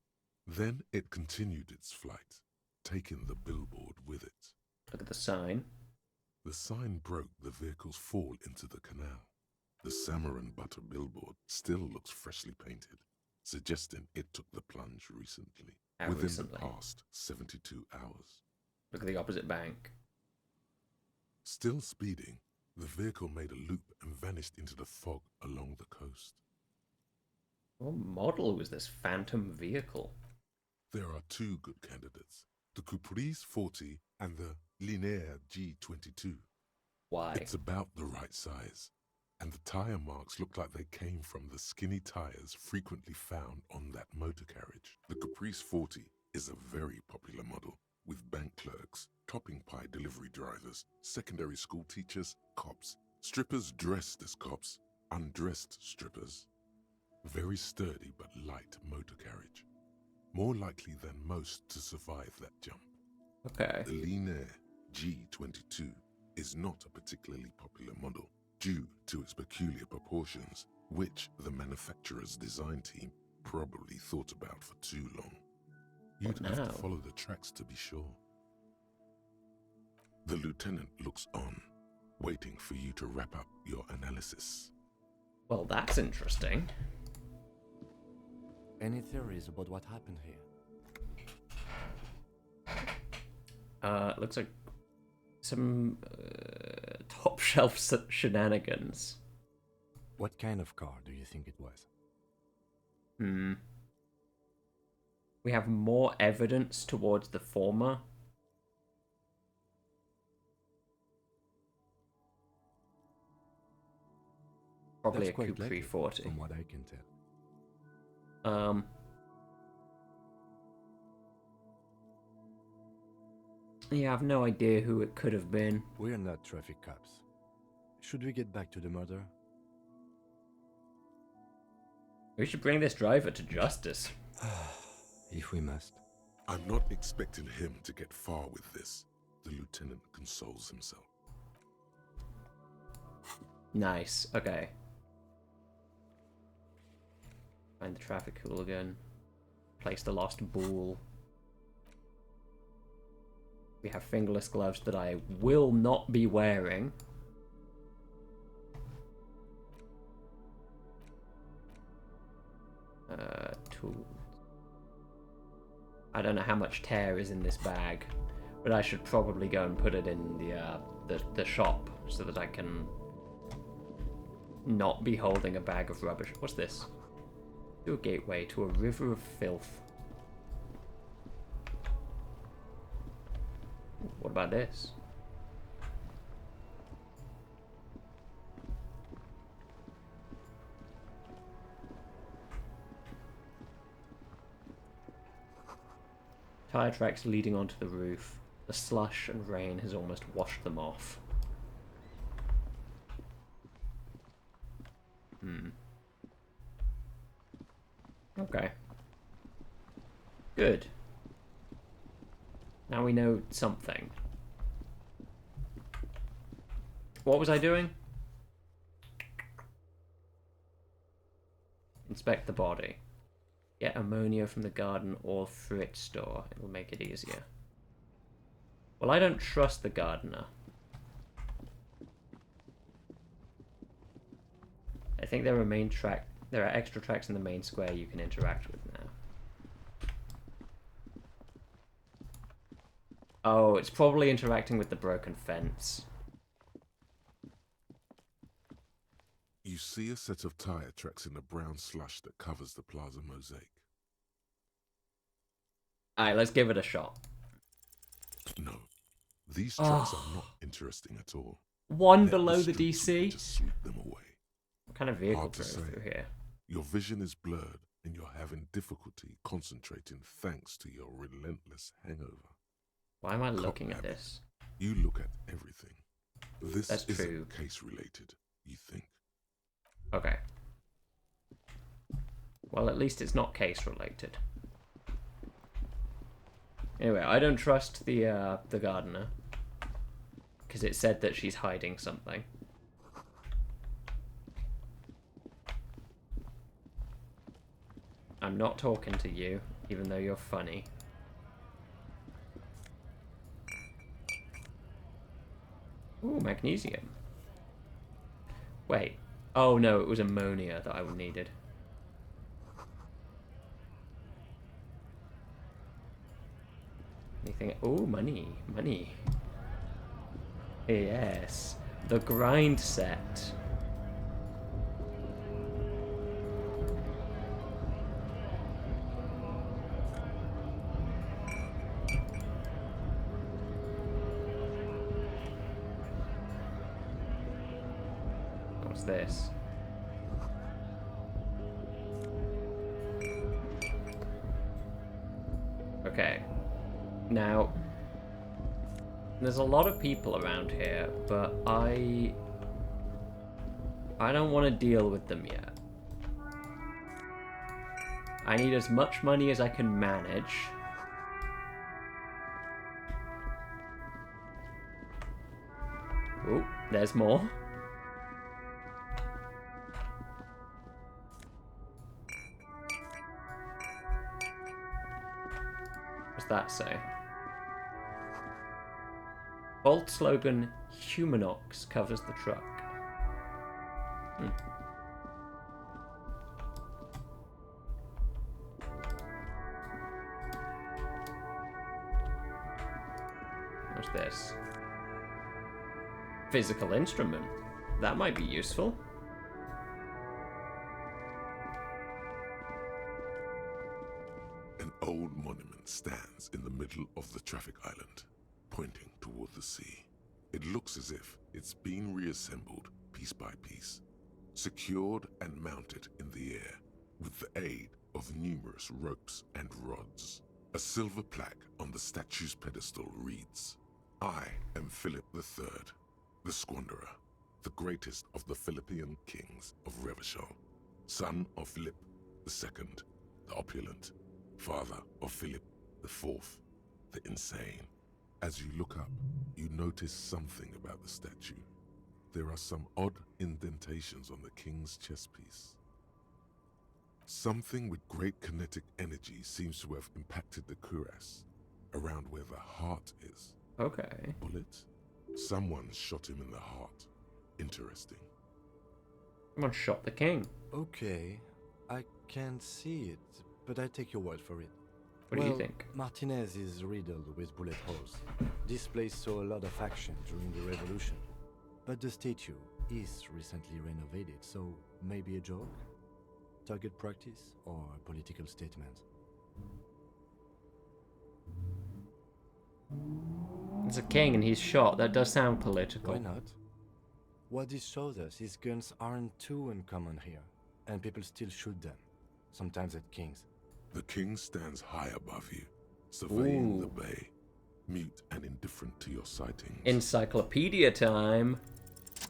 Then it continued its flight, taking the billboard with it. Look at the sign. The sign broke the vehicle's fall into the canal. The Samaran butter billboard still looks freshly painted, suggesting it took the plunge recently, within the past 72 hours. Look at the opposite bank. Still speeding, the vehicle made a loop and vanished into the fog along the coast. What model was this phantom vehicle? There are two good candidates, the Caprice 40 and the Linear G22. Why? It's about the right size, and the tire marks look like they came from the skinny tires frequently found on that motor carriage. The Caprice 40 is a very popular model, with bank clerks, topping pie delivery drivers, secondary school teachers, cops, strippers dressed as cops, undressed strippers. Very sturdy but light motor carriage. More likely than most to survive that jump. Okay. The Linear G22 is not a particularly popular model due to its peculiar proportions, which the manufacturer's design team probably thought about for too long. You'd have to follow the tracks to be sure. The lieutenant looks on, waiting for you to wrap up your analysis. Well, that's interesting. Any theories about what happened here? Looks like some top shelf shenanigans. What kind of car do you think it was? We have more evidence towards the former. Probably That's a Coupe 340. From what I can tell. Yeah, I've no idea who it could have been. We're not traffic cops. Should we get back to the murder? We should bring this driver to justice. If we must. I'm not expecting him to get far with this, the lieutenant consoles himself. Nice, okay. Find the traffic hooligan. Place the lost bull. We have fingerless gloves that I will not be wearing. Tools. I don't know how much tear is in this bag, but I should probably go and put it in the shop so that I can not be holding a bag of rubbish. What's this? To a gateway to a river of filth. What about this? Tire tracks leading onto the roof. The slush and rain has almost washed them off. Okay. Good. Now we know something. What was I doing? Inspect the body. Get ammonia from the garden or fruit store. It will make it easier. Well, I don't trust the gardener. I think there are extra tracks in the main square you can interact with now. Oh, it's probably interacting with the broken fence. You see a set of tire tracks in the brown slush that covers the plaza mosaic. Alright, let's give it a shot. No, these tracks are not interesting at all. One Let below the streets DC? just sweep them away. What kind of vehicle Hard to drove say. through here? Your vision is blurred and you're having difficulty concentrating thanks to your relentless hangover. Why am I looking at this? You look at everything. This That's isn't true. case related, you think. Okay. Well, at least it's not case related. Anyway, I don't trust the gardener because it said that she's hiding something. I'm not talking to you, even though you're funny. Ooh, magnesium. Wait. Oh no, it was ammonia that I needed. Anything? Oh, money. Money. Yes. The grind set. What's this? Okay. Now, there's a lot of people around here, but I don't want to deal with them yet. I need as much money as I can manage. Ooh, there's more. What's that say? Bold slogan, Humanox covers the truck. What's this? Physical instrument. That might be useful. An old monument stands in the middle of the traffic island, pointing toward the sea. It looks as if it's been reassembled piece by piece, secured and mounted in the air with the aid of numerous ropes and rods. A silver plaque on the statue's pedestal reads, "I am Philip III, the Squanderer, the greatest of the Philippian kings of Revachol, son of Philip II, the opulent, father of Philip IV, the insane." As you look up, you notice something about the statue. There are some odd indentations on the king's chest piece. Something with great kinetic energy seems to have impacted the cuirass, around where the heart is. Okay. Bullet? Someone shot him in the heart. Interesting. Someone shot the king. Okay, I can't see it, but I take your word for it. What do you think? Martinez is riddled with bullet holes. This place saw a lot of action during the revolution. But the statue is recently renovated, so maybe a joke? Target practice or a political statement? It's a king and he's shot. That does sound political. Why not? What this shows us is guns aren't too uncommon here, and people still shoot them, sometimes at kings. The king stands high above you, surveying Ooh. the bay, mute and indifferent to your sightings. Encyclopedia time.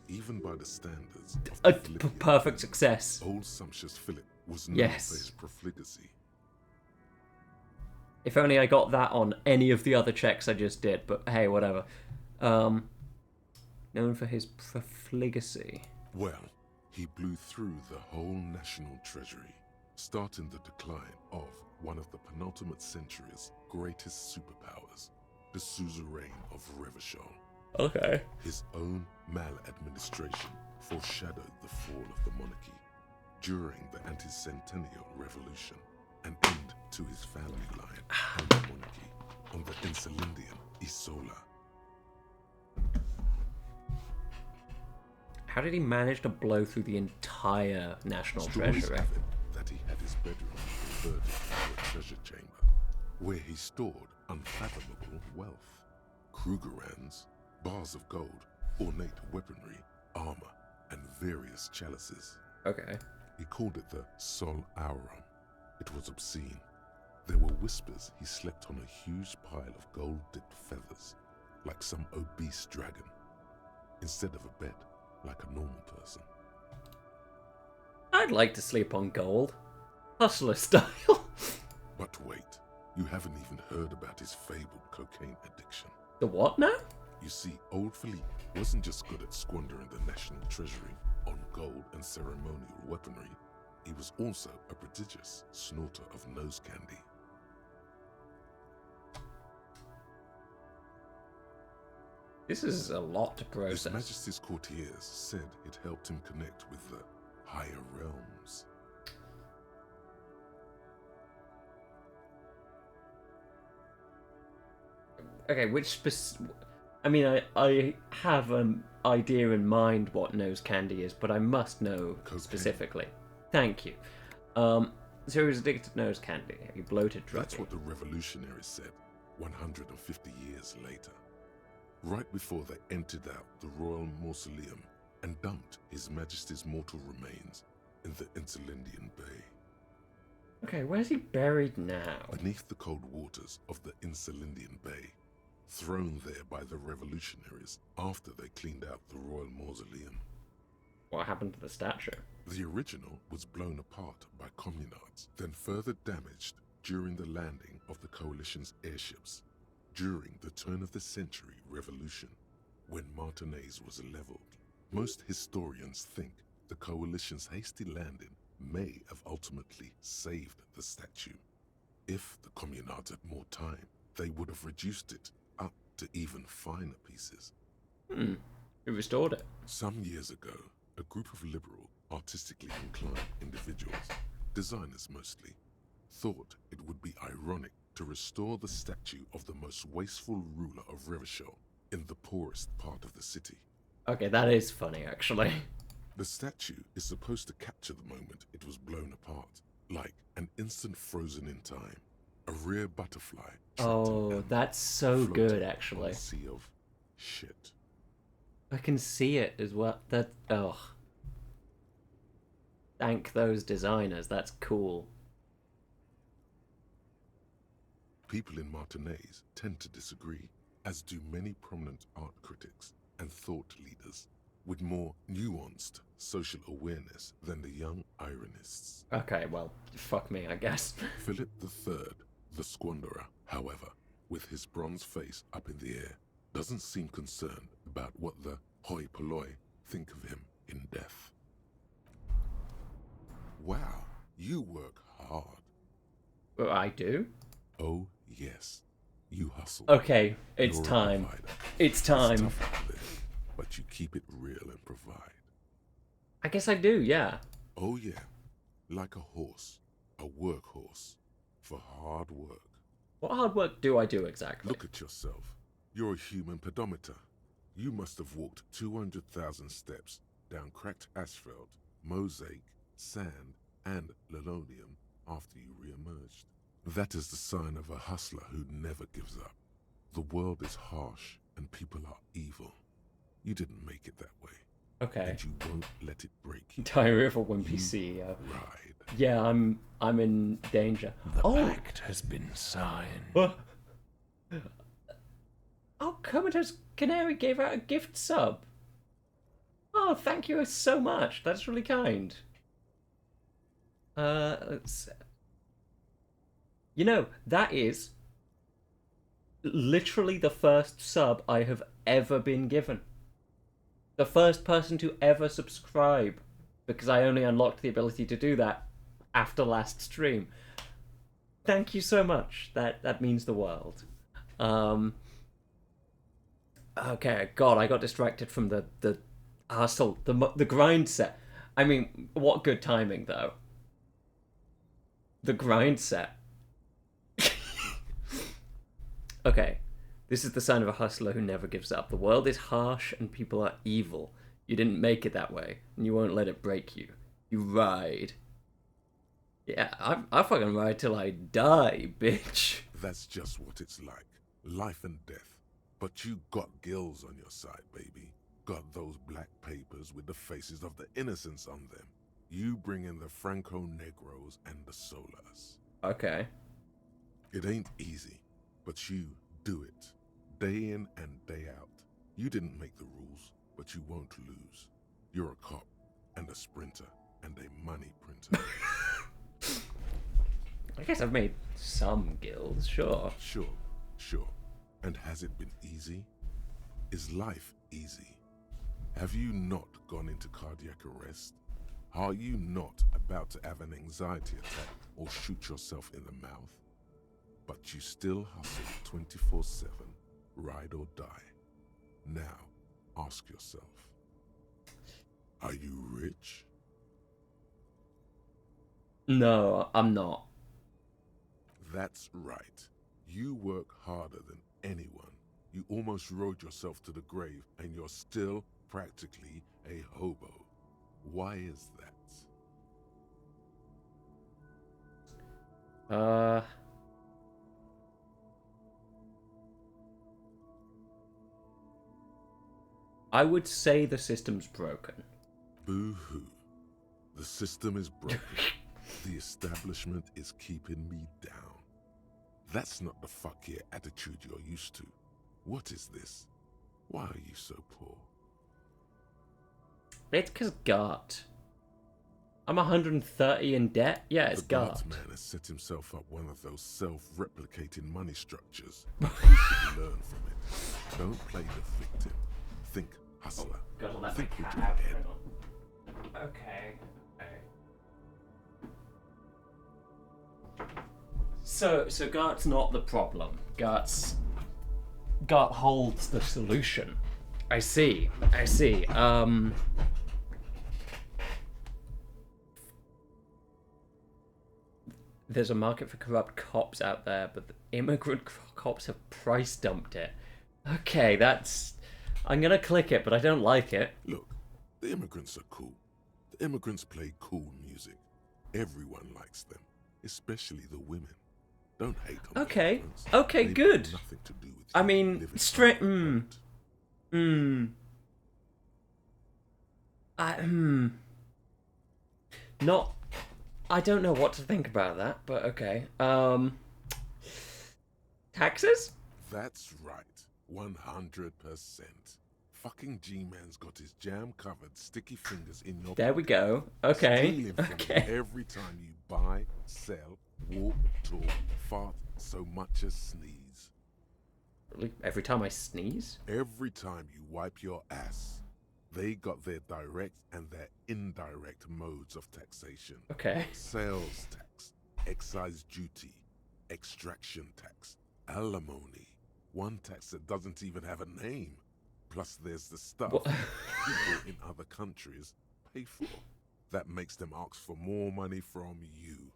Even by the standards of A the Philippians, perfect success. old sumptuous Philip was known Yes. for his profligacy. If only I got that on any of the other checks I just did, but hey, whatever. Known for his profligacy. Well, he blew through the whole national treasury, starting the decline of one of the penultimate century's greatest superpowers, the suzerain of Revachol. Okay. His own maladministration foreshadowed the fall of the monarchy during the anti-centennial revolution, an end to his family line and the monarchy on the Insulindian Isola. How did he manage to blow through the entire national Stories treasury? have it that he had his bedroom converted into a treasure chamber, where he stored unfathomable wealth. Krugerrands, bars of gold, ornate weaponry, armor, and various chalices. Okay. He called it the Sol Aurum. It was obscene. There were whispers he slept on a huge pile of gold-dipped feathers, like some obese dragon, instead of a bed, like a normal person. I'd like to sleep on gold. Hustler style. But wait, you haven't even heard about his fabled cocaine addiction. The what now? You see, old Philippe wasn't just good at squandering the national treasury on gold and ceremonial weaponry, he was also a prodigious snorter of nose candy. This is a lot to process. His Majesty's courtiers said it helped him connect with the higher realms. Okay, I mean, I have an idea in mind what nose candy is, but I must know specifically. Thank you. So he was addicted to nose candy. He bloated druggy. That's what the revolutionaries said 150 years later. Right before they emptied out the royal mausoleum and dumped His Majesty's mortal remains in the Insulindian Bay. Okay, where's he buried now? Beneath the cold waters of the Insulindian Bay, thrown there by the revolutionaries after they cleaned out the royal mausoleum. What happened to the statue? The original was blown apart by communards, then further damaged during the landing of the coalition's airships during the turn-of-the-century revolution, when Martinez was leveled. Most historians think the coalition's hasty landing may have ultimately saved the statue. If the communards had more time, they would have reduced it up to even finer pieces. Who restored it? Some years ago, a group of liberal, artistically inclined individuals, designers mostly, thought it would be ironic to restore the statue of the most wasteful ruler of Revachol in the poorest part of the city. Okay, that is funny, actually. The statue is supposed to capture the moment it was blown apart, like an instant frozen in time, a rare butterfly. Oh, that's so good, actually. A sea of shit. I can see it as well. Thank those designers. That's cool. People in Martinez tend to disagree, as do many prominent art critics and thought leaders with more nuanced social awareness than the young ironists. Okay, well, fuck me, I guess. Philip III, the Squanderer, however, with his bronze face up in the air, doesn't seem concerned about what the hoi polloi think of him in death. Wow, you work hard. Well, I do? Oh, yes. You hustle. Okay, it's You're a time. provider. It's time. It's tough out there, but you keep it real and provide. I guess I do, yeah. Oh, yeah. Like a horse. A workhorse. For hard work. What hard work do I do exactly? Look at yourself. You're a human pedometer. You must have walked 200,000 steps down cracked asphalt, mosaic, sand, and linoleum after you re-emerged. That is the sign of a hustler who never gives up. The world is harsh and people are evil. You didn't make it that way. Okay. And you won't let it break you. Diary of a Wimpy CEO. Ride. Yeah, I'm in danger. The pact has been signed. Oh, Comatose Canary gave out a gift sub. Oh, thank you so much. That's really kind. Let's... You know, that is literally the first sub I have ever been given. The first person to ever subscribe, because I only unlocked the ability to do that after last stream. Thank you so much. That means the world. Okay, God, I got distracted from the hustle, the grind set. I mean, what good timing though. The grind set. Okay, this is the sign of a hustler who never gives up. The world is harsh and people are evil. You didn't make it that way, and you won't let it break you. You ride. Yeah, I fucking ride till I die, bitch. That's just what it's like. Life and death. But you got gills on your side, baby. Got those black papers with the faces of the innocents on them. You bring in the Franco Negros and the Solas. Okay. It ain't easy, but you do it. Day in and day out. You didn't make the rules, but you won't lose. You're a cop, and a sprinter, and a money printer. I guess I've made some guilds, sure. Sure. And has it been easy? Is life easy? Have you not gone into cardiac arrest? Are you not about to have an anxiety attack or shoot yourself in the mouth? But you still hustle 24/7, ride or die. Now, ask yourself, are you rich? No, I'm not. That's right. You work harder than anyone. You almost rode yourself to the grave, and you're still practically a hobo. Why is that? I would say the system's broken. Boo-hoo. The system is broken. The establishment is keeping me down. That's not the fuck yeah attitude you're used to. What is this? Why are you so poor? It's because Gart. I'm 130 in debt? Yeah, it's the Gart. Man has set himself up one of those self-replicating money structures. You should learn from it. Don't play the victim. Think hustler. Think with your head. Okay. So Gart's not the problem. Gart holds the solution. I see. There's a market for corrupt cops out there, but the immigrant cops have price dumped it. Okay, I'm gonna click it, but I don't like it. Look, the immigrants are cool. The immigrants play cool music. Everyone likes them, especially the women. Don't hate on Okay, the okay, They've good. got nothing to do with I you mean, living straight. Not. I don't know what to think about that, but okay. Taxes? That's right. 100%. Fucking G-Man's got his jam covered sticky fingers in your There we go. Okay. Stealing from you every time you buy, sell, walk, talk, fart, so much as sneeze. Every time I sneeze? Every time you wipe your ass. They got their direct and their indirect modes of taxation. Okay. Sales tax, excise duty, extraction tax, alimony. One tax that doesn't even have a name. Plus there's the stuff people in other countries pay for. That makes them ask for more money from you.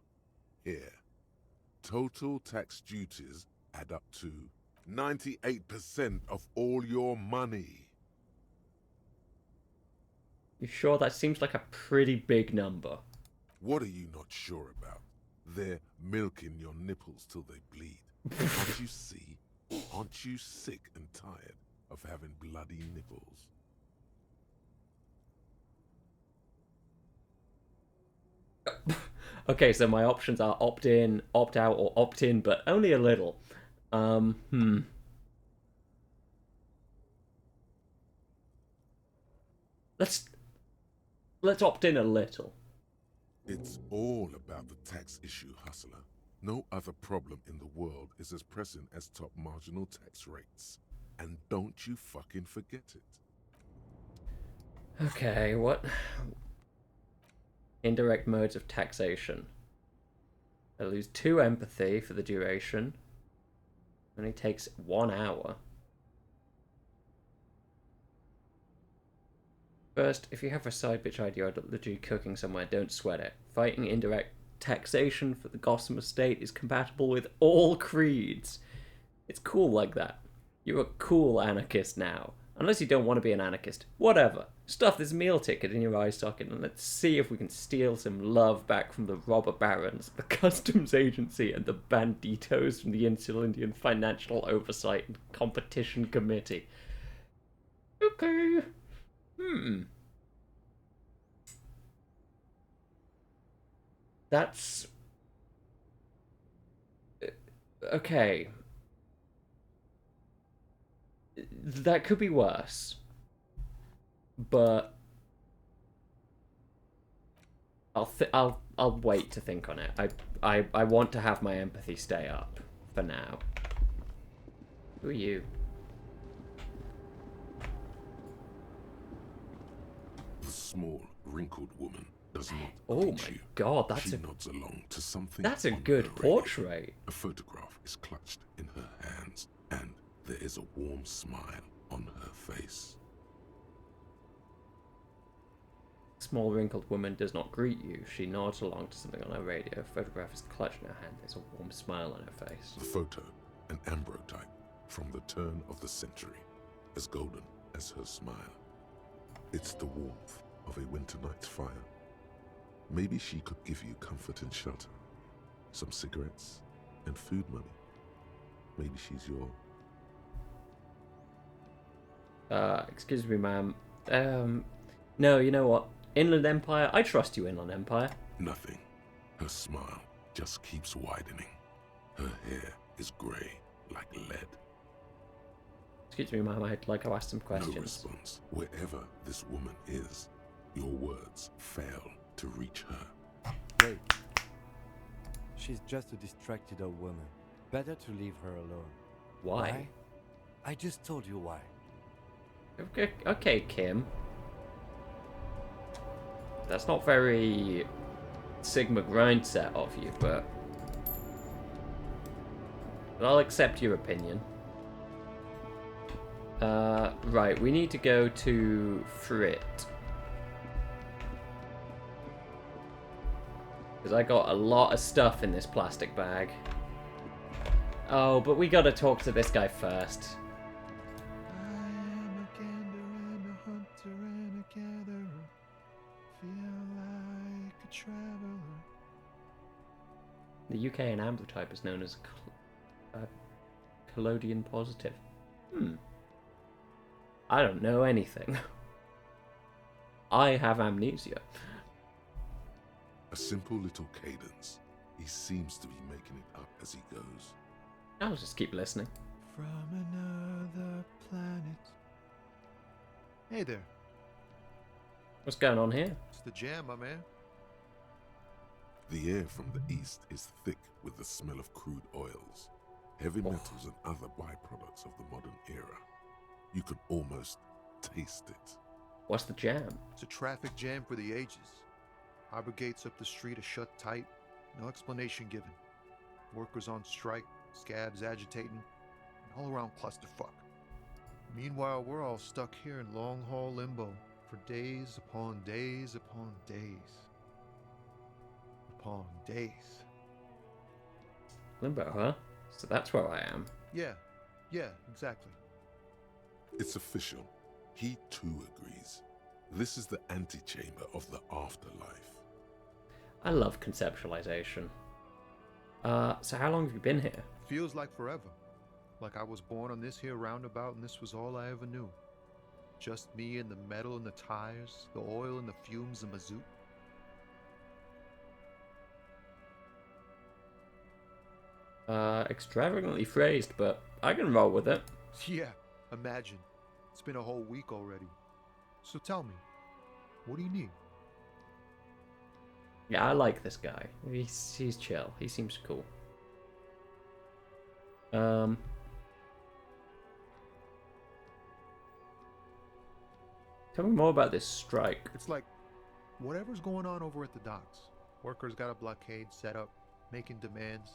Here. Total tax duties add up to 98% of all your money. You sure that seems like a pretty big number? What are you not sure about? They're milking your nipples till they bleed. Can't you see? Aren't you sick and tired of having bloody nipples? Okay, so my options are opt in, opt out, or opt in, but only a little. Let's opt in a little. It's all about the tax issue, hustler. No other problem in the world is as pressing as top marginal tax rates. And don't you fucking forget it. Okay, what? Indirect modes of taxation. I lose 2 empathy for the duration. Only takes 1 hour. First, if you have a side bitch ideology cooking somewhere, don't sweat it. Fighting indirect taxation for the Gossamer state is compatible with all creeds. It's cool like that. You're a cool anarchist now. Unless you don't want to be an anarchist. Whatever. Stuff this meal ticket in your eye socket and let's see if we can steal some love back from the robber barons, the customs agency, and the banditos from the Insular Indian Financial Oversight and Competition Committee. Okay. That's... okay. That could be worse. But I'll wait to think on it. I want to have my empathy stay up for now. Who are you? The small, wrinkled woman does not. Oh my god, that's she a nods along to something. That's a on good her radio. portrait. A photograph is clutched in her hands, and there is a warm smile on her face. Small wrinkled woman does not greet you. She nods along to something on her radio. Photograph is clutched in her hand. There's a warm smile on her face. The photo, an ambrotype from the turn of the century, as golden as her smile. It's the warmth of a winter night's fire. Maybe she could give you comfort and shelter, some cigarettes and food money. Maybe she's your... Excuse me, ma'am. No, you know what? Inland Empire, I trust you, Inland Empire. Nothing. Her smile just keeps widening. Her hair is grey like lead. Excuse me, ma'am, I'd like to ask some questions. No response. Wherever this woman is, your words fail to reach her. Wait. She's just a distracted old woman. Better to leave her alone. Why? I just told you why. Okay, Kim. That's not very Sigma grindset of you, but I'll accept your opinion. Right, we need to go to Frit. Because I got a lot of stuff in this plastic bag. Oh, but we gotta talk to this guy first. The UK and ambrotype is known as collodion positive. I don't know anything. I have amnesia. A simple little cadence. He seems to be making it up as he goes. I'll just keep listening. From another planet. Hey there. What's going on here? It's the jam, my man. The air from the east is thick with the smell of crude oils, heavy metals and other byproducts of the modern era. You can almost taste it. What's the jam? It's a traffic jam for the ages. Harbor gates up the street are shut tight, no explanation given. Workers on strike, scabs agitating, and all around clusterfuck. Meanwhile, we're all stuck here in long-haul limbo for days upon days upon days. Upon days. Limbo, huh? So that's where I am. Yeah, exactly. It's official. He too agrees. This is the antechamber of the afterlife. I love conceptualization. So how long have you been here? Feels like forever. Like I was born on this here roundabout and this was all I ever knew. Just me and the metal and the tires, the oil and the fumes and mazout. Extravagantly phrased, but I can roll with it. Yeah, imagine. It's been a whole week already. So tell me, what do you need? Yeah, I like this guy. He's chill. He seems cool. Um. Tell me more about this strike. It's like whatever's going on over at the docks. Workers got a blockade set up, making demands,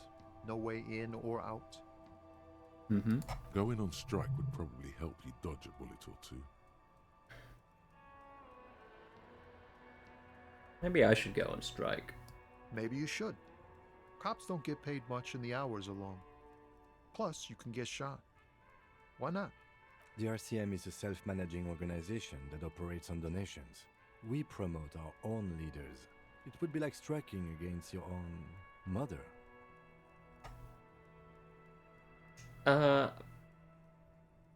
no way in or out. Mm-hmm. Going on strike would probably help you dodge a bullet or two. Maybe I should go on strike. Maybe you should. Cops don't get paid much and the hours are long. Plus, you can get shot. Why not? The RCM is a self-managing organization that operates on donations. We promote our own leaders. It would be like striking against your own mother.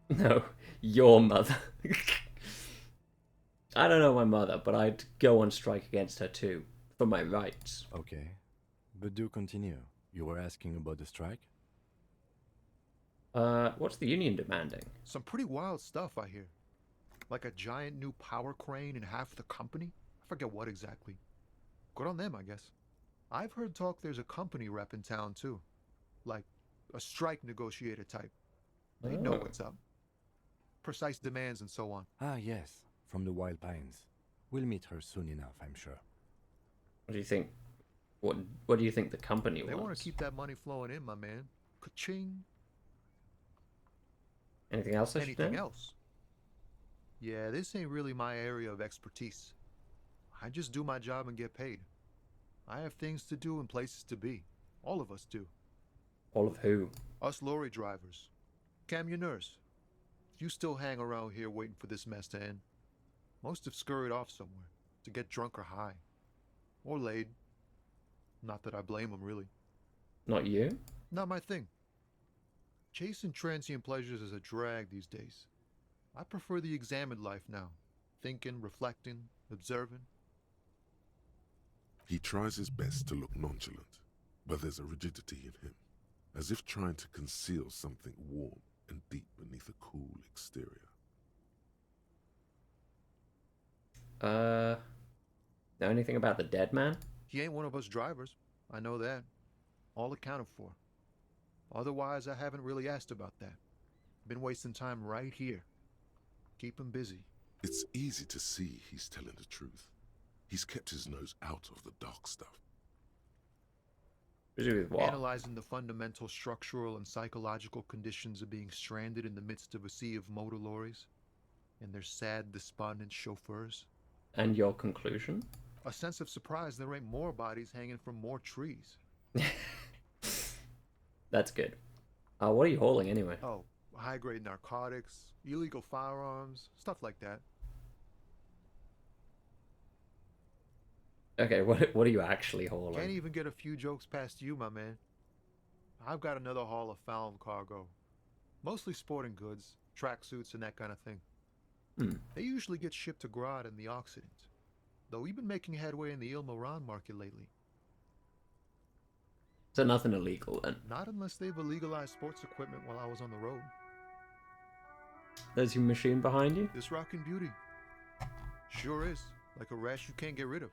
No, your mother. I don't know my mother, but I'd go on strike against her too, for my rights. Okay, but do continue. You were asking about the strike? What's the union demanding? Some pretty wild stuff, I hear. Like a giant new power crane in half the company? I forget what exactly. Good on them, I guess. I've heard talk there's a company rep in town too. Like a strike negotiator type. They know what's up. Precise demands and so on. Ah, yes, from the Wild Pines. We'll meet her soon enough, I'm sure. What do you think? What do you think the company They wants? want to keep that money flowing in, my man. Ka-ching. Anything else I should Anything know? else? Yeah, this ain't really my area of expertise. I just do my job and get paid. I have things to do and places to be. All of us do. All of who? Us lorry drivers. Camionneurs. You still hang around here waiting for this mess to end. Most have scurried off somewhere to get drunk or high. Or laid. Not that I blame them, really. Not you? Not my thing. Chasing transient pleasures is a drag these days. I prefer the examined life now. Thinking, reflecting, observing. He tries his best to look nonchalant, but there's a rigidity in him, as if trying to conceal something warm and deep beneath a cool exterior. Know anything about the dead man? He ain't one of us drivers. I know that. All accounted for. Otherwise, I haven't really asked about that. Been wasting time right here. Keep him busy. It's easy to see he's telling the truth. He's kept his nose out of the dark stuff. Busy with what? Analyzing the fundamental structural and psychological conditions of being stranded in the midst of a sea of motor lorries and their sad, despondent chauffeurs. And your conclusion? A sense of surprise there ain't more bodies hanging from more trees. That's good. What are you hauling anyway? Oh, high-grade narcotics, illegal firearms, stuff like that. Okay, what are you actually hauling? Can't even get a few jokes past you, my man. I've got another haul of found cargo. Mostly sporting goods, tracksuits, and that kind of thing. They usually get shipped to Grad in the Occident, though we've been making headway in the Il-Moran market lately. So nothing illegal then? Not unless they've illegalized sports equipment while I was on the road. There's your machine behind you? This rockin' beauty. Sure is. Like a rash you can't get rid of.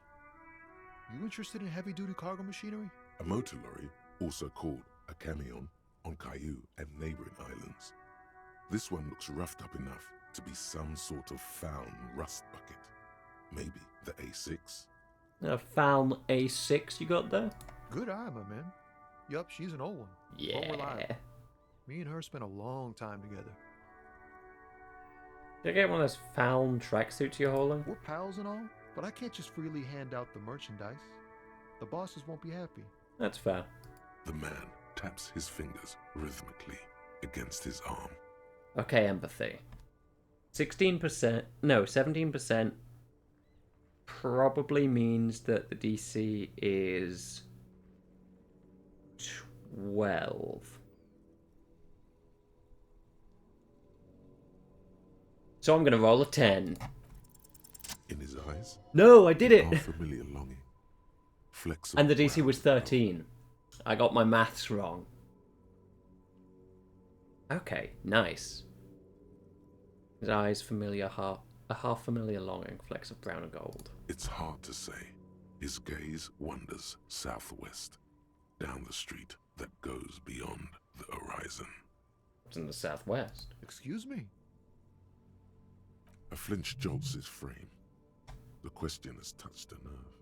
You interested in heavy-duty cargo machinery? A motor lorry, also called a camion, on Caillou and neighboring islands. This one looks roughed up enough to be some sort of found rust bucket. Maybe the A6? A found A6 you got there? Good eye, my man. Yup, she's an old one. Yeah. But reliable. Me and her spent a long time together. Did I get one of those found tracksuits you're hauling? We're pals and all, but I can't just freely hand out the merchandise. The bosses won't be happy. That's fair. The man taps his fingers rhythmically against his arm. Okay, empathy. 16%, no, 17% probably means that the DC is 12. So I'm gonna roll a 10. In his eyes? No, I did it! Unfamiliar longing. Flexible. And the DC was 13. I got my maths wrong. Okay, nice. His eyes familiar, a half familiar longing, flecks of brown and gold. It's hard to say. His gaze wanders southwest, down the street that goes beyond the horizon. It's in the southwest. Excuse me? A flinch jolts his frame. The question has touched a nerve.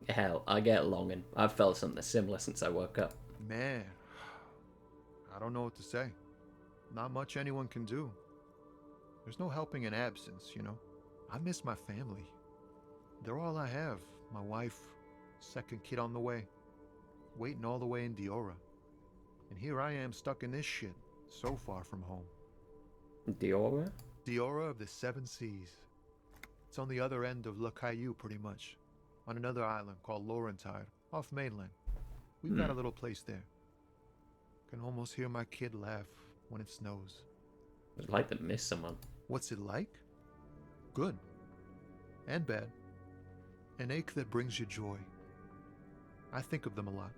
Hell, I get longing. I've felt something similar since I woke up. Man, I don't know what to say. Not much anyone can do. There's no helping in absence, you know. I miss my family. They're all I have. My wife, second kid on the way, waiting all the way in Diora. And here I am stuck in this shit, so far from home. Diora? Diora of the Seven Seas. It's on the other end of Le Caillou, pretty much. On another island called Laurentide, off mainland. We've got a little place there. Can almost hear my kid laugh when it snows. I'd like to miss someone. What's it like? Good. And bad. An ache that brings you joy. I think of them a lot.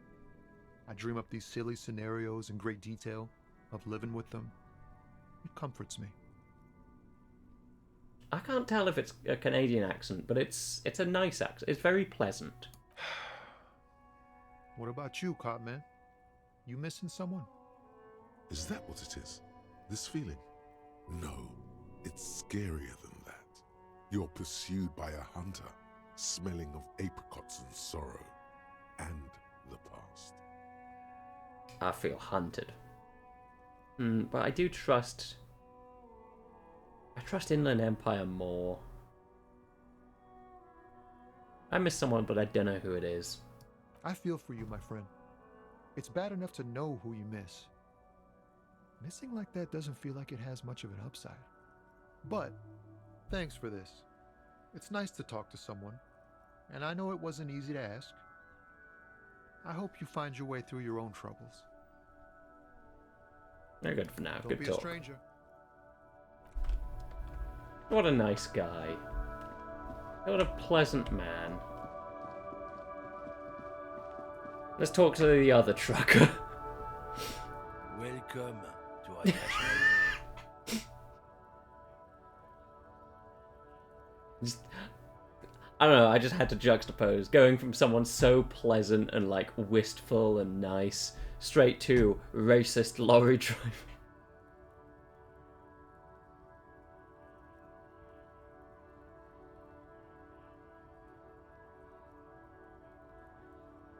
I dream up these silly scenarios in great detail of living with them. It comforts me. I can't tell if it's a Canadian accent, but it's a nice accent. It's very pleasant. What about you, Copman? You missing someone? Is that what it is? This feeling? No, it's scarier than that. You're pursued by a hunter, smelling of apricots and sorrow, and the past. I feel hunted. But I do trust... I trust Inland Empire more. I miss someone, but I don't know who it is. I feel for you, my friend. It's bad enough to know who you miss. Missing like that doesn't feel like it has much of an upside. But, thanks for this. It's nice to talk to someone, and I know it wasn't easy to ask. I hope you find your way through your own troubles. They're good for now. Don't Good be talk. a stranger. What a nice guy. What a pleasant man. Let's talk to the other trucker. Welcome to our I don't know, I just had to juxtapose going from someone so pleasant and like wistful and nice straight to racist lorry driver.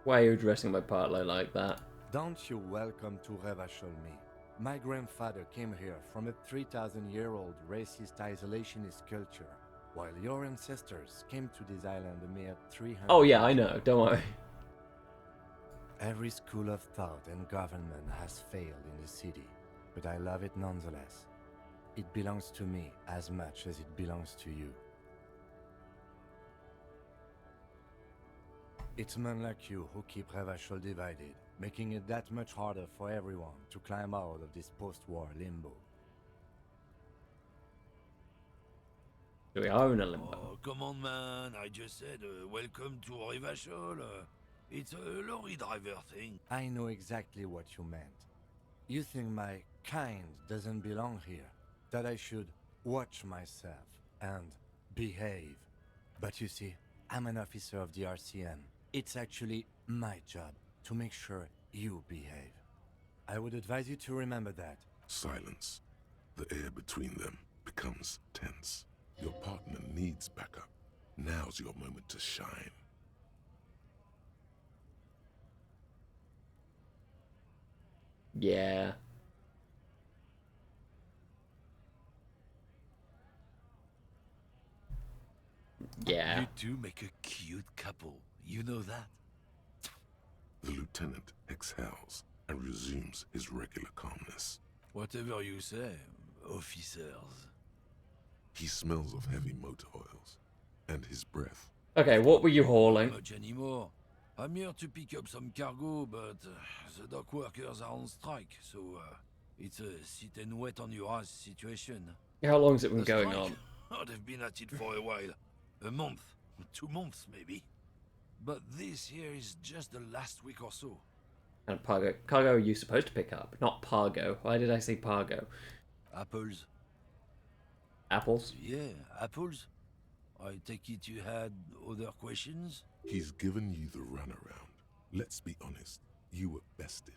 Why are you addressing my partner like that? Don't you welcome to Revachol me. My grandfather came here from a 3,000-year-old racist isolationist culture, while your ancestors came to this island a mere 300 Oh yeah, I years know, ago. don't worry. Every school of thought and government has failed in the city, but I love it nonetheless. It belongs to me as much as it belongs to you. It's men like you who keep Revachol divided, making it that much harder for everyone to climb out of this post-war limbo. We are in a limbo. Oh, come on, man. I just said welcome to Revachol. It's a lorry driver thing. I know exactly what you meant. You think my kind doesn't belong here, that I should watch myself and behave. But you see, I'm an officer of the RCM. It's actually my job to make sure you behave. I would advise you to remember that. Silence. The air between them becomes tense. Your partner needs backup. Now's your moment to shine. Yeah. Yeah. You two make a cute couple. You know that? The lieutenant exhales and resumes his regular calmness. Whatever you say, officers. He smells of heavy motor oils, and his breath. Okay, what were you hauling? Not much anymore. I'm here to pick up some cargo, but the dock workers are on strike, so it's a sit and wait on your ass situation. How long's it been The going strike? on? Oh, they've been at it for a while. A month, 2 months maybe. But this here is just the last week or so. And cargo are you supposed to pick up? Not Pargo. Why did I say Pargo? Apples. Apples? Yeah, apples. I take it you had other questions? He's given you the runaround. Let's be honest. You were bested.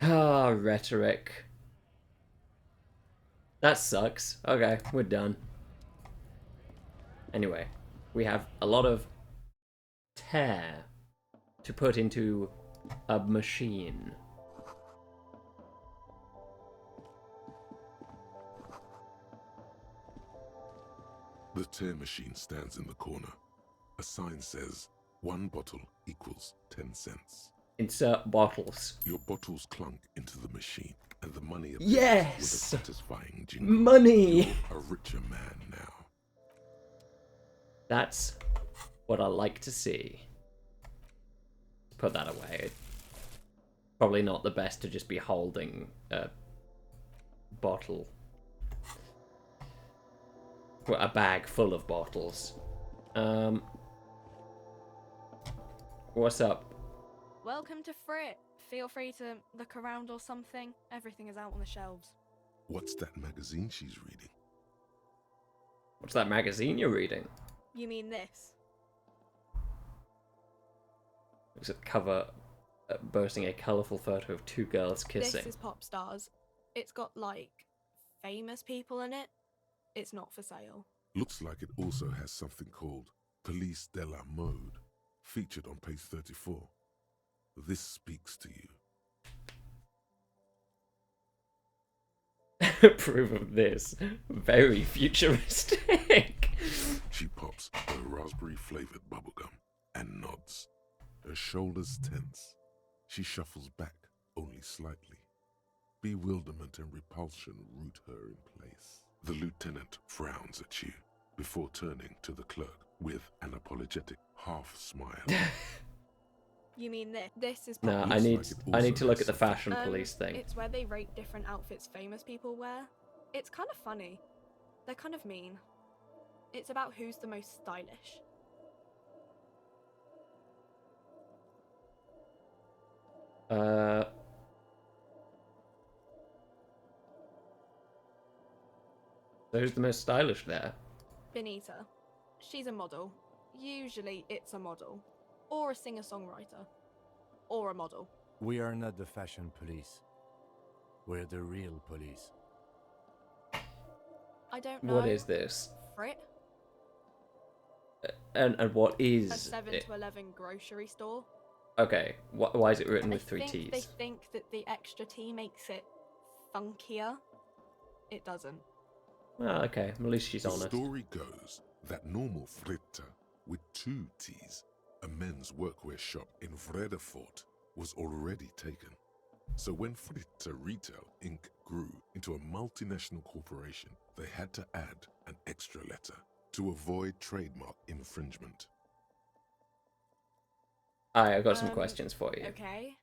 Ah, rhetoric. That sucks. Okay, we're done. Anyway, we have a lot of tear to put into a machine. The tear machine stands in the corner. A sign says, 1 bottle equals 10 cents. Insert bottles. Your bottles clunk into the machine, and the money appears Yes! with a satisfying jingle. Money! You're a richer man now. That's what I like to see. Put that away. Probably not the best to just be holding a bottle. Well, a bag full of bottles. What's up? Welcome to Frit. Feel free to look around or something. Everything is out on the shelves. What's that magazine she's reading? What's that magazine you're reading? You mean this? Looks at the cover boasting a colourful photo of 2 girls kissing. This is Pop Stars. It's got, like, famous people in it. It's not for sale. Looks like it also has something called Police de la Mode, featured on page 34. This speaks to you. Approve of this. Very futuristic. She pops her raspberry-flavored bubblegum and nods. Her shoulders tense. She shuffles back, only slightly. Bewilderment and repulsion root her in place. The lieutenant frowns at you before turning to the clerk with an apologetic half-smile. You mean this? This is No, Pop I need like it to also look has at the fashion police thing. It's where they rate different outfits famous people wear. It's kind of funny. They're kind of mean. It's about who's the most stylish. Who's the most stylish there? Benita. She's a model. Usually it's a model. Or a singer-songwriter. Or a model. We are not the fashion police. We're the real police. I don't know. What is this? Frit? And what is A 7 it? to 11 grocery store. Okay, why is it written with 3 I think T's? they think that the extra T makes it funkier. It doesn't. Well, okay, at least she's The honest. story goes that normal Fritta with 2 T's, a men's workwear shop in Vredefort, was already taken. So when Fritta Retail Inc. grew into a multinational corporation, they had to add an extra letter to avoid trademark infringement. I've got some questions for you. Okay.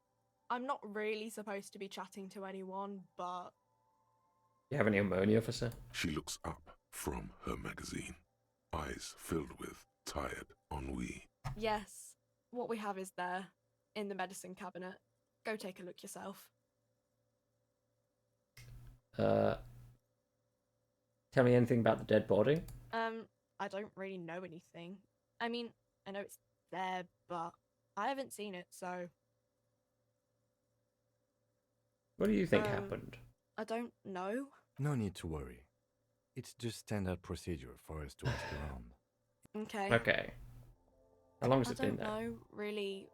I'm not really supposed to be chatting to anyone, but... You have any ammonia for sir? She looks up from her magazine, eyes filled with tired ennui. Yes, what we have is there, in the medicine cabinet. Go take a look yourself. Tell me anything about the dead body? I don't really know anything. I mean, I know it's there, but I haven't seen it, so... What do you think happened? I don't know. No need to worry. It's just standard procedure for us to ask around. Okay. Okay. How long has it been I don't know, really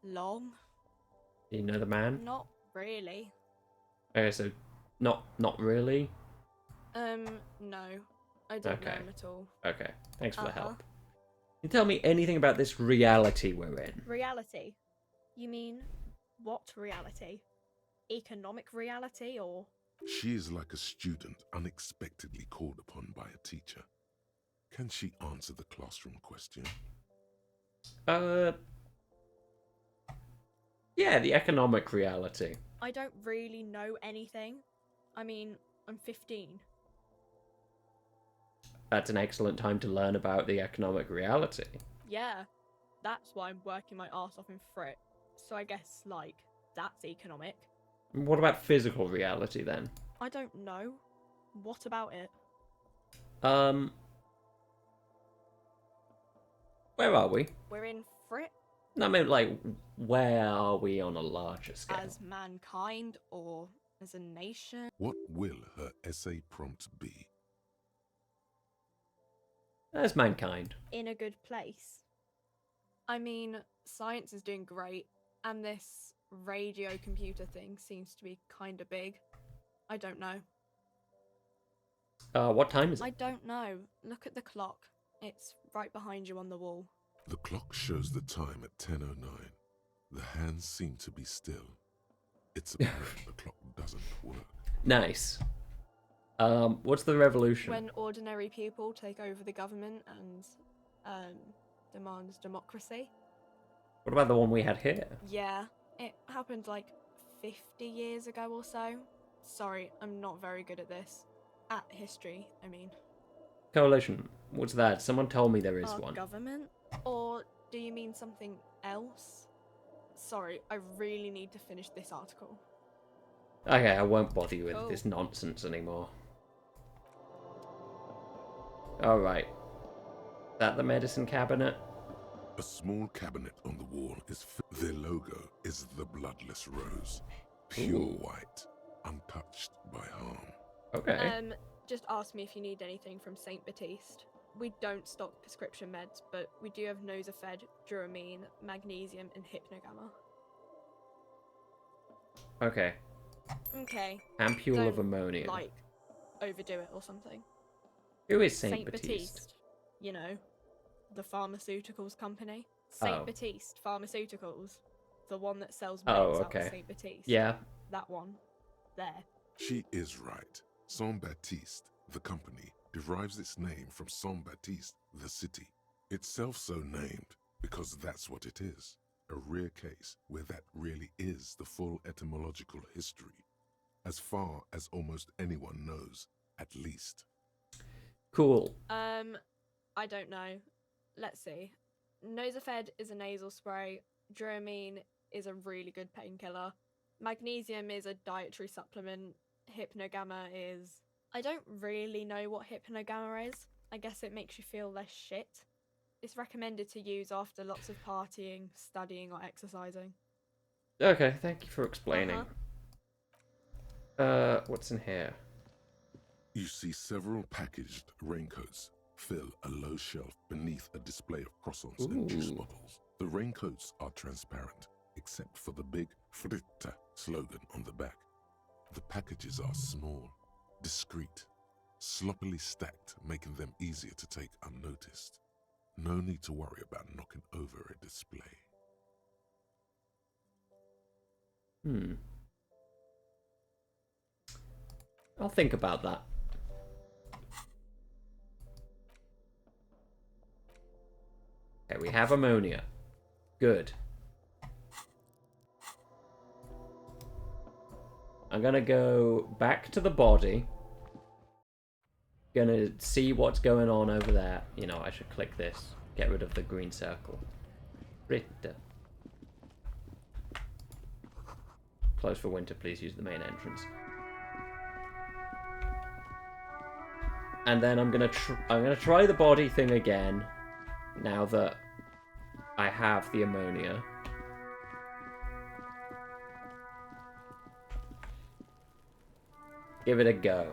long. Do you know the man? Not really. Okay, so not really? No. I don't know Okay. him at all. Okay, thanks for the Uh-huh. help. Can you tell me anything about this reality we're in? Reality? You mean, what reality? Economic reality, or...? She is like a student unexpectedly called upon by a teacher. Can she answer the classroom question? Yeah, the economic reality. I don't really know anything. I mean, I'm 15. That's an excellent time to learn about the economic reality. Yeah, that's why I'm working my arse off in Frit. So I guess, like, that's economic. What about physical reality then? I don't know. What about it? Where are we? We're in Frit? I mean, like, where are we on a larger scale? As mankind or as a nation? What will her essay prompt be? As mankind. In a good place. I mean, science is doing great, and this radio computer thing seems to be kind of big. I don't know. What time is it? I don't know. Look at the clock. It's right behind you on the wall. The clock shows the time at 10:09. The hands seem to be still. It's apparent the clock doesn't work. Nice. What's the revolution? When ordinary people take over the government and demand democracy. What about the one we had here? Yeah, it happened like 50 years ago or so. Sorry, I'm not very good at this. At history, I mean. Coalition. What's that? Someone told me there is Our one. government? Or do you mean something else? Sorry, I really need to finish this article. Okay, I won't bother you with Cool. this nonsense anymore. Alright. Is that the medicine cabinet? A small cabinet on the wall is their logo is the bloodless rose. Pure Ooh. white, untouched by harm. Okay. Just ask me if you need anything from St. Baptiste. We don't stock prescription meds, but we do have Nosafed, Duramine, Magnesium, and Hypnogamma. Okay. Okay. Ampule of Don't, ammonia. like, overdo it or something. Who is St. Baptiste? You know, the pharmaceuticals company. St. Oh. Baptiste Pharmaceuticals. The one that sells meds Oh, out okay. of St. Baptiste. Yeah. That one. There. She is right. Saint Baptiste, the company, derives its name from Saint Baptiste, the city. Itself so named because that's what it is. A rare case where that really is the full etymological history. As far as almost anyone knows, at least. Cool. I don't know. Let's see. Nosafed is a nasal spray. Duramine is a really good painkiller. Magnesium is a dietary supplement. Hypnogamma is... I don't really know what Hypnogamma is. I guess it makes you feel less shit. It's recommended to use after lots of partying, studying, or exercising. Okay, thank you for explaining. What's in here? You see several packaged raincoats fill a low shelf beneath a display of croissants and juice Ooh. bottles. The raincoats are transparent, except for the big Fritta slogan on the back. The packages are small, discreet, sloppily stacked, making them easier to take unnoticed. No need to worry about knocking over a display. I'll think about that. Okay, we have ammonia. Good. I'm gonna go back to the body. Gonna see what's going on over there. You know, I should click this. Get rid of the green circle. Ritter. Closed for winter, please use the main entrance. And then I'm gonna try the body thing again. Now that I have the ammonia. Give it a go.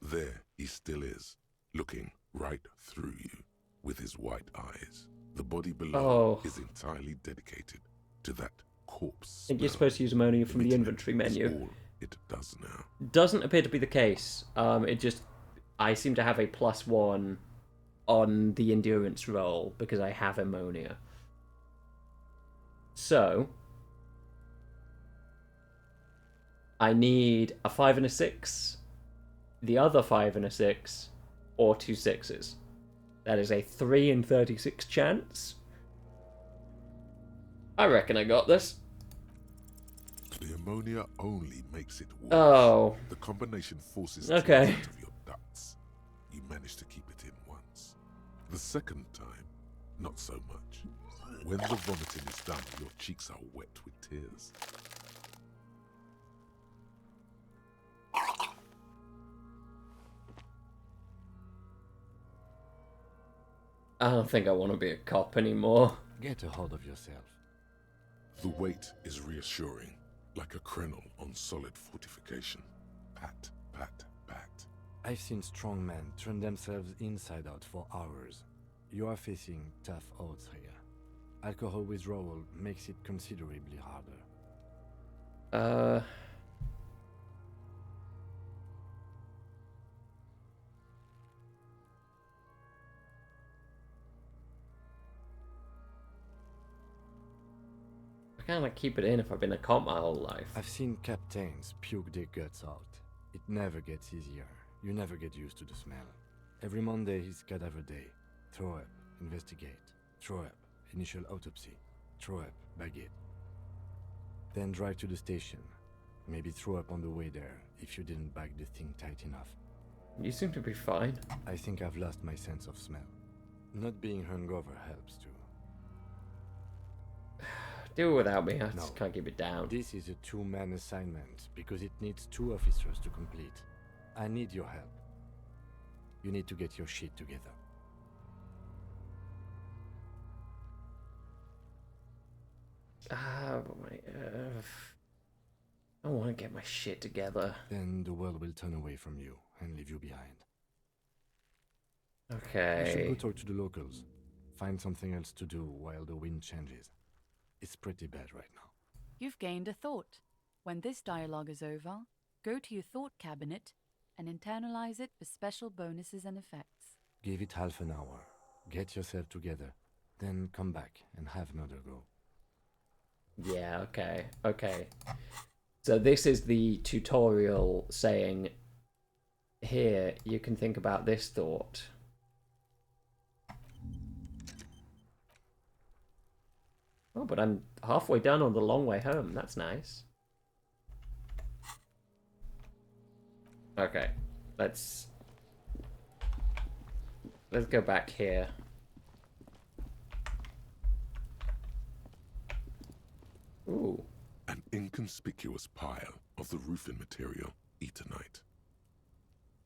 There he still is, looking right through you with his white eyes. The body below is entirely dedicated to that corpse. I think you're supposed to use ammonia from the inventory menu. All it does now. Doesn't appear to be the case. I seem to have a +1 on the endurance roll because I have ammonia. So I need a 5 and a 6, the other 5 and a 6, or 2 6s. That is a 3 in 36 chance. I reckon I got this. The ammonia only makes it worse. Oh. The combination forces Okay. it out of your ducts. You manage to keep it in once. The second time, not so much. When the vomiting is done, your cheeks are wet with tears. I don't think I want to be a cop anymore. Get a hold of yourself. The weight is reassuring, like a krenel on solid fortification. Pat, pat, pat. I've seen strong men turn themselves inside out for hours. You are facing tough odds here. Alcohol withdrawal makes it considerably harder. I can't like keep it in if I've been a cop my whole life. I've seen captains puke their guts out. It never gets easier. You never get used to the smell. Every Monday is cadaver day. Throw up, investigate. Throw up, initial autopsy. Throw up, bag it. Then drive to the station. Maybe throw up on the way there if you didn't bag the thing tight enough. You seem to be fine. I think I've lost my sense of smell. Not being hungover helps too. Do it without me, I No. just can't keep it down. This is a two-man assignment because it needs 2 officers to complete. I need your help. You need to get your shit together. I want to get my shit together. Then the world will turn away from you and leave you behind. Okay. You should go talk to the locals. Find something else to do while the wind changes. It's pretty bad right now. You've gained a thought. When this dialogue is over, go to your thought cabinet and internalize it for special bonuses and effects. Give it half an hour. Get yourself together. Then come back and have another go. Yeah, okay. Okay. So this is the tutorial saying, here, you can think about this thought. Oh, but I'm halfway done on the long way home. That's nice. Okay. Let's go back here. Ooh. An inconspicuous pile of the roofing material, Eternite.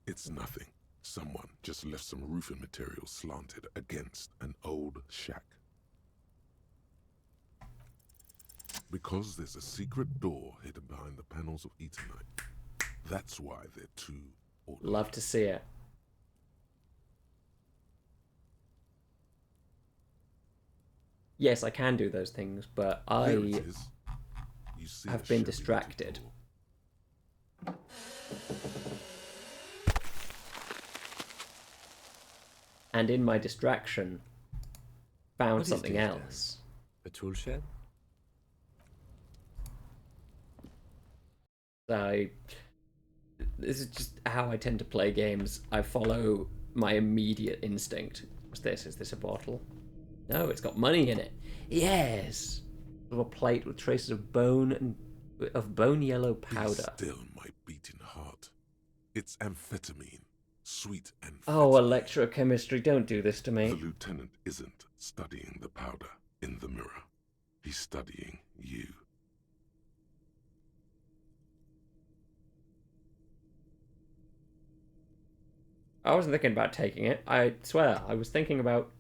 It's nothing. Someone just left some roofing material slanted against an old shack. Because there's a secret door hidden behind the panels of Eternite. That's why they're too orderly. Love to see it. Yes, I can do those things, but I have been distracted. And in my distraction, found something else. A tool shed? This is just how I tend to play games. I follow my immediate instinct. What's this? Is this a bottle? No, it's got money in it. Yes! A little plate with traces of bone yellow powder. Be still, my beating heart. It's amphetamine. Sweet and Oh, electrochemistry, don't do this to me. The lieutenant isn't studying the powder in the mirror. He's studying you. I wasn't thinking about taking it. I swear, I was thinking about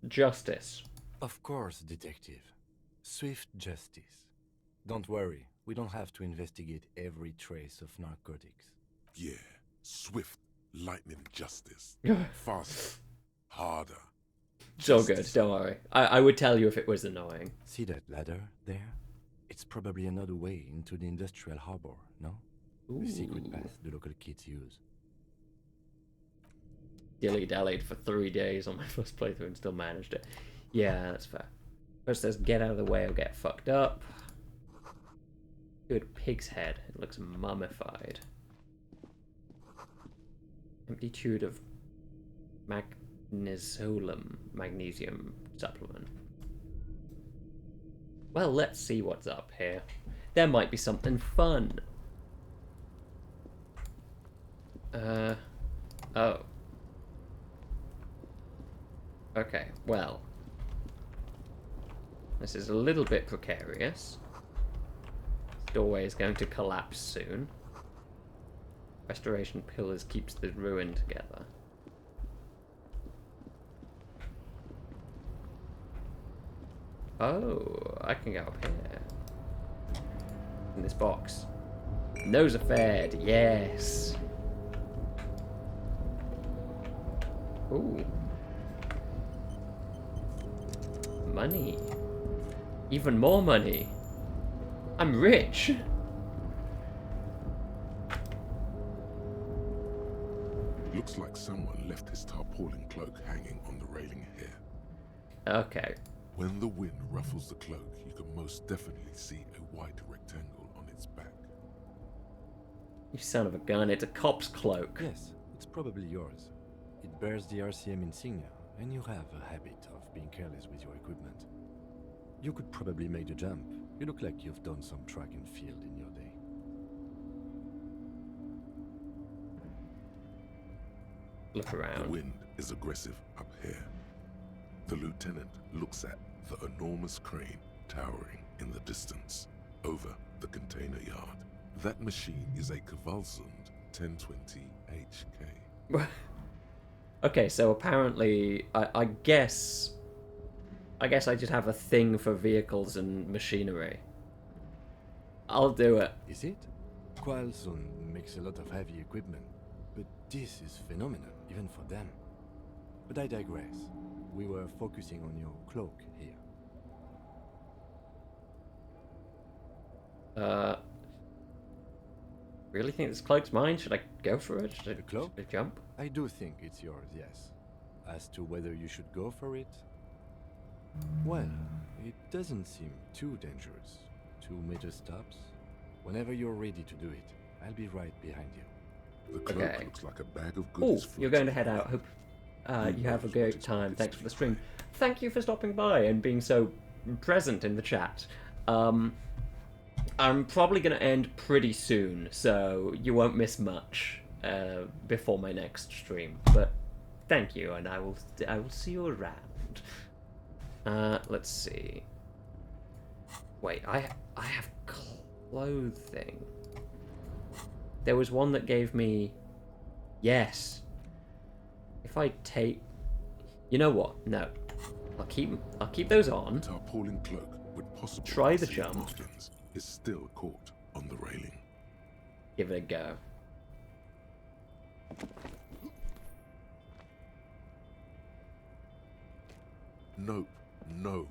justice. Of course, detective. Swift justice. Don't worry, we don't have to investigate every trace of narcotics. Yeah, swift, lightning justice. Faster, harder. So good, don't worry. I would tell you if it was annoying. See that ladder there? It's probably another way into the industrial harbor, no? Ooh. The secret path the local kids use. Dilly-dallied for 3 days on my first playthrough and still managed it. Yeah, that's fair. First says, get out of the way or get fucked up. Good pig's head. It looks mummified. Empty tube of magnesium supplement. Well, let's see what's up here. There might be something fun. Oh. Okay, well. This is a little bit precarious. This doorway is going to collapse soon. Restoration pillars keeps the ruin together. Oh, I can go up here. In this box. Nose of Fed, yes. Ooh. Money. Even more money. I'm rich. Looks like someone left his tarpaulin cloak hanging on the railing here. Okay. When the wind ruffles the cloak, you can most definitely see a white rectangle on its back. You son of a gun, it's a cop's cloak. Yes, it's probably yours. It bears the RCM insignia, and you have a habit of being careless with your equipment. You could probably make the jump. You look like you've done some track and field in your day. Look around. The wind is aggressive up here. The lieutenant looks at the enormous crane towering in the distance over the container yard. That machine is a Kvalsund 1020 HK. Okay, so apparently, I guess I just have a thing for vehicles and machinery. I'll do it. Is it? Kvalsund makes a lot of heavy equipment, but this is phenomenal, even for them. But I digress. We were focusing on your cloak here. Really think this cloak's mine? Should I go for it? Should The cloak? I jump? I do think it's yours, yes. As to whether you should go for it, well, it doesn't seem too dangerous. 2 major stops. Whenever you're ready to do it, I'll be right behind you. The cloak Okay. looks like a bag of Oh, goodies. you're going to head out. Hope you have a great time. Thanks for the stream. Thank you for stopping by and being so present in the chat. I'm probably going to end pretty soon, so you won't miss much before my next stream. But thank you, and I will see you around. Let's see. Wait, I have clothing. There was one that gave me. Yes. If I take, you know what? No, I'll keep those on. Tarpaulin cloak with possible Try the RCM jump. markings is still caught on the railing. Give it a go. Nope, no,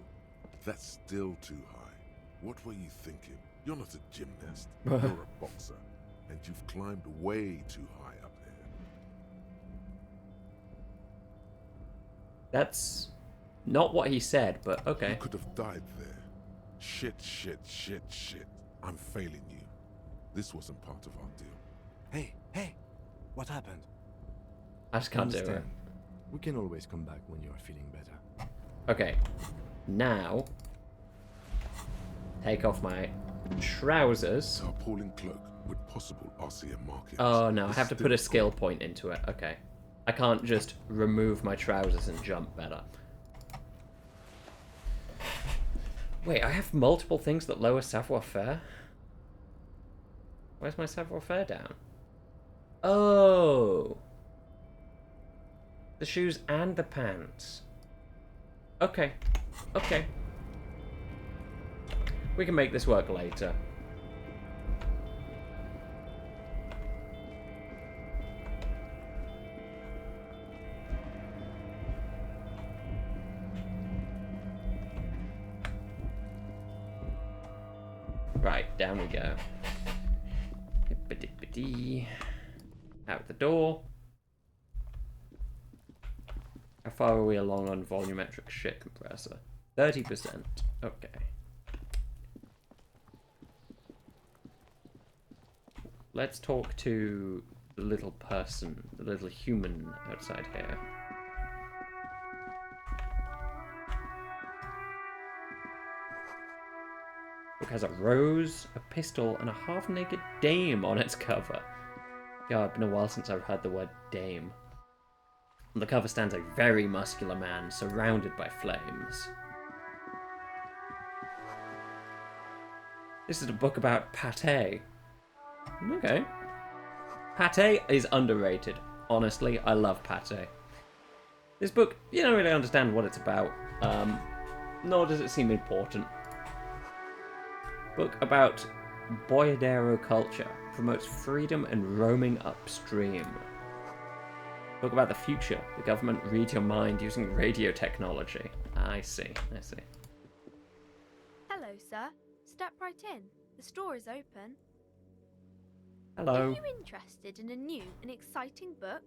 that's still too high. What were you thinking? You're not a gymnast. You're a boxer, and you've climbed way too high up here. That's not what he said, but okay. You could have died there. Shit. I'm failing you. This wasn't part of our deal. Hey, what happened? I just can't do it. Understand. We can always come back when you're feeling better. Okay, now take off my trousers. Tarpaulin cloak with possible RCM markings. Oh no, I is have to still put a skill point into it. Okay, I can't just remove my trousers and jump better. Wait, I have multiple things that lower savoir-faire? Where's my savoir-faire down? Oh! The shoes and the pants. Okay. We can make this work later. Right, down we go. Hippity-pippity. Out the door. How far are we along on volumetric shit compressor? 30%. Okay. Let's talk to the little person, the little human outside here. Book has a rose, a pistol, and a half-naked dame on its cover. God, it's been a while since I've heard the word dame. On the cover stands a very muscular man surrounded by flames. This is a book about pate. Okay. Pate is underrated. Honestly, I love pate. This book, you don't really understand what it's about. nor does it seem important. Book about Boyadero culture, promotes freedom and roaming upstream. Book about the future, the government read your mind using radio technology. I see. Hello, sir. Step right in. The store is open. Hello. Are you interested in a new and exciting book?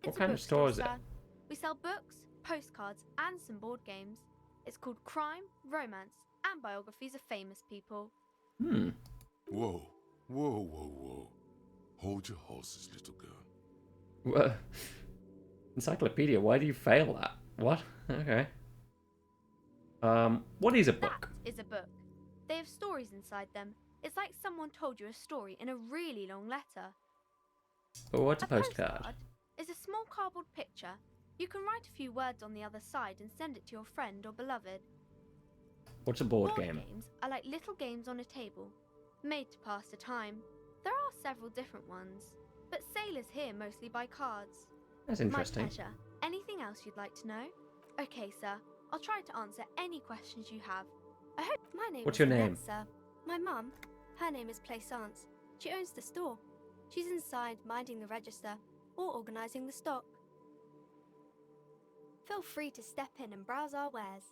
What kind of store is it? Sir. We sell books, postcards, and some board games. It's called Crime, Romance, and Biographies of Famous People. Whoa. Hold your horses, little girl. Encyclopedia, why do you fail that? What? Okay. What is a book? That is a book. They have stories inside them. It's like someone told you a story in a really long letter. But what's a postcard? Is a small cardboard picture. You can write a few words on the other side and send it to your friend or beloved. What's a board game? Games are like little games on a table, made to pass the time. There are several different ones, but sailors here mostly buy cards. That's interesting. My pleasure. Anything else you'd like to know? Okay, sir. I'll try to answer any questions you have. I hope my name What's is your Annette, name? sir. My mum, her name is Plaisance. She owns the store. She's inside minding the register or organising the stock. Feel free to step in and browse our wares.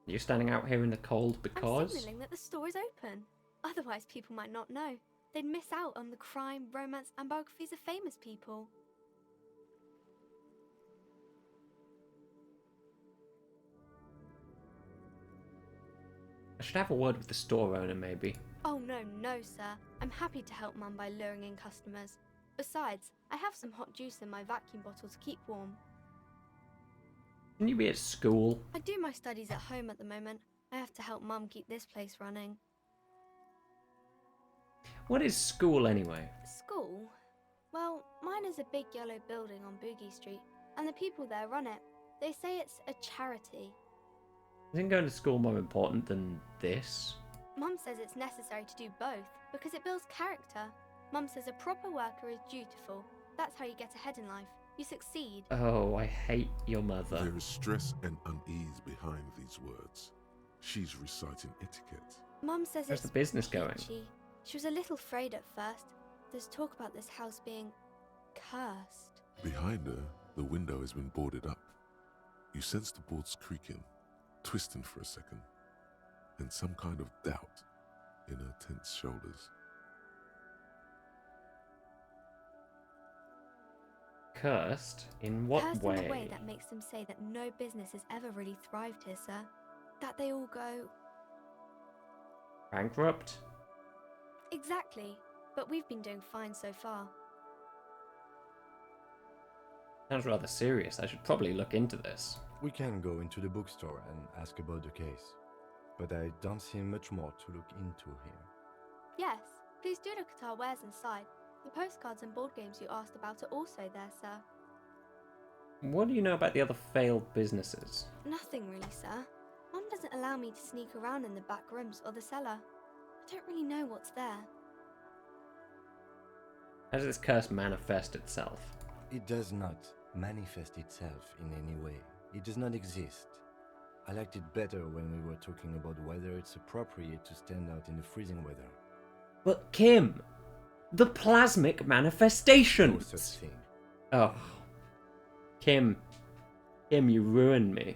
You're standing out here in the cold I'm because? signalling that the store is open. Otherwise, people might not know. They'd miss out on the crime, romance, and biographies of famous people. I should have a word with the store owner, maybe. Oh, no, sir. I'm happy to help Mum by luring in customers. Besides, I have some hot juice in my vacuum bottle to keep warm. Can you be at school? I do my studies at home at the moment. I have to help Mum keep this place running. What is school anyway? School? Well, mine is a big yellow building on Boogie Street, and the people there run it. They say it's a charity. Isn't going to school more important than this? Mum says it's necessary to do both because it builds character. Mum says a proper worker is dutiful. That's how you get ahead in life. You succeed. Oh, I hate your mother. There is stress and unease behind these words. She's reciting etiquette. Mum says How's it's the business going? peachy. She was a little afraid at first. There's talk about this house being cursed. Behind her, the window has been boarded up. You sense the boards creaking, twisting for a second, and some kind of doubt in her tense shoulders. Cursed? In what Cursed way? in a way that makes them say that no business has ever really thrived here, sir. That they all go... Bankrupt? Exactly. But we've been doing fine so far. Sounds rather serious. I should probably look into this. We can go into the bookstore and ask about the case, but I don't see much more to look into here. Yes, please do look at our wares inside. The postcards and board games you asked about are also there, sir. What do you know about the other failed businesses? Nothing really, sir. Mum doesn't allow me to sneak around in the back rooms or the cellar. I don't really know what's there. How does this curse manifest itself? It does not manifest itself in any way. It does not exist. I liked it better when we were talking about whether it's appropriate to stand out in the freezing weather. But Kim, the plasmic manifestations! No such thing. Oh. Kim, you ruined me.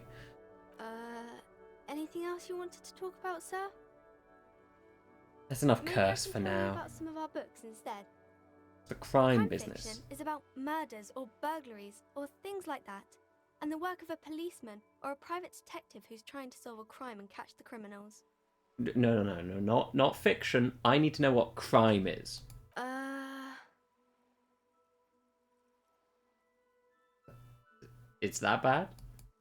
Anything else you wanted to talk about, sir? That's enough Maybe curse I for can tell you now. about some of our books instead. The crime Crime business. fiction is about murders or burglaries or things like that, and the work of a policeman or a private detective who's trying to solve a crime and catch the criminals. No, not fiction. I need to know what crime is. It's that bad?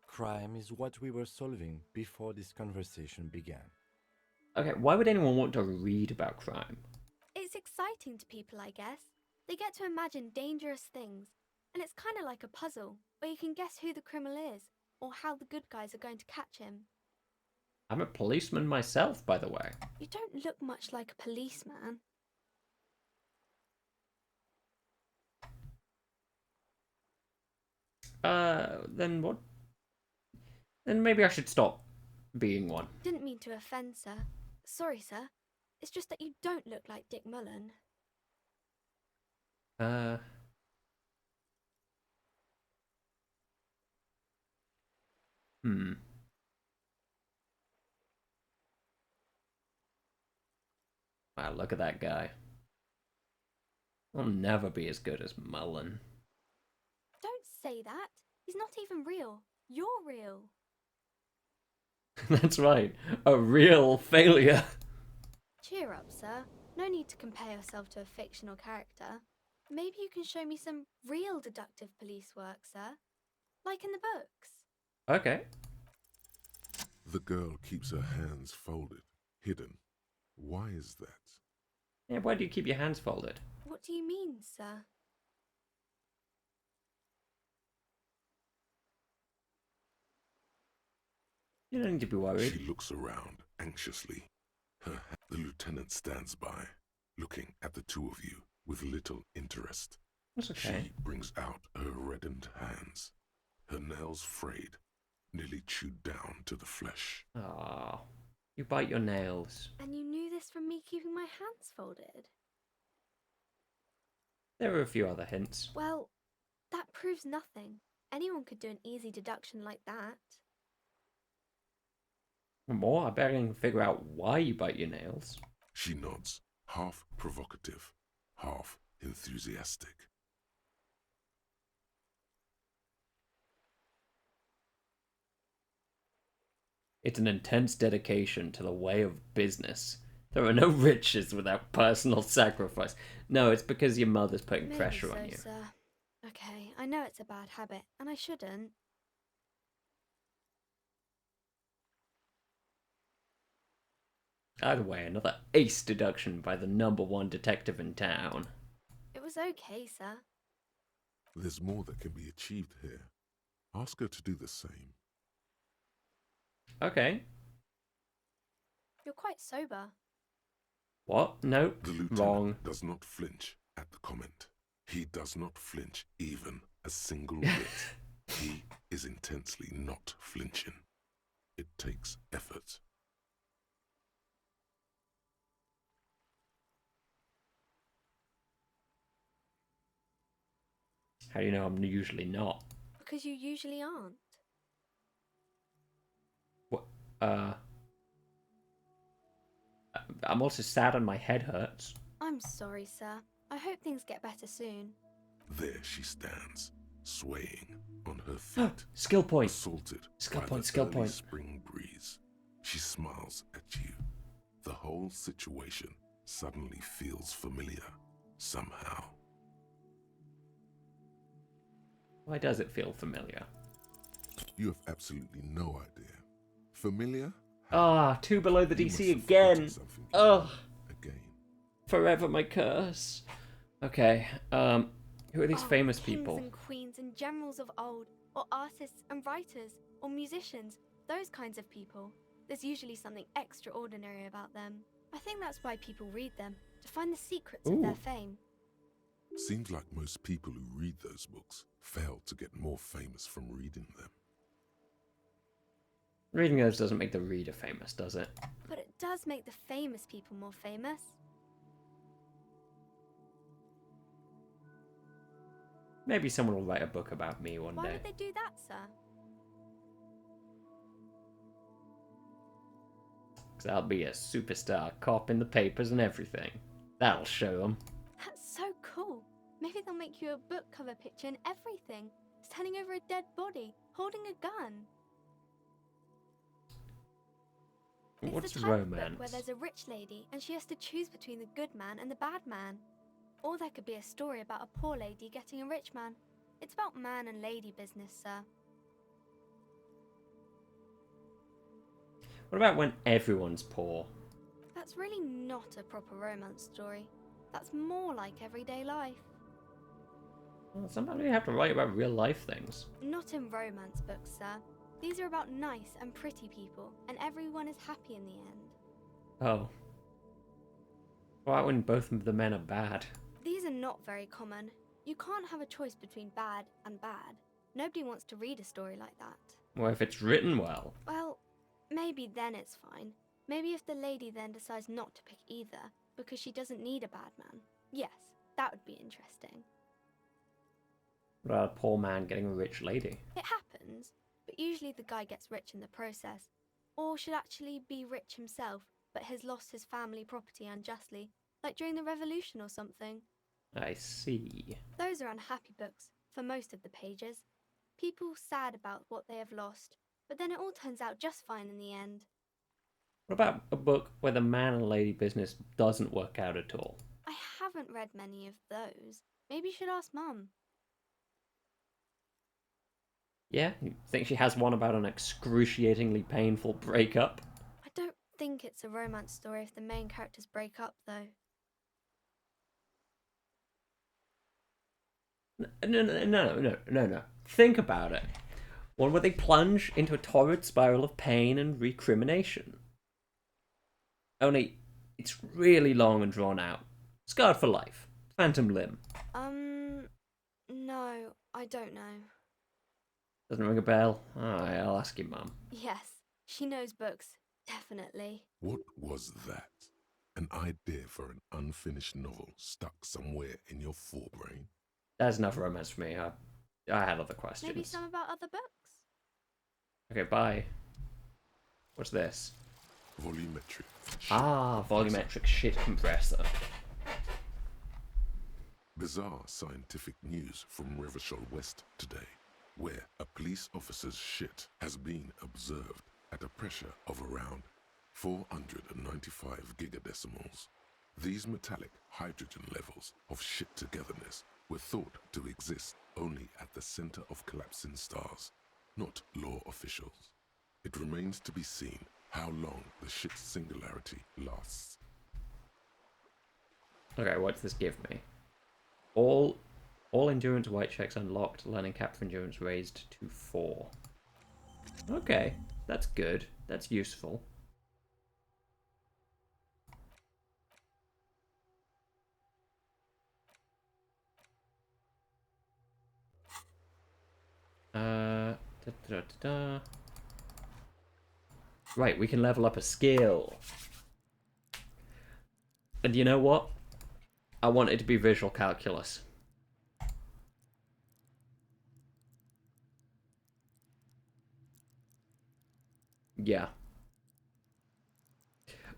Crime is what we were solving before this conversation began. Okay, why would anyone want to read about crime? It's exciting to people, I guess. They get to imagine dangerous things, and it's kind of like a puzzle, where you can guess who the criminal is, or how the good guys are going to catch him. I'm a policeman myself, by the way. You don't look much like a policeman. Then what? Then maybe I should stop being one. Didn't mean to offend, sir. Sorry, sir. It's just that you don't look like Dick Mullen. Wow, look at that guy. I'll never be as good as Mullen. Don't say that. He's not even real. You're real. That's right, a real failure. Cheer up, sir. No need to compare yourself to a fictional character. Maybe you can show me some real deductive police work, sir. Like in the books. Okay. The girl keeps her hands folded, hidden. Why is that? Yeah, why do you keep your hands folded? What do you mean, sir? You don't need to be worried. She looks around anxiously. The lieutenant stands by, looking at the two of you with little interest. That's okay. She brings out her reddened hands, her nails frayed, nearly chewed down to the flesh. Ah, you bite your nails. And you knew this from me keeping my hands folded? There are a few other hints. Well, that proves nothing. Anyone could do an easy deduction like that. More? I bet I can figure out why you bite your nails. She nods, half provocative, half enthusiastic. It's an intense dedication to the way of business. There are no riches without personal sacrifice. No, it's because your mother's putting Maybe pressure so, on you. sir. Okay, I know it's a bad habit, and I shouldn't. Either way, another ace deduction by the #1 detective in town. It was okay, sir. There's more that can be achieved here. Ask her to do the same. Okay. You're quite sober. What? No, The lieutenant wrong. does not flinch at the comment. He does not flinch even a single bit. He is intensely not flinching. It takes effort. How do you know I'm usually not? Because you usually aren't. What? I'm also sad and my head hurts. I'm sorry, sir. I hope things get better soon. There she stands, swaying on her feet. Skill point. Assaulted Skill by point, the skill early point. spring breeze. She smiles at you. The whole situation suddenly feels familiar, somehow. Why does it feel familiar? You have absolutely no idea. Familiar? Ah, 2 below the You DC must have again. forgotten something Ugh. Again. Forever my curse. Okay, who are these famous kings people? and queens and generals of old, or artists and writers, or musicians, those kinds of people. There's usually something extraordinary about them. I think that's why people read them, to find the secrets of their fame. Seems like most people who read those books fail to get more famous from reading them. Reading those doesn't make the reader famous, does it? But it does make the famous people more famous. Maybe someone will write a book about me one Why day. would they do that, sir? Because I'll be a superstar cop in the papers and everything. That'll show them. That's so cool. Maybe they'll make you a book cover picture and everything. Standing over a dead body, holding a gun. What's It's the type of romance? book where there's a rich lady and she has to choose between the good man and the bad man. Or there could be a story about a poor lady getting a rich man. It's about man and lady business, sir. What about when everyone's poor? That's really not a proper romance story. That's more like everyday life. Well, sometimes you have to write about real life things. Not in romance books, sir. These are about nice and pretty people, and everyone is happy in the end. Oh. What about when both of the men are bad? These are not very common. You can't have a choice between bad and bad. Nobody wants to read a story like that. Well, if it's written well. Well, maybe then it's fine. Maybe if the lady then decides not to pick either, because she doesn't need a bad man. Yes, that would be interesting. What about a poor man getting a rich lady? It happens, but usually the guy gets rich in the process. Or should actually be rich himself, but has lost his family property unjustly, like during the revolution or something. I see. Those are unhappy books, for most of the pages. People sad about what they have lost, but then it all turns out just fine in the end. What about a book where the man and lady business doesn't work out at all? I haven't read many of those. Maybe you should ask Mum. Yeah? You think she has one about an excruciatingly painful breakup? I don't think it's a romance story if the main characters break up, though. No. Think about it. One where they plunge into a torrid spiral of pain and recrimination. Only, it's really long and drawn out. Scarred for life. Phantom Limb. No, I don't know. Doesn't ring a bell? Alright, I'll ask your mum. Yes, she knows books, definitely. What was that? An idea for an unfinished novel stuck somewhere in your forebrain? That's enough romance for me. I had other questions. Maybe some about other books? Okay, bye. What's this? Volumetric. Volumetric shit compressor. Bizarre scientific news from Revachol West today, where a police officer's shit has been observed at a pressure of around 495 gigadecimals. These metallic hydrogen levels of shit togetherness were thought to exist only at the center of collapsing stars, not law officials. It remains to be seen how long the shit singularity lasts. Okay, what's this give me? All endurance white checks unlocked, learning cap for endurance raised to 4. Okay, that's good. That's useful. Right, we can level up a skill. And you know what? I want it to be visual calculus. Yeah.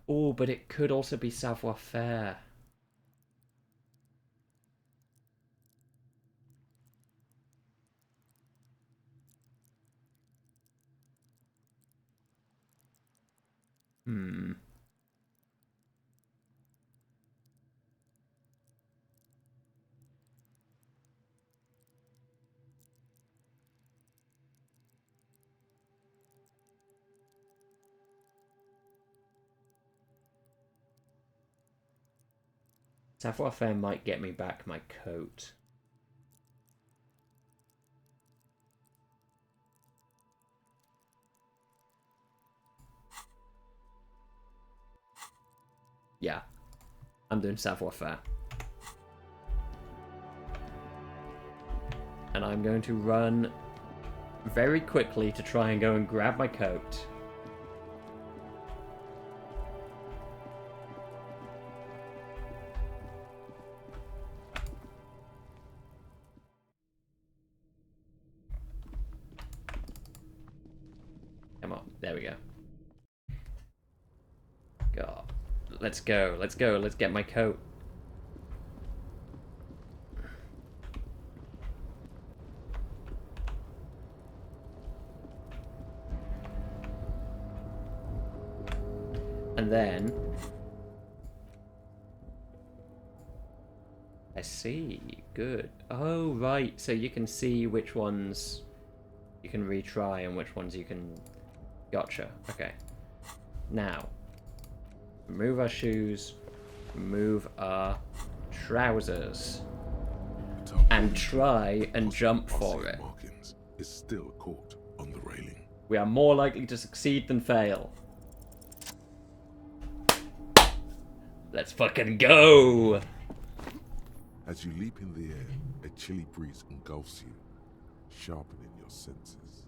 Oh, but it could also be savoir-faire. Hmm. Savoir-faire might get me back my coat. Yeah. I'm doing savoir-faire. And I'm going to run very quickly to try and go and grab my coat. Come on, there we go. God. Let's go, let's get my coat. And then... I see, good. Oh, right, so you can see which ones you can retry and which ones you can... Gotcha, okay. Now, remove our shoes, remove our trousers, and try and jump for it. Markings is still caught on the railing. We are more likely to succeed than fail. Let's fucking go! As you leap in the air, a chilly breeze engulfs you. sharpening your senses.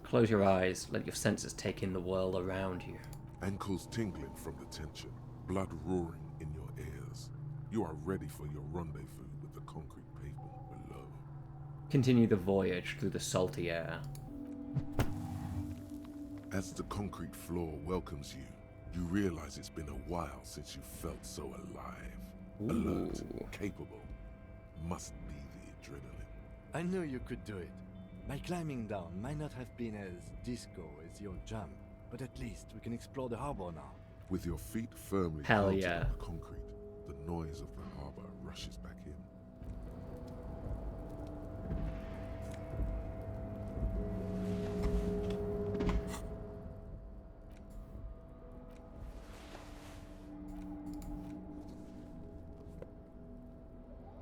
Close your eyes, let your senses take in the world around you. Ankles tingling from the tension, blood roaring in your ears. You are ready for your rendezvous with the concrete pavement below. Continue the voyage through the salty air. As the concrete floor welcomes you, you realize it's been a while since you felt so alive. Alert, capable. Must be the adrenaline. I knew you could do it. My climbing down might not have been as disco as your jump, but at least we can explore the harbor now. With your feet firmly planted on the concrete, the noise of the harbor rushes back in.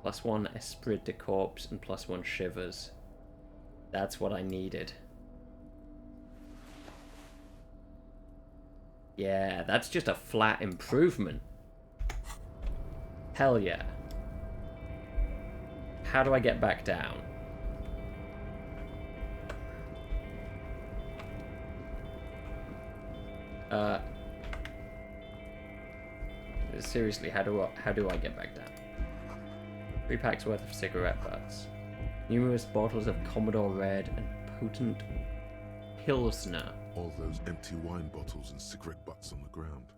+1 Esprit de Corps and +1 Shivers. That's what I needed. Yeah, that's just a flat improvement. Hell yeah. How do I get back down? Seriously, how do I get back down? 3 packs worth of cigarette butts. Numerous bottles of Commodore Red and potent Pilsner. All those empty wine bottles and cigarette butts on the ground.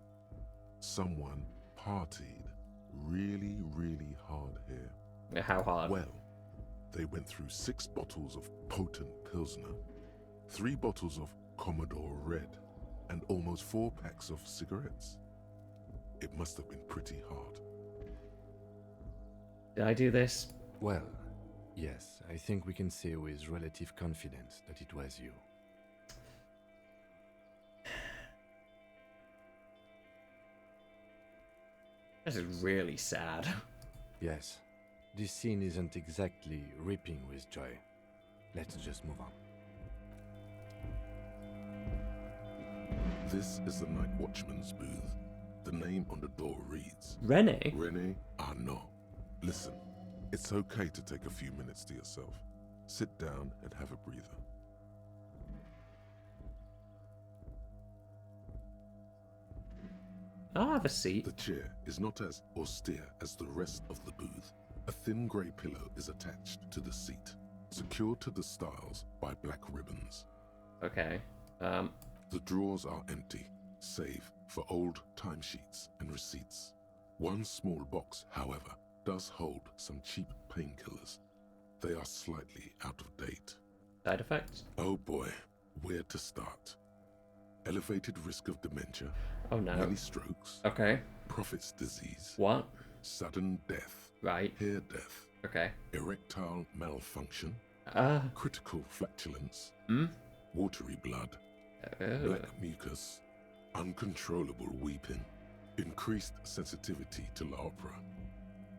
Someone partied really, really hard here. How hard? Well, they went through 6 bottles of potent Pilsner, 3 bottles of Commodore Red, and almost 4 packs of cigarettes. It must have been pretty hard. Did I do this? Well, yes, I think we can say with relative confidence that it was you. This is really sad. Yes, this scene isn't exactly ripping with joy. Let's just move on. This is the night watchman's booth. The name on the door reads... Rene? Rene Arnaud. Listen, it's okay to take a few minutes to yourself. Sit down and have a breather. I'll have a seat. The chair is not as austere as the rest of the booth. A thin grey pillow is attached to the seat, secured to the stiles by black ribbons. Okay. The drawers are empty, save for old timesheets and receipts. One small box, however, does hold some cheap painkillers. They are slightly out of date. Side effects? Oh boy, where to start? Elevated risk of dementia. Oh no. Many strokes. Okay. Prophet's disease. What? Sudden death. Right. Hair death. Okay. Erectile malfunction. Critical flatulence. Watery blood. Black mucus. Uncontrollable weeping. Increased sensitivity to La Opera.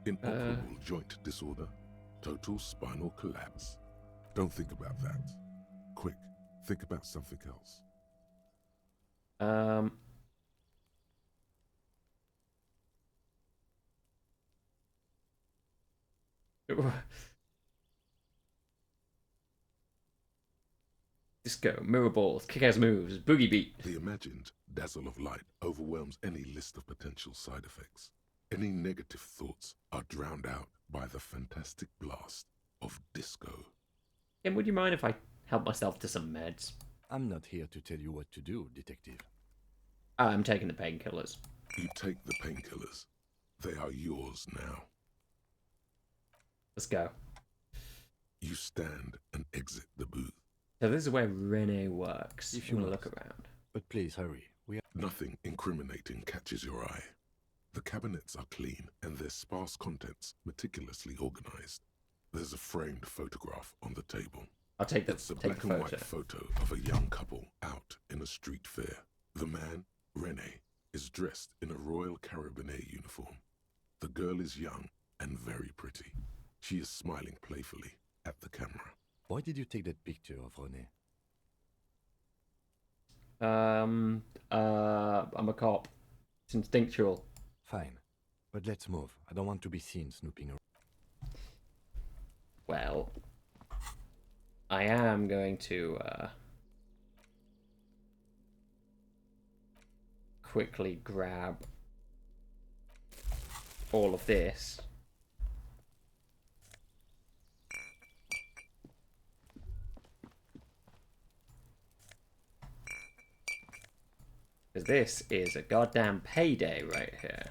Inoperable joint disorder. Total spinal collapse. Don't think about that. Quick, think about something else. Disco, mirror balls, kick-ass moves, boogie beat. The imagined dazzle of light overwhelms any list of potential side effects. Any negative thoughts are drowned out by the fantastic blast of disco. And would you mind if I help myself to some meds? I'm not here to tell you what to do, detective. I'm taking the painkillers. You take the painkillers. They are yours now. Let's go. You stand and exit the booth. So this is where Rene works. If you want to must. look around. But please hurry. Nothing incriminating catches your eye. The cabinets are clean and their sparse contents meticulously organized. There's a framed photograph on the table. I'll take the It's a black and white photo of a young couple out in a street fair. The man, Rene, is dressed in a Royal Carabinier uniform. The girl is young and very pretty. She is smiling playfully at the camera. Why did you take that picture of Rene? I'm a cop. It's instinctual. Fine. But let's move. I don't want to be seen snooping around. Well, I am going to quickly grab all of this. Because this is a goddamn payday right here.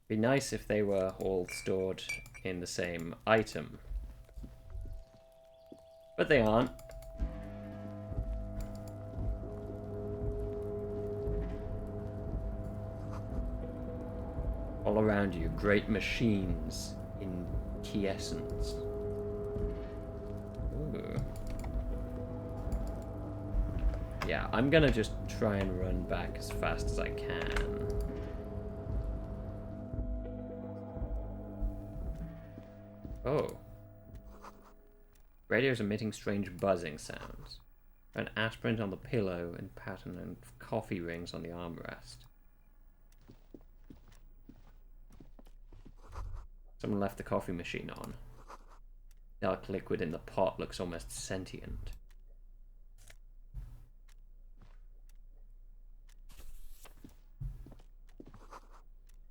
Be nice if they were all stored in the same item. But they aren't. All around you, great machines in quiescence. Ooh. Yeah, I'm gonna just try and run back as fast as I can. Oh. Radio's emitting strange buzzing sounds. An aspirin on the pillow and pattern and coffee rings on the armrest. Someone left the coffee machine on. Dark liquid in the pot looks almost sentient.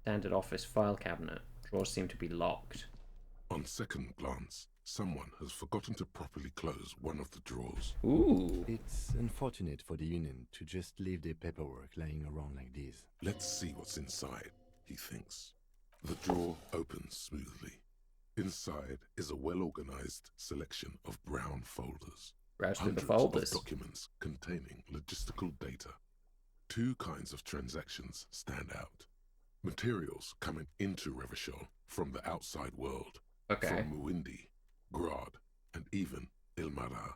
Standard office file cabinet. Drawers seem to be locked. On second glance, someone has forgotten to properly close one of the drawers. Ooh. It's unfortunate for the Union to just leave their paperwork lying around like this. Let's see what's inside, he thinks. The drawer opens smoothly. Inside is a well-organized selection of brown folders. Browse through the Hundreds folders. of documents containing logistical data. Two kinds of transactions stand out. Materials coming into Revachol from the outside world. Okay. From Muindi, Grad, and even Ilmara.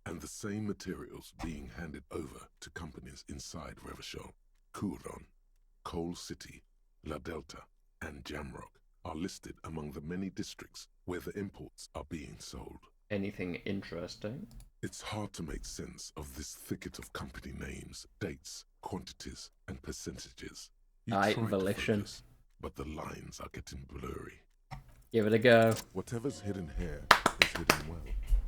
And the same materials being handed over to companies inside Revachol. Kuron, Coal City, La Delta, and Jamrock are listed among the many districts where the imports are being sold. Anything interesting? It's hard to make sense of this thicket of company names, dates, quantities, and percentages. You try to Volition. focus, but the lines are getting blurry. Give it a go. Whatever's hidden here is hidden well.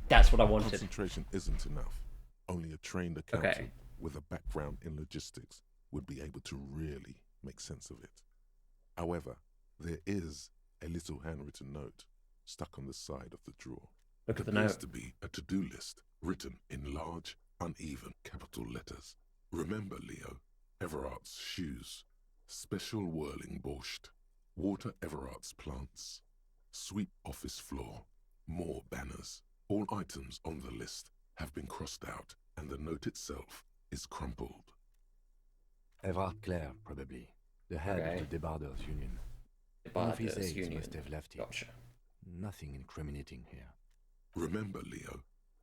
That's what I wanted. Concentration isn't enough. Only a trained accountant with a background in logistics would be able to really make sense of it. However, there is a little handwritten note stuck on the side of the drawer. Look at the It appears note. to be a to-do list written in large, uneven capital letters. Remember, Leo, Everard's shoes, special whirling borscht, water Everard's plants, sweep office floor, more banners. All items on the list have been crossed out and the note itself is crumpled. Everard Clare, probably. The head of the Debarders Union. One of his Debarders aides Union. must have left it. Gotcha. Nothing incriminating here. Remember, Leo,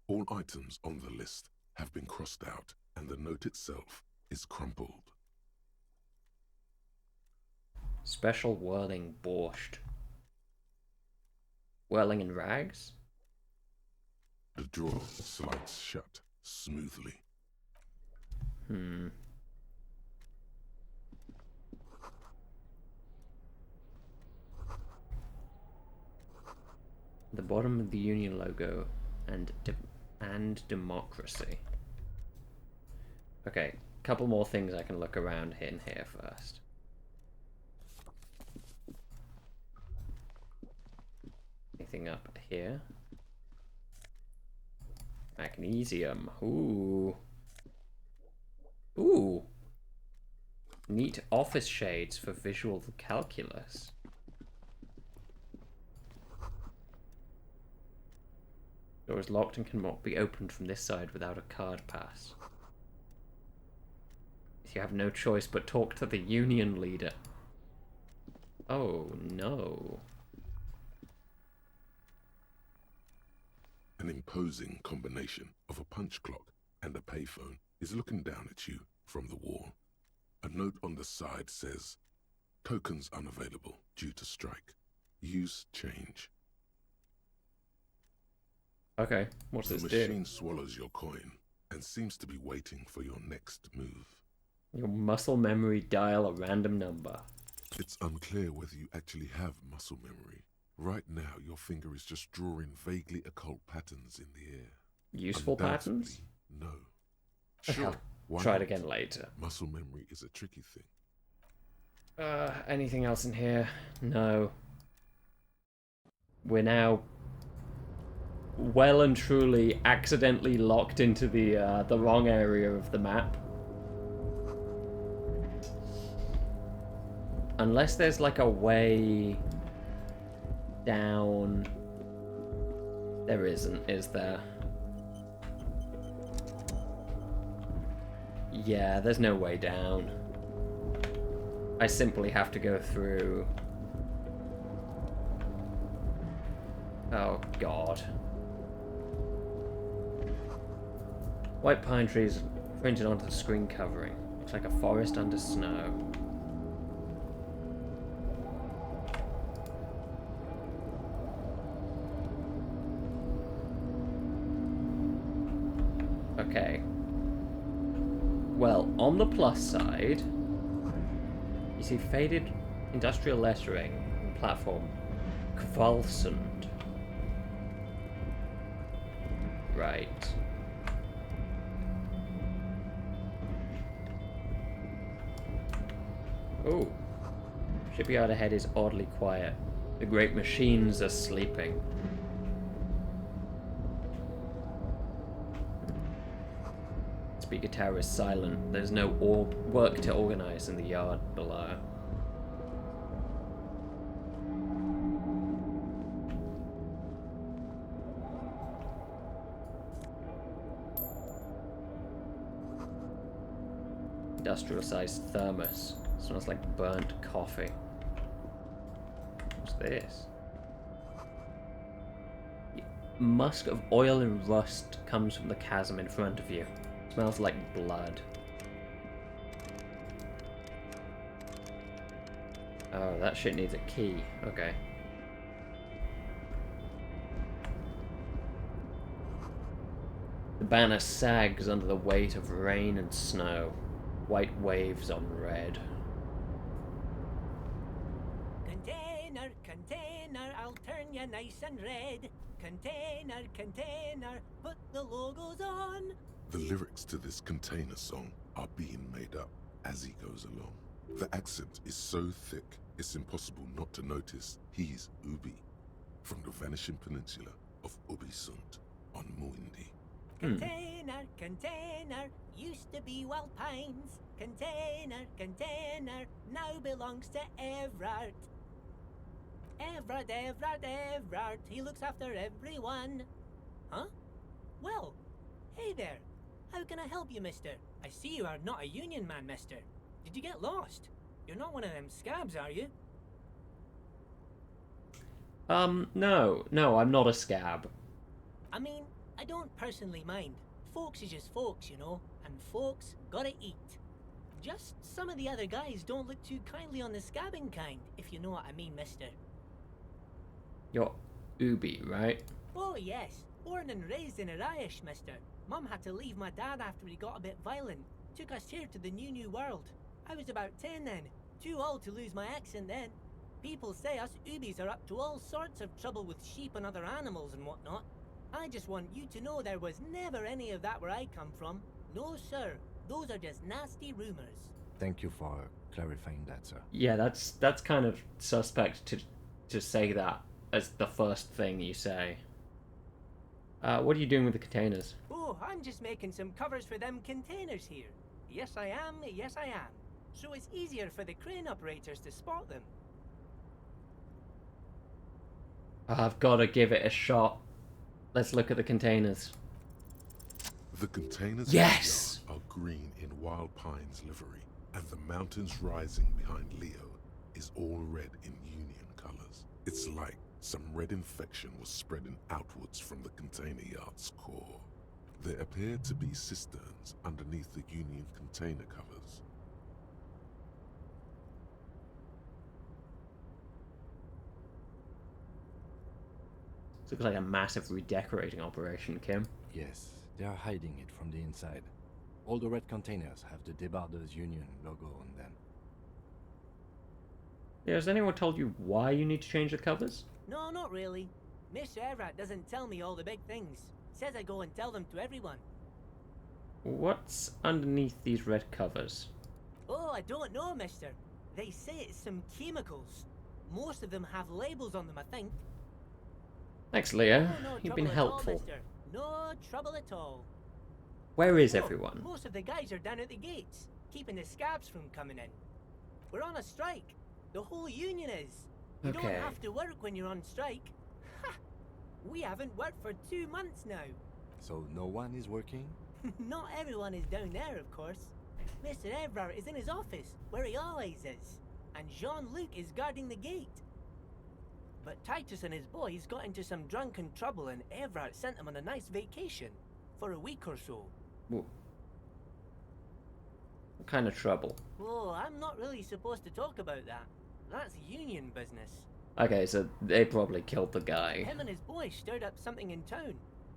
all items on the list have been crossed out and the note itself is crumpled. Special whirling borscht. Whirling in rags? The drawer slides shut smoothly. The bottom of the Union logo and democracy. Okay, couple more things I can look around in here first. Anything up here? Magnesium. Ooh. Ooh. Neat office shades for visual calculus. Door is locked and cannot be opened from this side without a card pass. You have no choice but talk to the union leader. Oh no. An imposing combination of a punch clock and a payphone is looking down at you from the wall. A note on the side says, "Tokens unavailable due to strike. Use change." Okay, what's the this machine do? swallows your coin and seems to be waiting for your next move. Your muscle memory dial a random number. It's unclear whether you actually have muscle memory. Right now, your finger is just drawing vaguely occult patterns in the air. Useful patterns? No. Okay, Sure, I'll why try it not? again later. Muscle memory is a tricky thing. Anything else in here? No. We're now well and truly accidentally locked into the wrong area of the map. Unless there's like a way down. There isn't, is there? Yeah, there's no way down. I simply have to go through. Oh god. White pine trees printed onto the screen covering. Looks like a forest under snow. Okay. Well, on the plus side, you see faded industrial lettering on the platform. Kvalsund. Right. Oh. Shipyard ahead is oddly quiet. The great machines are sleeping. Speaker tower is silent. There's no work to organize in the yard below. Industrial-sized thermos. Smells like burnt coffee. What's this? Musk of oil and rust comes from the chasm in front of you. Smells like blood. Oh, that shit needs a key. Okay. The banner sags under the weight of rain and snow. White waves on red. Container, container, I'll turn you nice and red. Container, container, put the logos on. The lyrics to this container song are being made up as he goes along. The accent is so thick, it's impossible not to notice he's Ubi, from the vanishing peninsula of Ubisund on Muindi. Container, container, used to be Wild Pines. Container, container, now belongs to Everard. Everard, Everard, Everard, he looks after everyone. Huh? Well, hey there. How can I help you, mister? I see you are not a union man, mister. Did you get lost? You're not one of them scabs, are you? No, I'm not a scab. I mean, I don't personally mind. Folks is just folks, you know, and folks gotta eat. Just some of the other guys don't look too kindly on the scabbing kind, if you know what I mean, mister. You're Ubi, right? Oh, yes. Born and raised in Irish, mister. Mum had to leave my dad after he got a bit violent. Took us here to the new world. I was about 10 then. Too old to lose my accent then. People say us Ubis are up to all sorts of trouble with sheep and other animals and whatnot. I just want you to know there was never any of that where I come from. No, sir. Those are just nasty rumors. Thank you for clarifying that, sir. Yeah, that's kind of suspect to say that as the first thing you say. What are you doing with the containers? Oh, I'm just making some covers for them containers here. Yes, I am. Yes, I am. So it's easier for the crane operators to spot them. I've got to give it a shot. Let's look at the containers. The containers Yes! in the yard are green in Wild Pine's livery, and the mountains rising behind Leo is all red in Union colors. It's like some red infection was spreading outwards from the container yard's core. There appear to be cisterns underneath the Union container covers. This looks like a massive redecorating operation, Kim. Yes, they are hiding it from the inside. All the red containers have the Debarders Union logo on them. Yeah, has anyone told you why you need to change the covers? No, not really. Mr. Everett doesn't tell me all the big things. Says I go and tell them to everyone. What's underneath these red covers? Oh, I don't know, mister. They say it's some chemicals. Most of them have labels on them, I think. Thanks, Leo. Oh, no You've been trouble at all, helpful. mister. No trouble at all. Where is Oh, everyone? most of the guys are down at the gates, keeping the scabs from coming in. We're on a strike. The whole union is. You don't Okay. have to work when you're on strike. Ha! We haven't worked for 2 months now. So no one is working? Not everyone is down there, of course. Mr. Everard is in his office, where he always is. And Jean-Luc is guarding the gate. But Titus and his boys got into some drunken trouble and Everard sent them on a nice vacation. For a week or so. What kind of trouble? Oh, I'm not really supposed to talk about that. That's union business. Okay, so they probably killed the guy. Him and his boys stirred up something in town.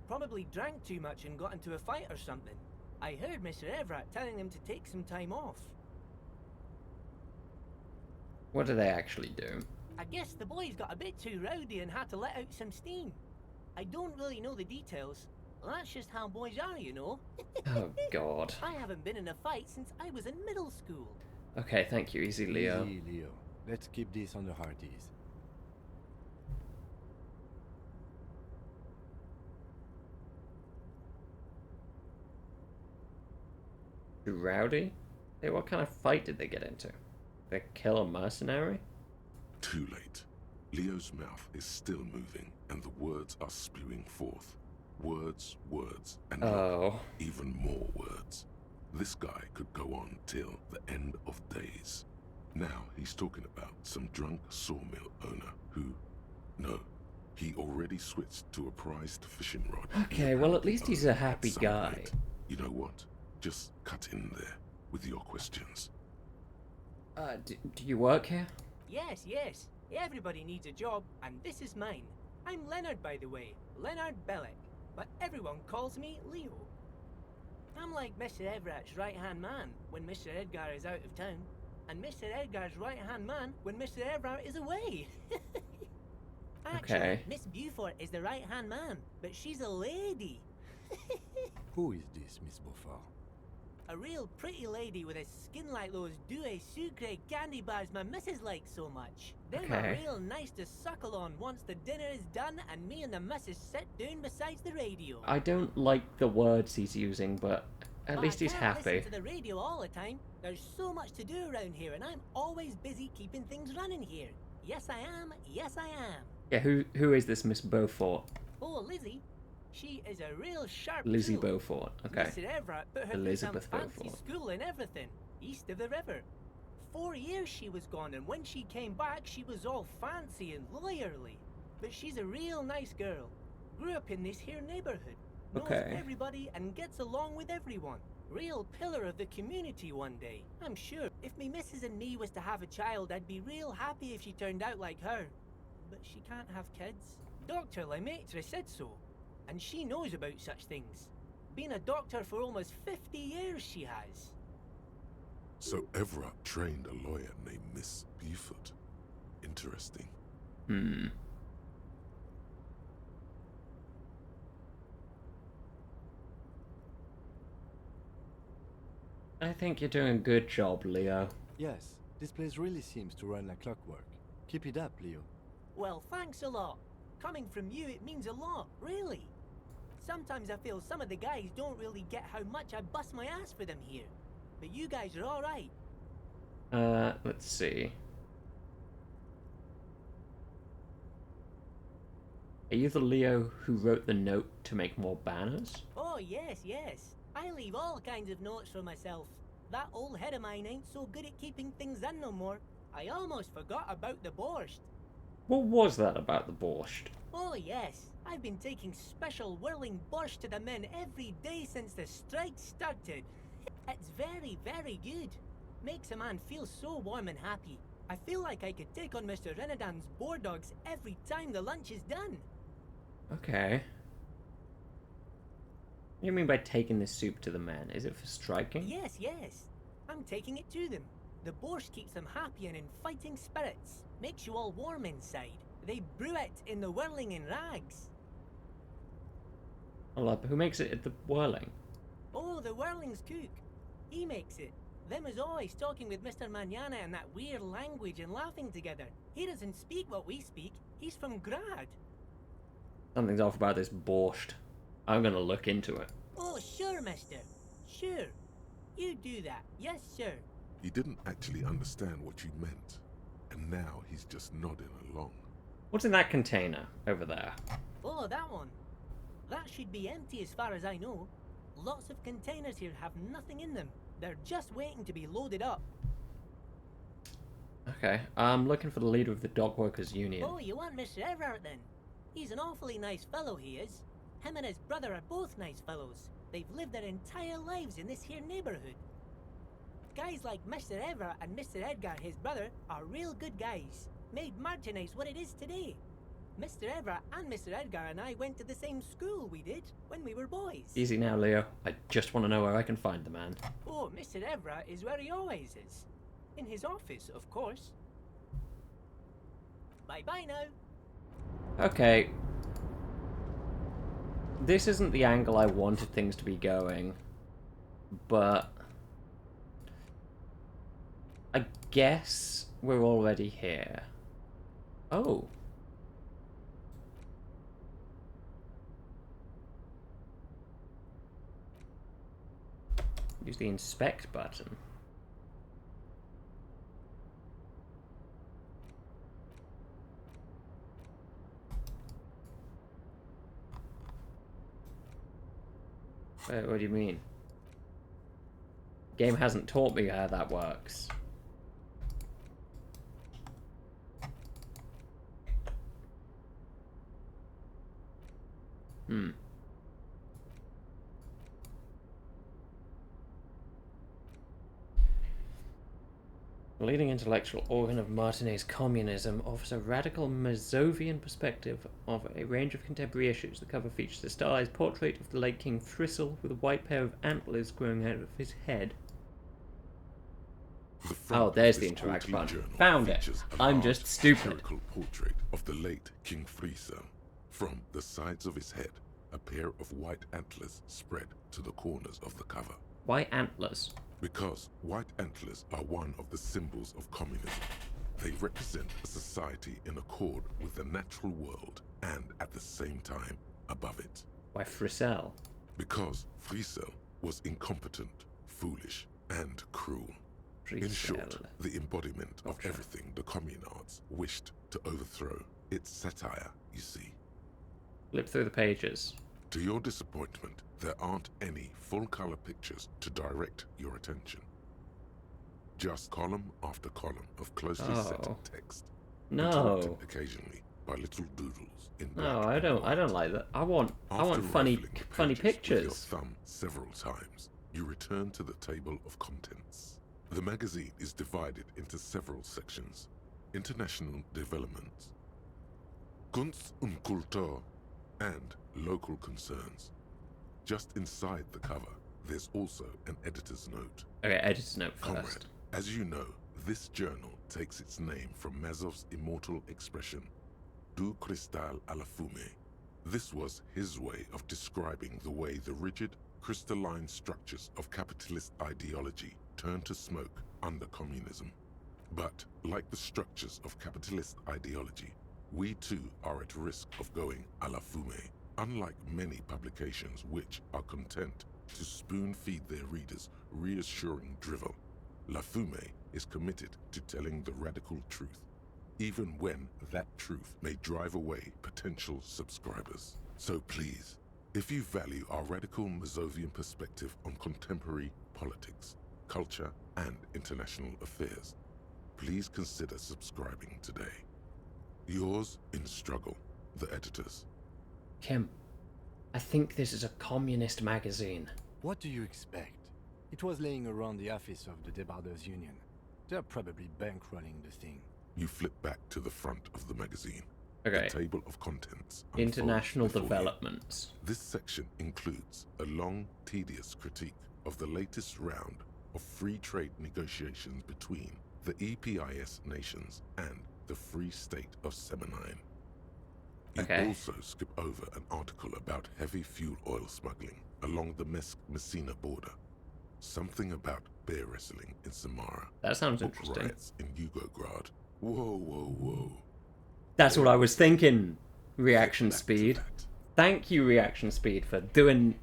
Probably drank too much and got into a fight or something. I heard Mr. Everett telling them to take some time off. What do they actually do? I guess the boys got a bit too rowdy and had to let out some steam. I don't really know the details. That's just how boys are, you know. Oh, God. I haven't been in a fight since I was in middle school. Okay, thank you. Easy, Leo. Easy, Leo. Let's keep this on the hearties. Too rowdy? Hey, what kind of fight did they get into? They kill a mercenary? Too late. Leo's mouth is still moving, and the words are spewing forth. Words, words, and even more words. This guy could go on till the end of days. Now he's talking about some drunk sawmill owner who... No, he already switched to a prized fishing rod. Okay, well at least he's a happy guy. Point. You know what? Just cut in there with your questions. Do you work here? Yes, yes. Everybody needs a job, and this is mine. I'm Leonard, by the way. Leonard Bellick. But everyone calls me Leo. I'm like Mr. Everett's right-hand man when Mr. Edgar is out of town, and Mr. Edgar's right-hand man when Mr. Everett is away. Actually, Okay. Miss Beaufort is the right-hand man, but she's a lady. Who is this, Miss Beaufort? A real pretty lady with a skin like those Douai Sucre candy bars my missus likes so much. They're Okay. real nice to suckle on once the dinner is done and me and the missus sit down beside the radio. I don't like the words he's using, but at least he's I can't happy. listen to the radio all the time. There's so much to do around here and I'm always busy keeping things running here. Yes I am, yes I am. Yeah, who is this Miss Beaufort? Oh, Lizzie. She is a real sharp Lizzie tool. Beaufort, okay. Mr. Everett put her Elizabeth through some fancy Beaufort. school and everything, east of the river. 4 years she was gone, and when she came back, she was all fancy and lawyerly. But she's a real nice girl. Grew up in this here neighborhood. Knows Okay. everybody and gets along with everyone. Real pillar of the community one day. I'm sure if me missus and me was to have a child, I'd be real happy if she turned out like her. But she can't have kids. Dr. Lemaitre said so. And she knows about such things. Been a doctor for almost 50 years, she has. So Everett trained a lawyer named Miss Beaufort. Interesting. I think you're doing a good job, Leo. Yes, this place really seems to run like clockwork. Keep it up, Leo. Well, thanks a lot. Coming from you, it means a lot, really. Sometimes I feel some of the guys don't really get how much I bust my ass for them here. But you guys are alright. Let's see. Are you the Leo who wrote the note to make more banners? Oh, yes, yes. I leave all kinds of notes for myself. That old head of mine ain't so good at keeping things in no more. I almost forgot about the borscht. What was that about the borscht? Oh, yes. I've been taking special whirling borscht to the men every day since the strike started. It's very, very good. Makes a man feel so warm and happy. I feel like I could take on Mr. Renadan's boar dogs every time the lunch is done. Okay. do you mean by taking this soup to the men? Is it for striking? Yes, yes. I'm taking it to them. The borscht keeps them happy and in fighting spirits. Makes you all warm inside. They brew it in the whirling in rags. Hold up, who makes it at the whirling? Oh, the whirling's cook. He makes it. Them is always talking with Mr. Manana in that weird language and laughing together. He doesn't speak what we speak. He's from Grad. Something's off about this borscht. I'm gonna look into it. Oh, sure, mister. Sure. You do that. Yes, sir. He didn't actually understand what you meant, and now he's just nodding along. What's in that container over there? Oh, that one. That should be empty as far as I know. Lots of containers here have nothing in them. They're just waiting to be loaded up. Okay, I'm looking for the leader of the Dock Workers Union. Oh, you want Mr. Everett then? He's an awfully nice fellow, he is. Him and his brother are both nice fellows. They've lived their entire lives in this here neighborhood. Guys like Mr. Everett and Mr. Edgar, his brother, are real good guys. Made Martinez what it is today. Mr. Everett and Mr. Edgar and I went to the same school we did when we were boys. Easy now, Leo. I just want to know where I can find the man. Oh, Mr. Everett is where he always is. In his office, of course. Bye-bye now. Okay. This isn't the angle I wanted things to be going, but I guess we're already here. Oh. Use the inspect button. Wait, what do you mean? Game hasn't taught me how that works. The leading intellectual organ of Martinez communism offers a radical Mazovian perspective of a range of contemporary issues. The cover features a stylized portrait of the late King Frizzle with a white pair of antlers growing out of his head. Oh, there's the interact button. Found it. I'm just stupid. Portrait of the late King Frizzle. From the sides of his head, a pair of white antlers spread to the corners of the cover. Why antlers? Because white antlers are one of the symbols of communism. They represent a society in accord with the natural world and at the same time above it. Why Frizzle? Because Frizzle was incompetent, foolish, and cruel. Frizzle. In short, the embodiment of everything the communards wished to overthrow. It's satire, you see. Flip through the pages. To your disappointment, there aren't any full-color pictures to direct your attention. Just column after column of closely set text. No. Interrupted occasionally by little doodles in black. No, I don't like that. I want funny pictures. With your thumb several times, you return to the table of contents. The magazine is divided into several sections. International developments, Kunst und Kultur, and local concerns. Just inside the cover, there's also an editor's note. Okay, editor's note first. Comrade, as you know, this journal takes its name from Mazov's immortal expression, du cristal à la fumée. This was his way of describing the way the rigid, crystalline structures of capitalist ideology turn to smoke under communism. But, like the structures of capitalist ideology, we too are at risk of going à la fumée. Unlike many publications which are content to spoon-feed their readers reassuring drivel, La Fumée is committed to telling the radical truth, even when that truth may drive away potential subscribers. So please, if you value our radical Mazovian perspective on contemporary politics, culture, and international affairs, please consider subscribing today. Yours in struggle, the editors. Kim, I think this is a communist magazine. What do you expect? It was laying around the office of the Debarders Union. They're probably bankrolling the thing. You flip back to the front of the magazine. Okay. The table of contents. International unfolds before you. developments. This section includes a long, tedious critique of the latest round of free trade negotiations between the EPIS nations and the Free State of Semenine. You also skip over an article about heavy fuel oil smuggling along the Messina border. Something about bear wrestling in Samara. That sounds Book interesting. Riots in Yugograd. Whoa, whoa, whoa. That's what I was thinking. Reaction speed. Thank you, Reaction Speed, for doing.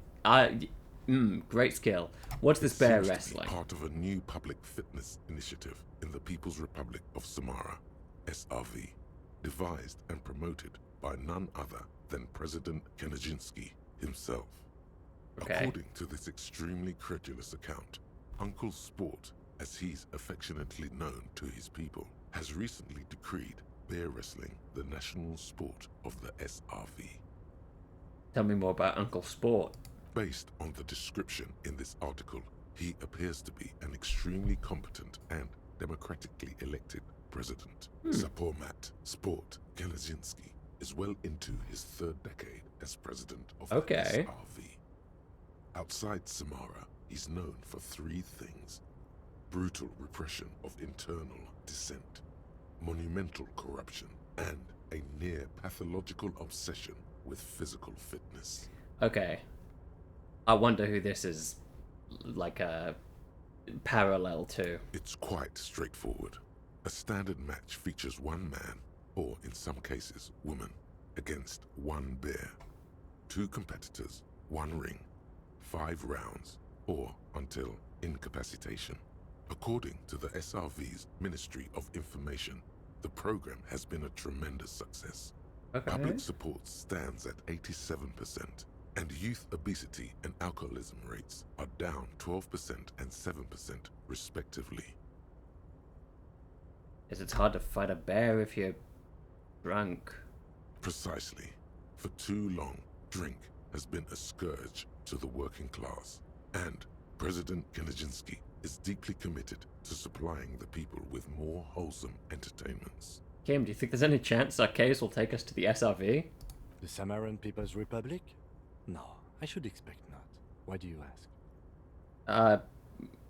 Great skill. What's this bear Seems to be wrestling? part of a new public fitness initiative in the People's Republic of Samara, SRV, devised and promoted by none other than President Kanajinsky himself. According to this extremely credulous account, Uncle Sport, as he's affectionately known to his people, has recently decreed bear wrestling the national sport of the SRV. Tell me more about Uncle Sport. Based on the description in this article, he appears to be an extremely competent and democratically elected president. Sapormat Sport Kanajinsky is well into his third decade as president of the SRV. Outside Samara, he's known for three things: brutal repression of internal dissent, monumental corruption, and a near pathological obsession with physical fitness. Okay. I wonder who this is, like, a parallel to. It's quite straightforward. A standard match features one man, or in some cases, woman, against one bear. 2 competitors, 1 ring, 5 rounds, or until incapacitation. According to the SRV's Ministry of Information, the program has been a tremendous success. Public support stands at 87%, and youth obesity and alcoholism rates are down 12% and 7% respectively. It's hard to fight a bear if you're drunk. Precisely. For too long, drink has been a scourge to the working class, and President Kanajinsky is deeply committed to supplying the people with more wholesome entertainments. Kim, do you think there's any chance our case will take us to the SRV? The Samaran People's Republic? No, I should expect not. Why do you ask? I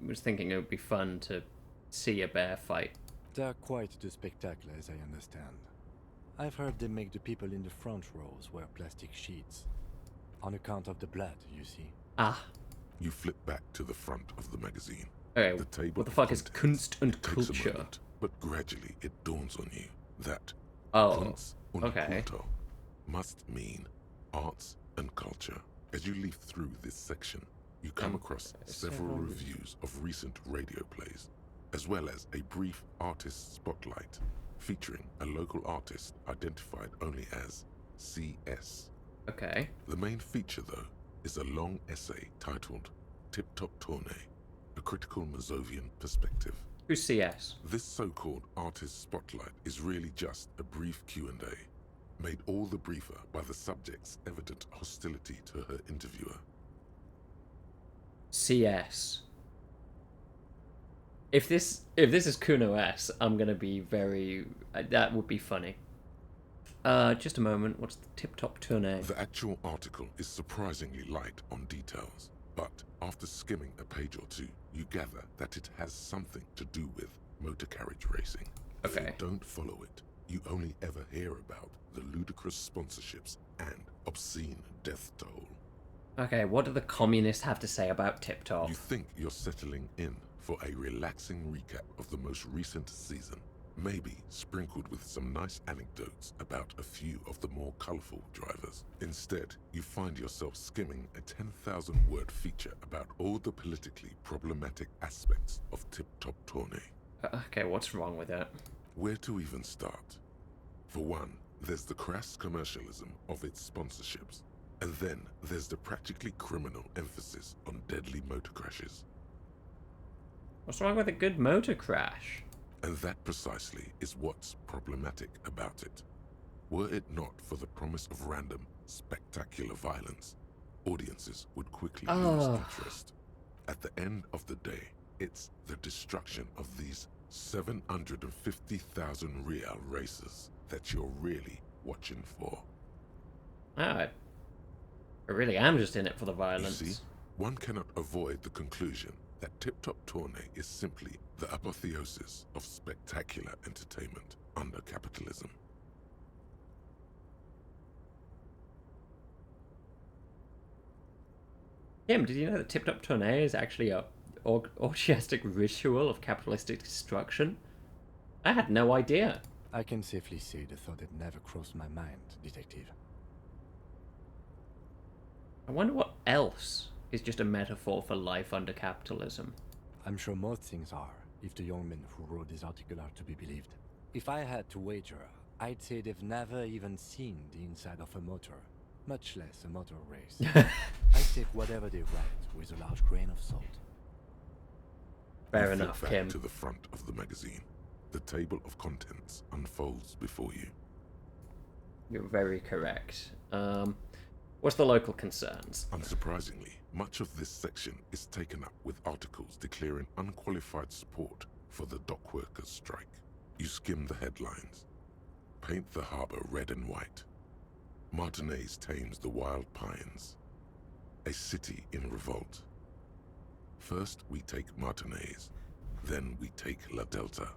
was thinking it would be fun to see a bear fight. They're quite the spectacle, as I understand. I've heard they make the people in the front rows wear plastic sheets. On account of the blood, you see. Ah. You flip back to the front of the magazine. Okay, the table what the fuck is Kunst und takes a Kultur? moment, but gradually it dawns on you that Kunst und Kultur must mean arts and culture. As you leaf through this section, you come across several reviews of recent radio plays, as well as a brief artist spotlight featuring a local artist identified only as CS. Okay. The main feature, though, is a long essay titled Tip Top Tournée, a critical Mazovian perspective. Who's CS? This so-called artist spotlight is really just a brief Q&A, made all the briefer by the subject's evident hostility to her interviewer. CS. If this is Kuno S, I'm gonna be very. That would be funny. Just a moment. What's the Tip Top Tournée? The actual article is surprisingly light on details, but after skimming a page or two, you gather that it has something to do with motor carriage racing. If you don't follow it, you only ever hear about the ludicrous sponsorships and obscene death toll. Okay, what do the communists have to say about Tip Top? You think you're settling in for a relaxing recap of the most recent season, maybe sprinkled with some nice anecdotes about a few of the more colourful drivers. Instead, you find yourself skimming a 10,000-word feature about all the politically problematic aspects of Tip Top Tournée. Okay, what's wrong with it? Where to even start? For one, there's the crass commercialism of its sponsorships, and then there's the practically criminal emphasis on deadly motor crashes. What's wrong with a good motor crash? And that precisely is what's problematic about it. Were it not for the promise of random, spectacular violence, audiences would quickly lose interest. At the end of the day, it's the destruction of these 750,000 real racers that you're really watching for. I really am just in it for the violence. You see, one cannot avoid the conclusion that Tip Top Tourney is simply the apotheosis of spectacular entertainment under capitalism. Kim, did you know that Tip Top Tourney is actually a orgiastic ritual of capitalistic destruction? I had no idea. I can safely say the thought had never crossed my mind, Detective. I wonder what else is just a metaphor for life under capitalism. I'm sure most things are, if the young men who wrote this article are to be believed. If I had to wager, I'd say they've never even seen the inside of a motor, much less a motor race. I take whatever they write with a large grain of salt. Fair You flip enough, back Kim. to the front of the magazine. The table of contents unfolds before you. You're very correct. What's the local concerns? Unsurprisingly, much of this section is taken up with articles declaring unqualified support for the dock workers' strike. You skim the headlines. Paint the harbor red and white. Martinez tames the wild pines. A city in revolt. First we take Martinez, then we take La Delta.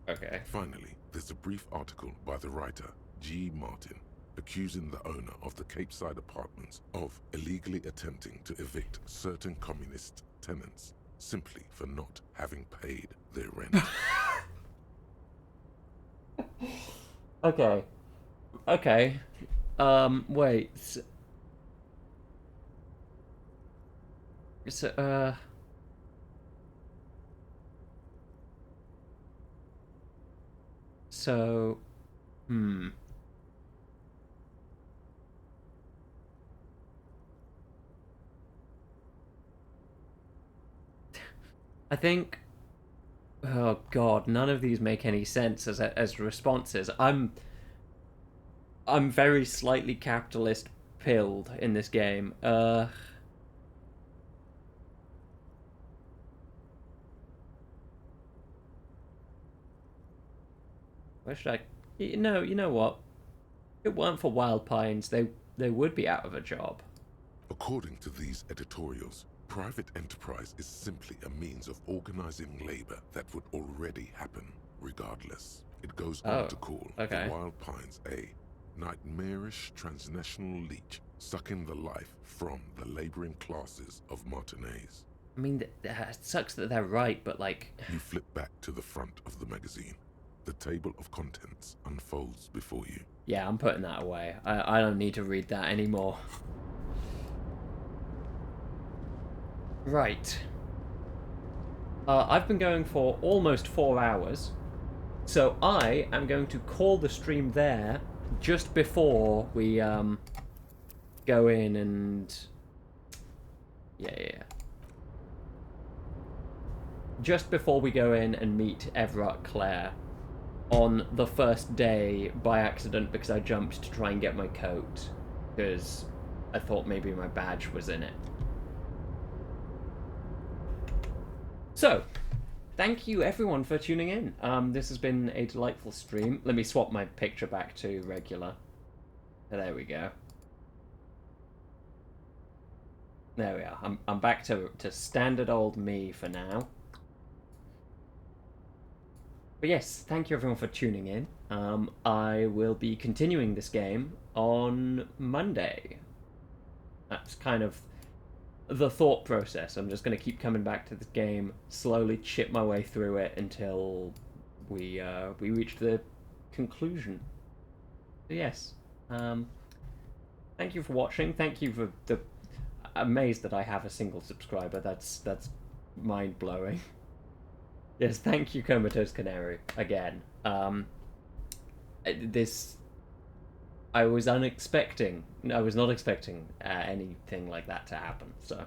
Okay. Finally, there's a brief article by the writer, G. Martin, accusing the owner of the Capeside Apartments of illegally attempting to evict certain communist tenants simply for not having paid their rent. Okay. Okay. Wait. So, I think, oh god, none of these make any sense as responses. I'm very slightly capitalist pilled in this game. Where should I? You know what? If it weren't for Wild Pines, they would be out of a job. According to these editorials, private enterprise is simply a means of organizing labor that would already happen, regardless. It goes on to call the Wild Pines a nightmarish transnational leech sucking the life from the laboring classes of Martinez. I mean, it sucks that they're right, but like... You flip back to the front of the magazine. The table of contents unfolds before you. Yeah, I'm putting that away. I don't need to read that anymore. Right. I've been going for almost 4 hours, so I am going to call the stream there just before we go in and... Yeah. Just before we go in and meet Everard Clare on the first day by accident because I jumped to try and get my coat because I thought maybe my badge was in it. So, thank you everyone for tuning in. This has been a delightful stream. Let me swap my picture back to regular. There we go. There we are. I'm back to standard old me for now. But yes, thank you everyone for tuning in. I will be continuing this game on Monday. That's kind of the thought process. I'm just going to keep coming back to this game, slowly chip my way through it until we reach the conclusion. So yes, thank you for watching. Thank you for the... Amazed that I have a single subscriber. That's mind blowing. Yes, thank you, Comatose Canary, again. This... I was not expecting anything like that to happen, so...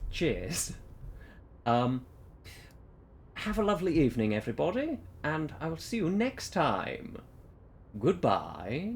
Cheers. Have a lovely evening, everybody, and I will see you next time. Goodbye.